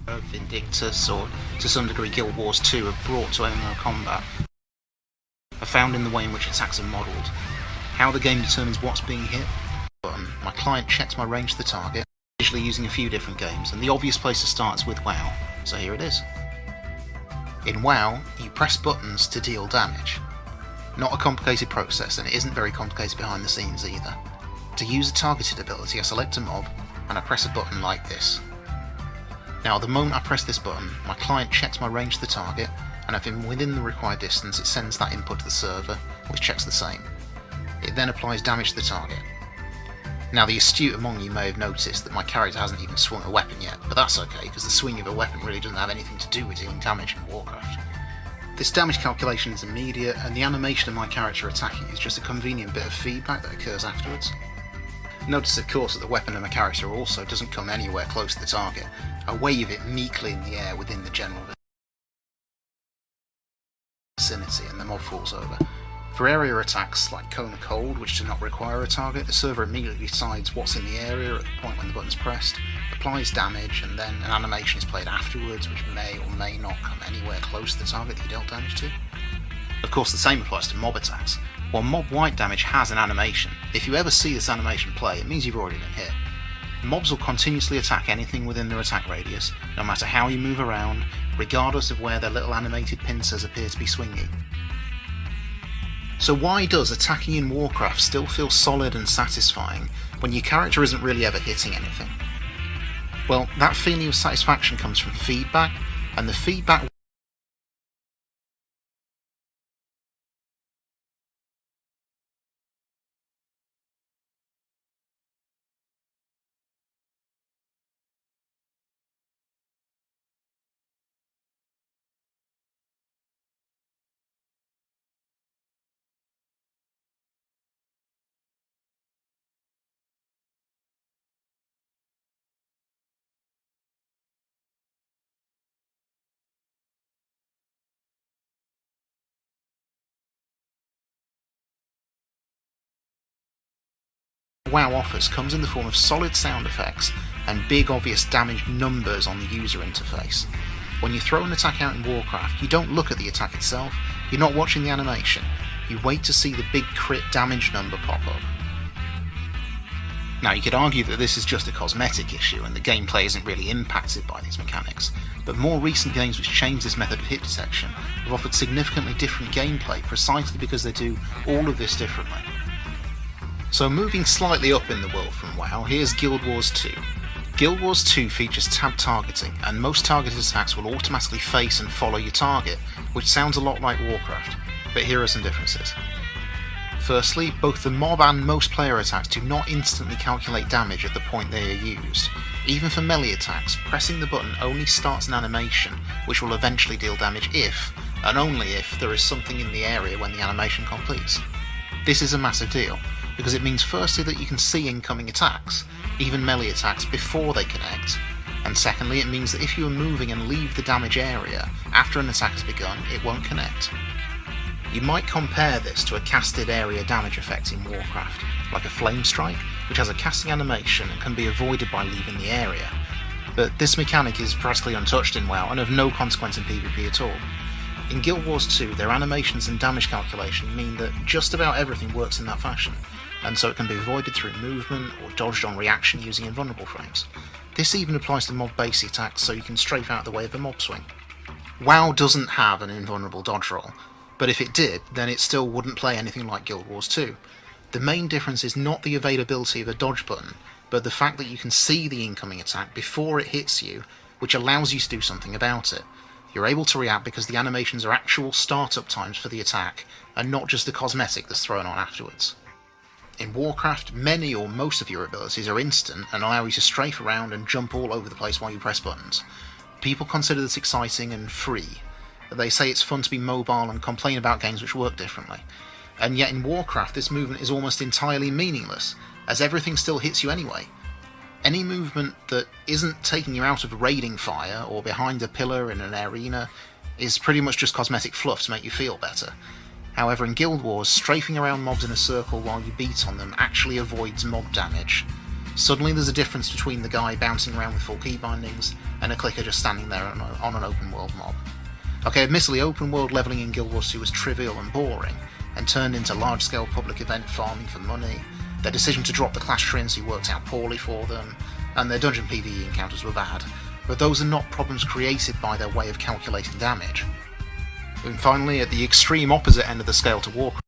Vindictus, or to some degree Guild Wars 2, have brought to MMO combat are found in the way in which attacks are modelled. How the game determines what's being hit. My client checks my range to the target, usually using a few different games, and the obvious place to start is with WoW, so here it is. In WoW, you press buttons to deal damage. Not a complicated process, and it isn't very complicated behind the scenes either. To use a targeted ability, I select a mob, and I press a button like this. Now, the moment I press this button, my client checks my range to the target, and if I'm within the required distance, it sends that input to the server, which checks the same. It then applies damage to the target. Now, the astute among you may have noticed that my character hasn't even swung a weapon yet, but that's okay, because the swing of a weapon really doesn't have anything to do with dealing damage in Warcraft. This damage calculation is immediate, and the animation of my character attacking is just a convenient bit of feedback that occurs afterwards. Notice, of course, that the weapon of my character also doesn't come anywhere close to the target. I wave it meekly in the air within the general vicinity, and the mob falls over. For area attacks like Cone of Cold, which do not require a target, the server immediately decides what's in the area at the point when the button's pressed, applies damage, and then an animation is played afterwards which may or may not come anywhere close to the target that you dealt damage to. Of course, the same applies to mob attacks. While mob white damage has an animation, if you ever see this animation play, it means you've already been hit. Mobs will continuously attack anything within their attack radius, no matter how you move around, regardless of where their little animated pincers appear to be swinging. So why does attacking in Warcraft still feel solid and satisfying when your character isn't really ever hitting anything? Well, that feeling of satisfaction comes from feedback, and the feedback WoW offers comes in the form of solid sound effects and big obvious damage numbers on the user interface. When you throw an attack out in Warcraft, you don't look at the attack itself, you're not watching the animation, you wait to see the big crit damage number pop up. Now, you could argue that this is just a cosmetic issue and the gameplay isn't really impacted by these mechanics, but more recent games which change this method of hit detection have offered significantly different gameplay precisely because they do all of this differently. So moving slightly up in the world from WoW, here's Guild Wars 2. Guild Wars 2 features tab targeting, and most targeted attacks will automatically face and follow your target, which sounds a lot like Warcraft, but here are some differences. Firstly, both the mob and most player attacks do not instantly calculate damage at the point they are used. Even for melee attacks, pressing the button only starts an animation, which will eventually deal damage if, and only if, there is something in the area when the animation completes. This is a massive deal, because it means firstly that you can see incoming attacks, even melee attacks, before they connect, and secondly it means that if you are moving and leave the damage area after an attack has begun, it won't connect. You might compare this to a casted area damage effect in Warcraft, like a Flame Strike, which has a casting animation and can be avoided by leaving the area, but this mechanic is practically untouched in WoW and of no consequence in PvP at all. In Guild Wars 2, their animations and damage calculation mean that just about everything works in that fashion, and so it can be avoided through movement or dodged on reaction using invulnerable frames. This even applies to mob base attacks, so you can strafe out the way of a mob swing. WoW doesn't have an invulnerable dodge roll, but if it did, then it still wouldn't play anything like Guild Wars 2. The main difference is not the availability of a dodge button, but the fact that you can see the incoming attack before it hits you, which allows you to do something about it. You're able to react because the animations are actual startup times for the attack, and not just the cosmetic that's thrown on afterwards. In Warcraft, many or most of your abilities are instant and allow you to strafe around and jump all over the place while you press buttons. People consider this exciting and free. They say it's fun to be mobile and complain about games which work differently. And yet in Warcraft this movement is almost entirely meaningless, as everything still hits you anyway. Any movement that isn't taking you out of raiding fire or behind a pillar in an arena is pretty much just cosmetic fluff to make you feel better. However, in Guild Wars, strafing around mobs in a circle while you beat on them actually avoids mob damage. Suddenly there's a difference between the guy bouncing around with full key bindings and a clicker just standing there on an open world mob. Okay, admittedly open world levelling in Guild Wars 2 was trivial and boring, and turned into large scale public event farming for money. Their decision to drop the class trinity worked out poorly for them, and their dungeon PvE encounters were bad, but those are not problems created by their way of calculating damage. And finally, at the extreme opposite end of the scale to Warcraft,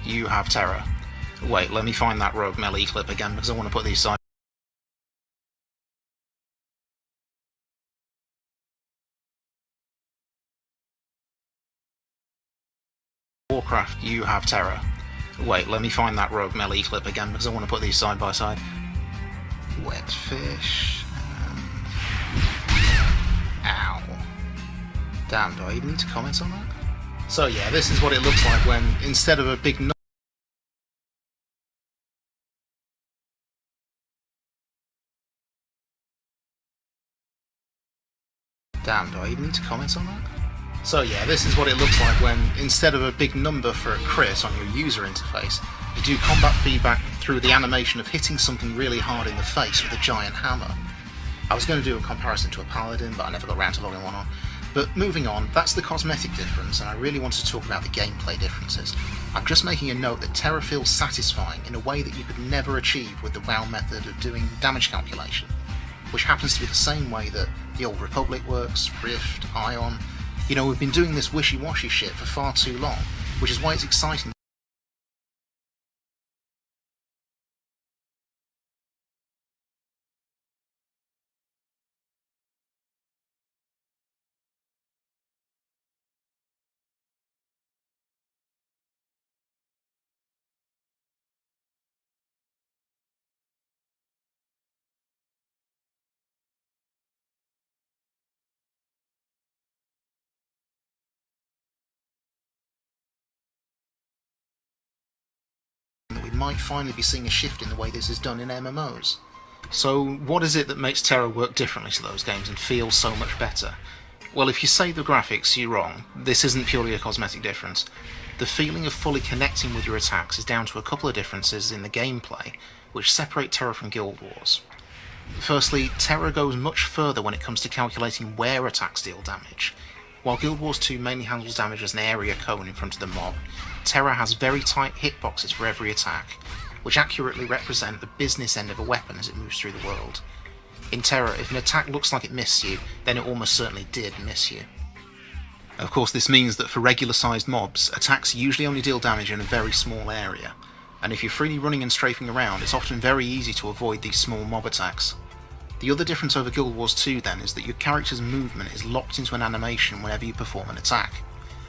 you have Terra. Wait, let me find that rogue melee clip again because I want to put these side. Warcraft, you have Terra. Wait, let me find that rogue melee clip again because I want to put these side by side. Wet fish. Ow. Damn, do I even need to comment on that? So yeah, this is what it looks like when, instead of a big Damn, do I even need to comment on that? So yeah, this is what it looks like when, instead of a big number for a crit on your user interface, you do combat feedback through the animation of hitting something really hard in the face with a giant hammer. I was going to do a comparison to a Paladin, but I never got around to logging one on. But moving on, that's the cosmetic difference, and I really want to talk about the gameplay differences. I'm just making a note that Terra feels satisfying in a way that you could never achieve with the WoW method of doing damage calculation, which happens to be the same way that the Old Republic works, Rift, Ion. You know, we've been doing this wishy-washy shit for far too long, which is why it's exciting. That we might finally be seeing a shift in the way this is done in MMOs. So what is it that makes Terra work differently to those games and feel so much better? Well, if you say the graphics, you're wrong. This isn't purely a cosmetic difference. The feeling of fully connecting with your attacks is down to a couple of differences in the gameplay, which separate Terra from Guild Wars. Firstly, Terra goes much further when it comes to calculating where attacks deal damage. While Guild Wars 2 mainly handles damage as an area cone in front of the mob, Terra has very tight hitboxes for every attack, which accurately represent the business end of a weapon as it moves through the world. In Terra, if an attack looks like it missed you, then it almost certainly did miss you. Of course, this means that for regular-sized mobs, attacks usually only deal damage in a very small area, and if you're freely running and strafing around, it's often very easy to avoid these small mob attacks. The other difference over Guild Wars 2 then is that your character's movement is locked into an animation whenever you perform an attack.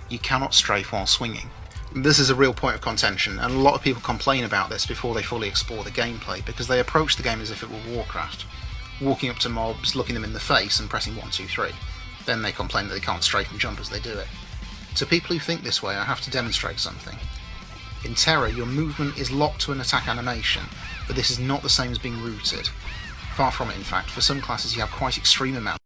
You cannot strafe while swinging. This is a real point of contention, and a lot of people complain about this before they fully explore the gameplay, because they approach the game as if it were Warcraft, walking up to mobs, looking them in the face and pressing 1, 2, 3. Then they complain that they can't strafe and jump as they do it. To people who think this way, I have to demonstrate something. In Terra, your movement is locked to an attack animation, but this is not the same as being rooted. Far from it, in fact. For some classes you have quite extreme amounts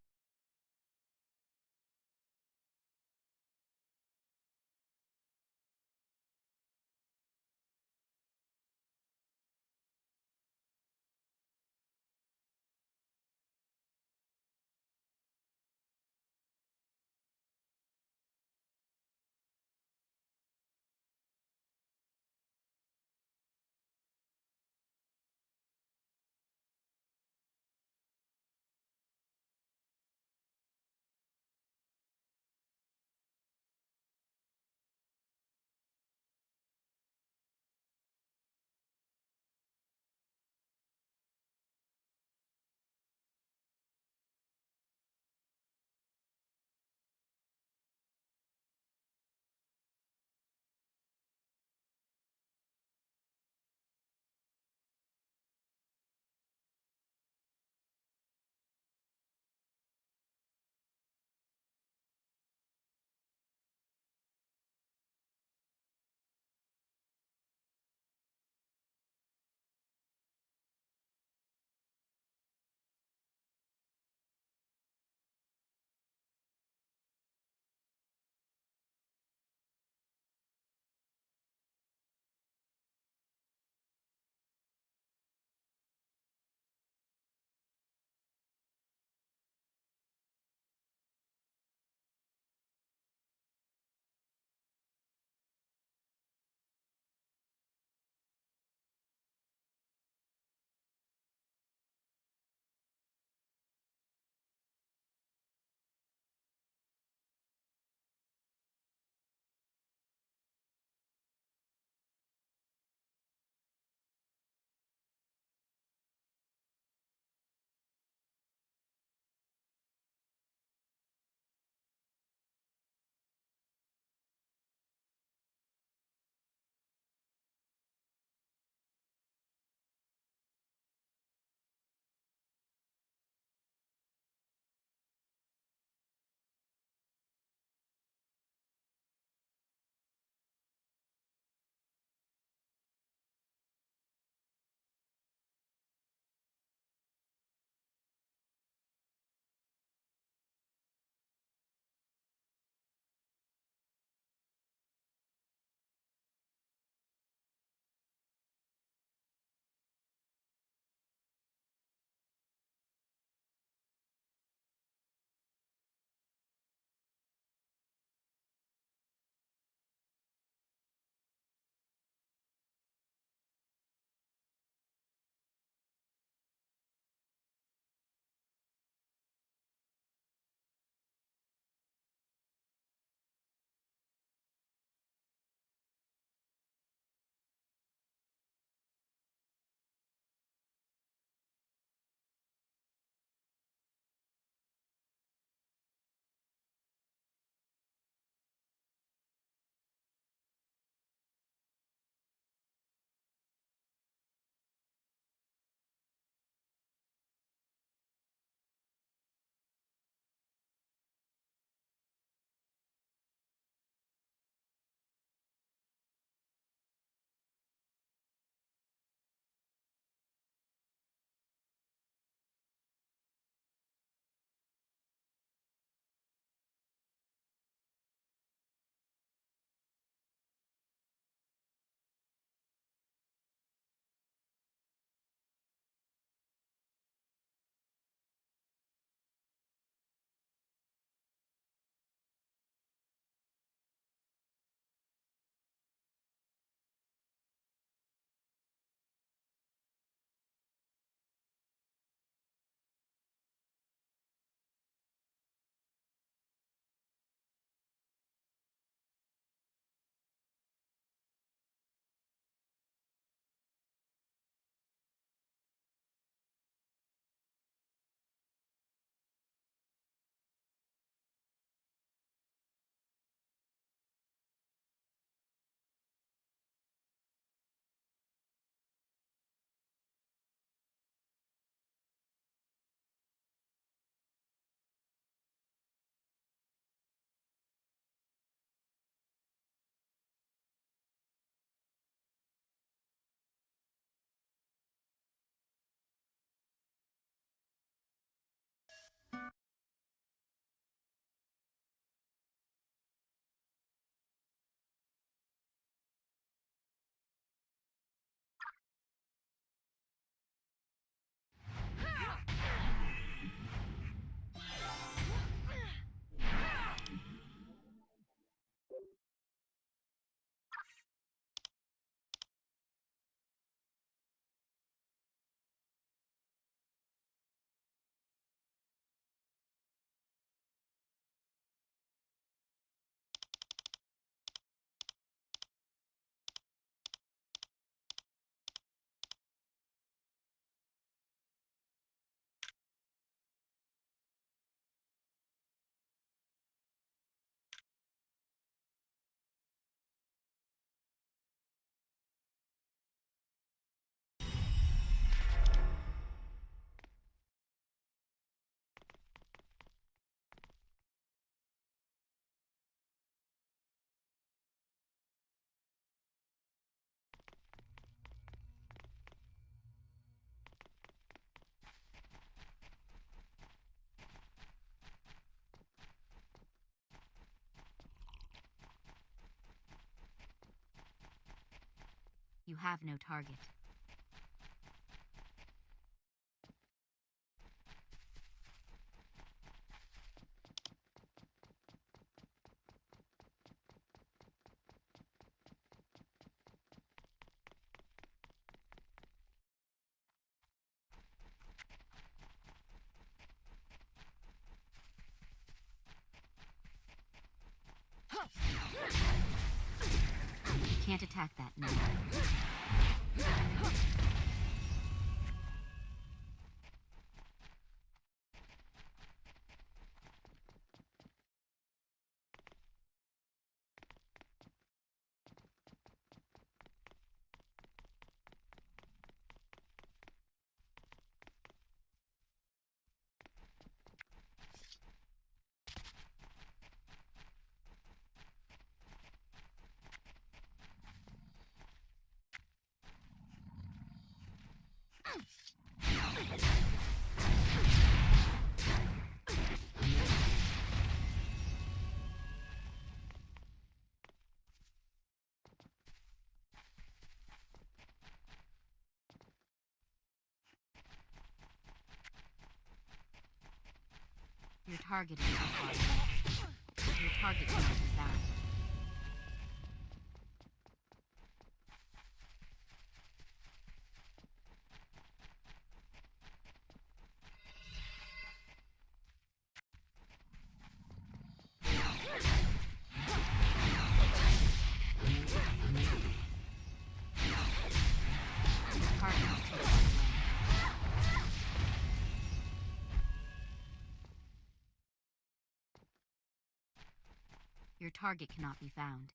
You have no target. Can't attack that now. Your target is too far. Your target cannot be found. Your target cannot be found.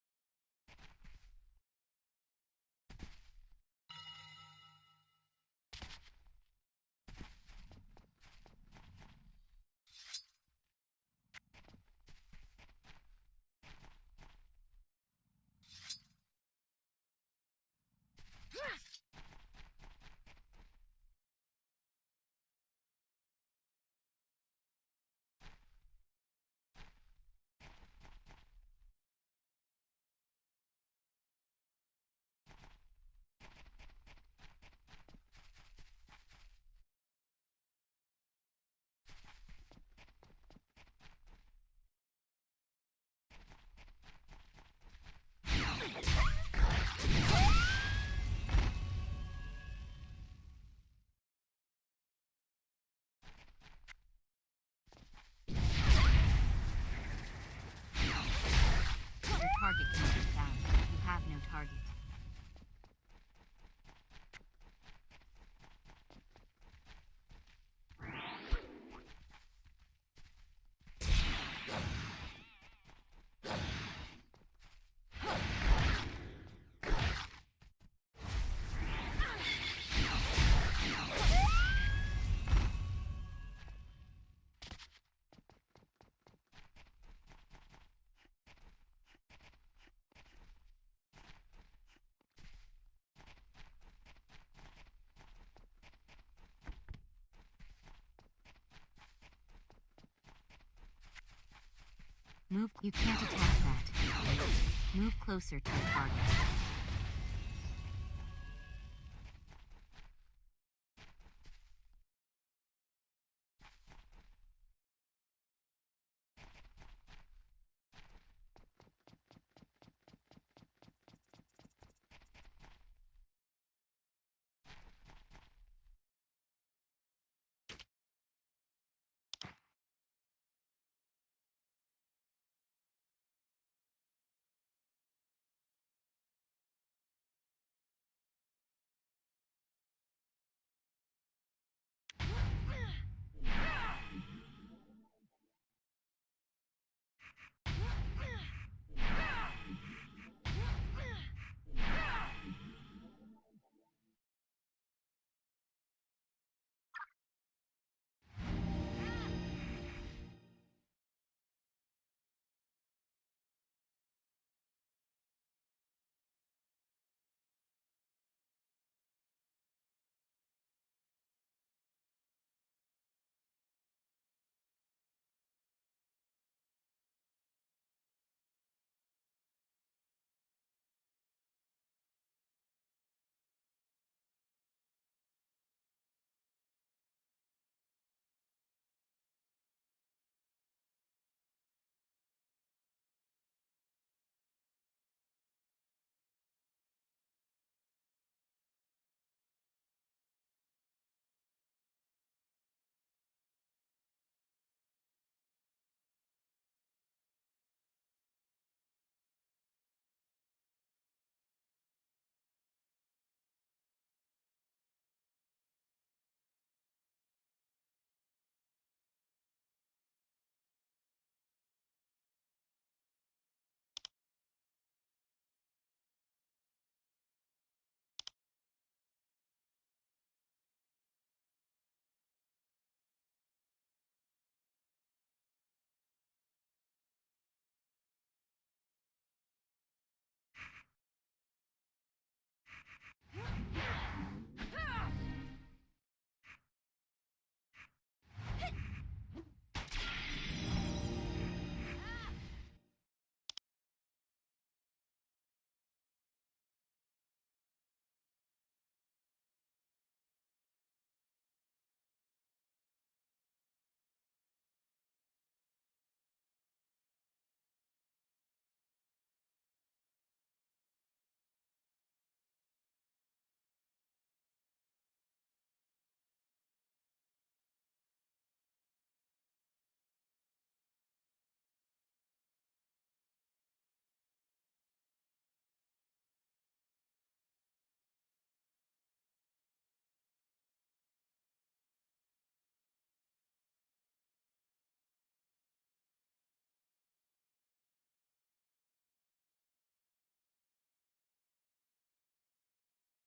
Target cannot be found. You have no target. Move. You can't attack that. Move closer to the target.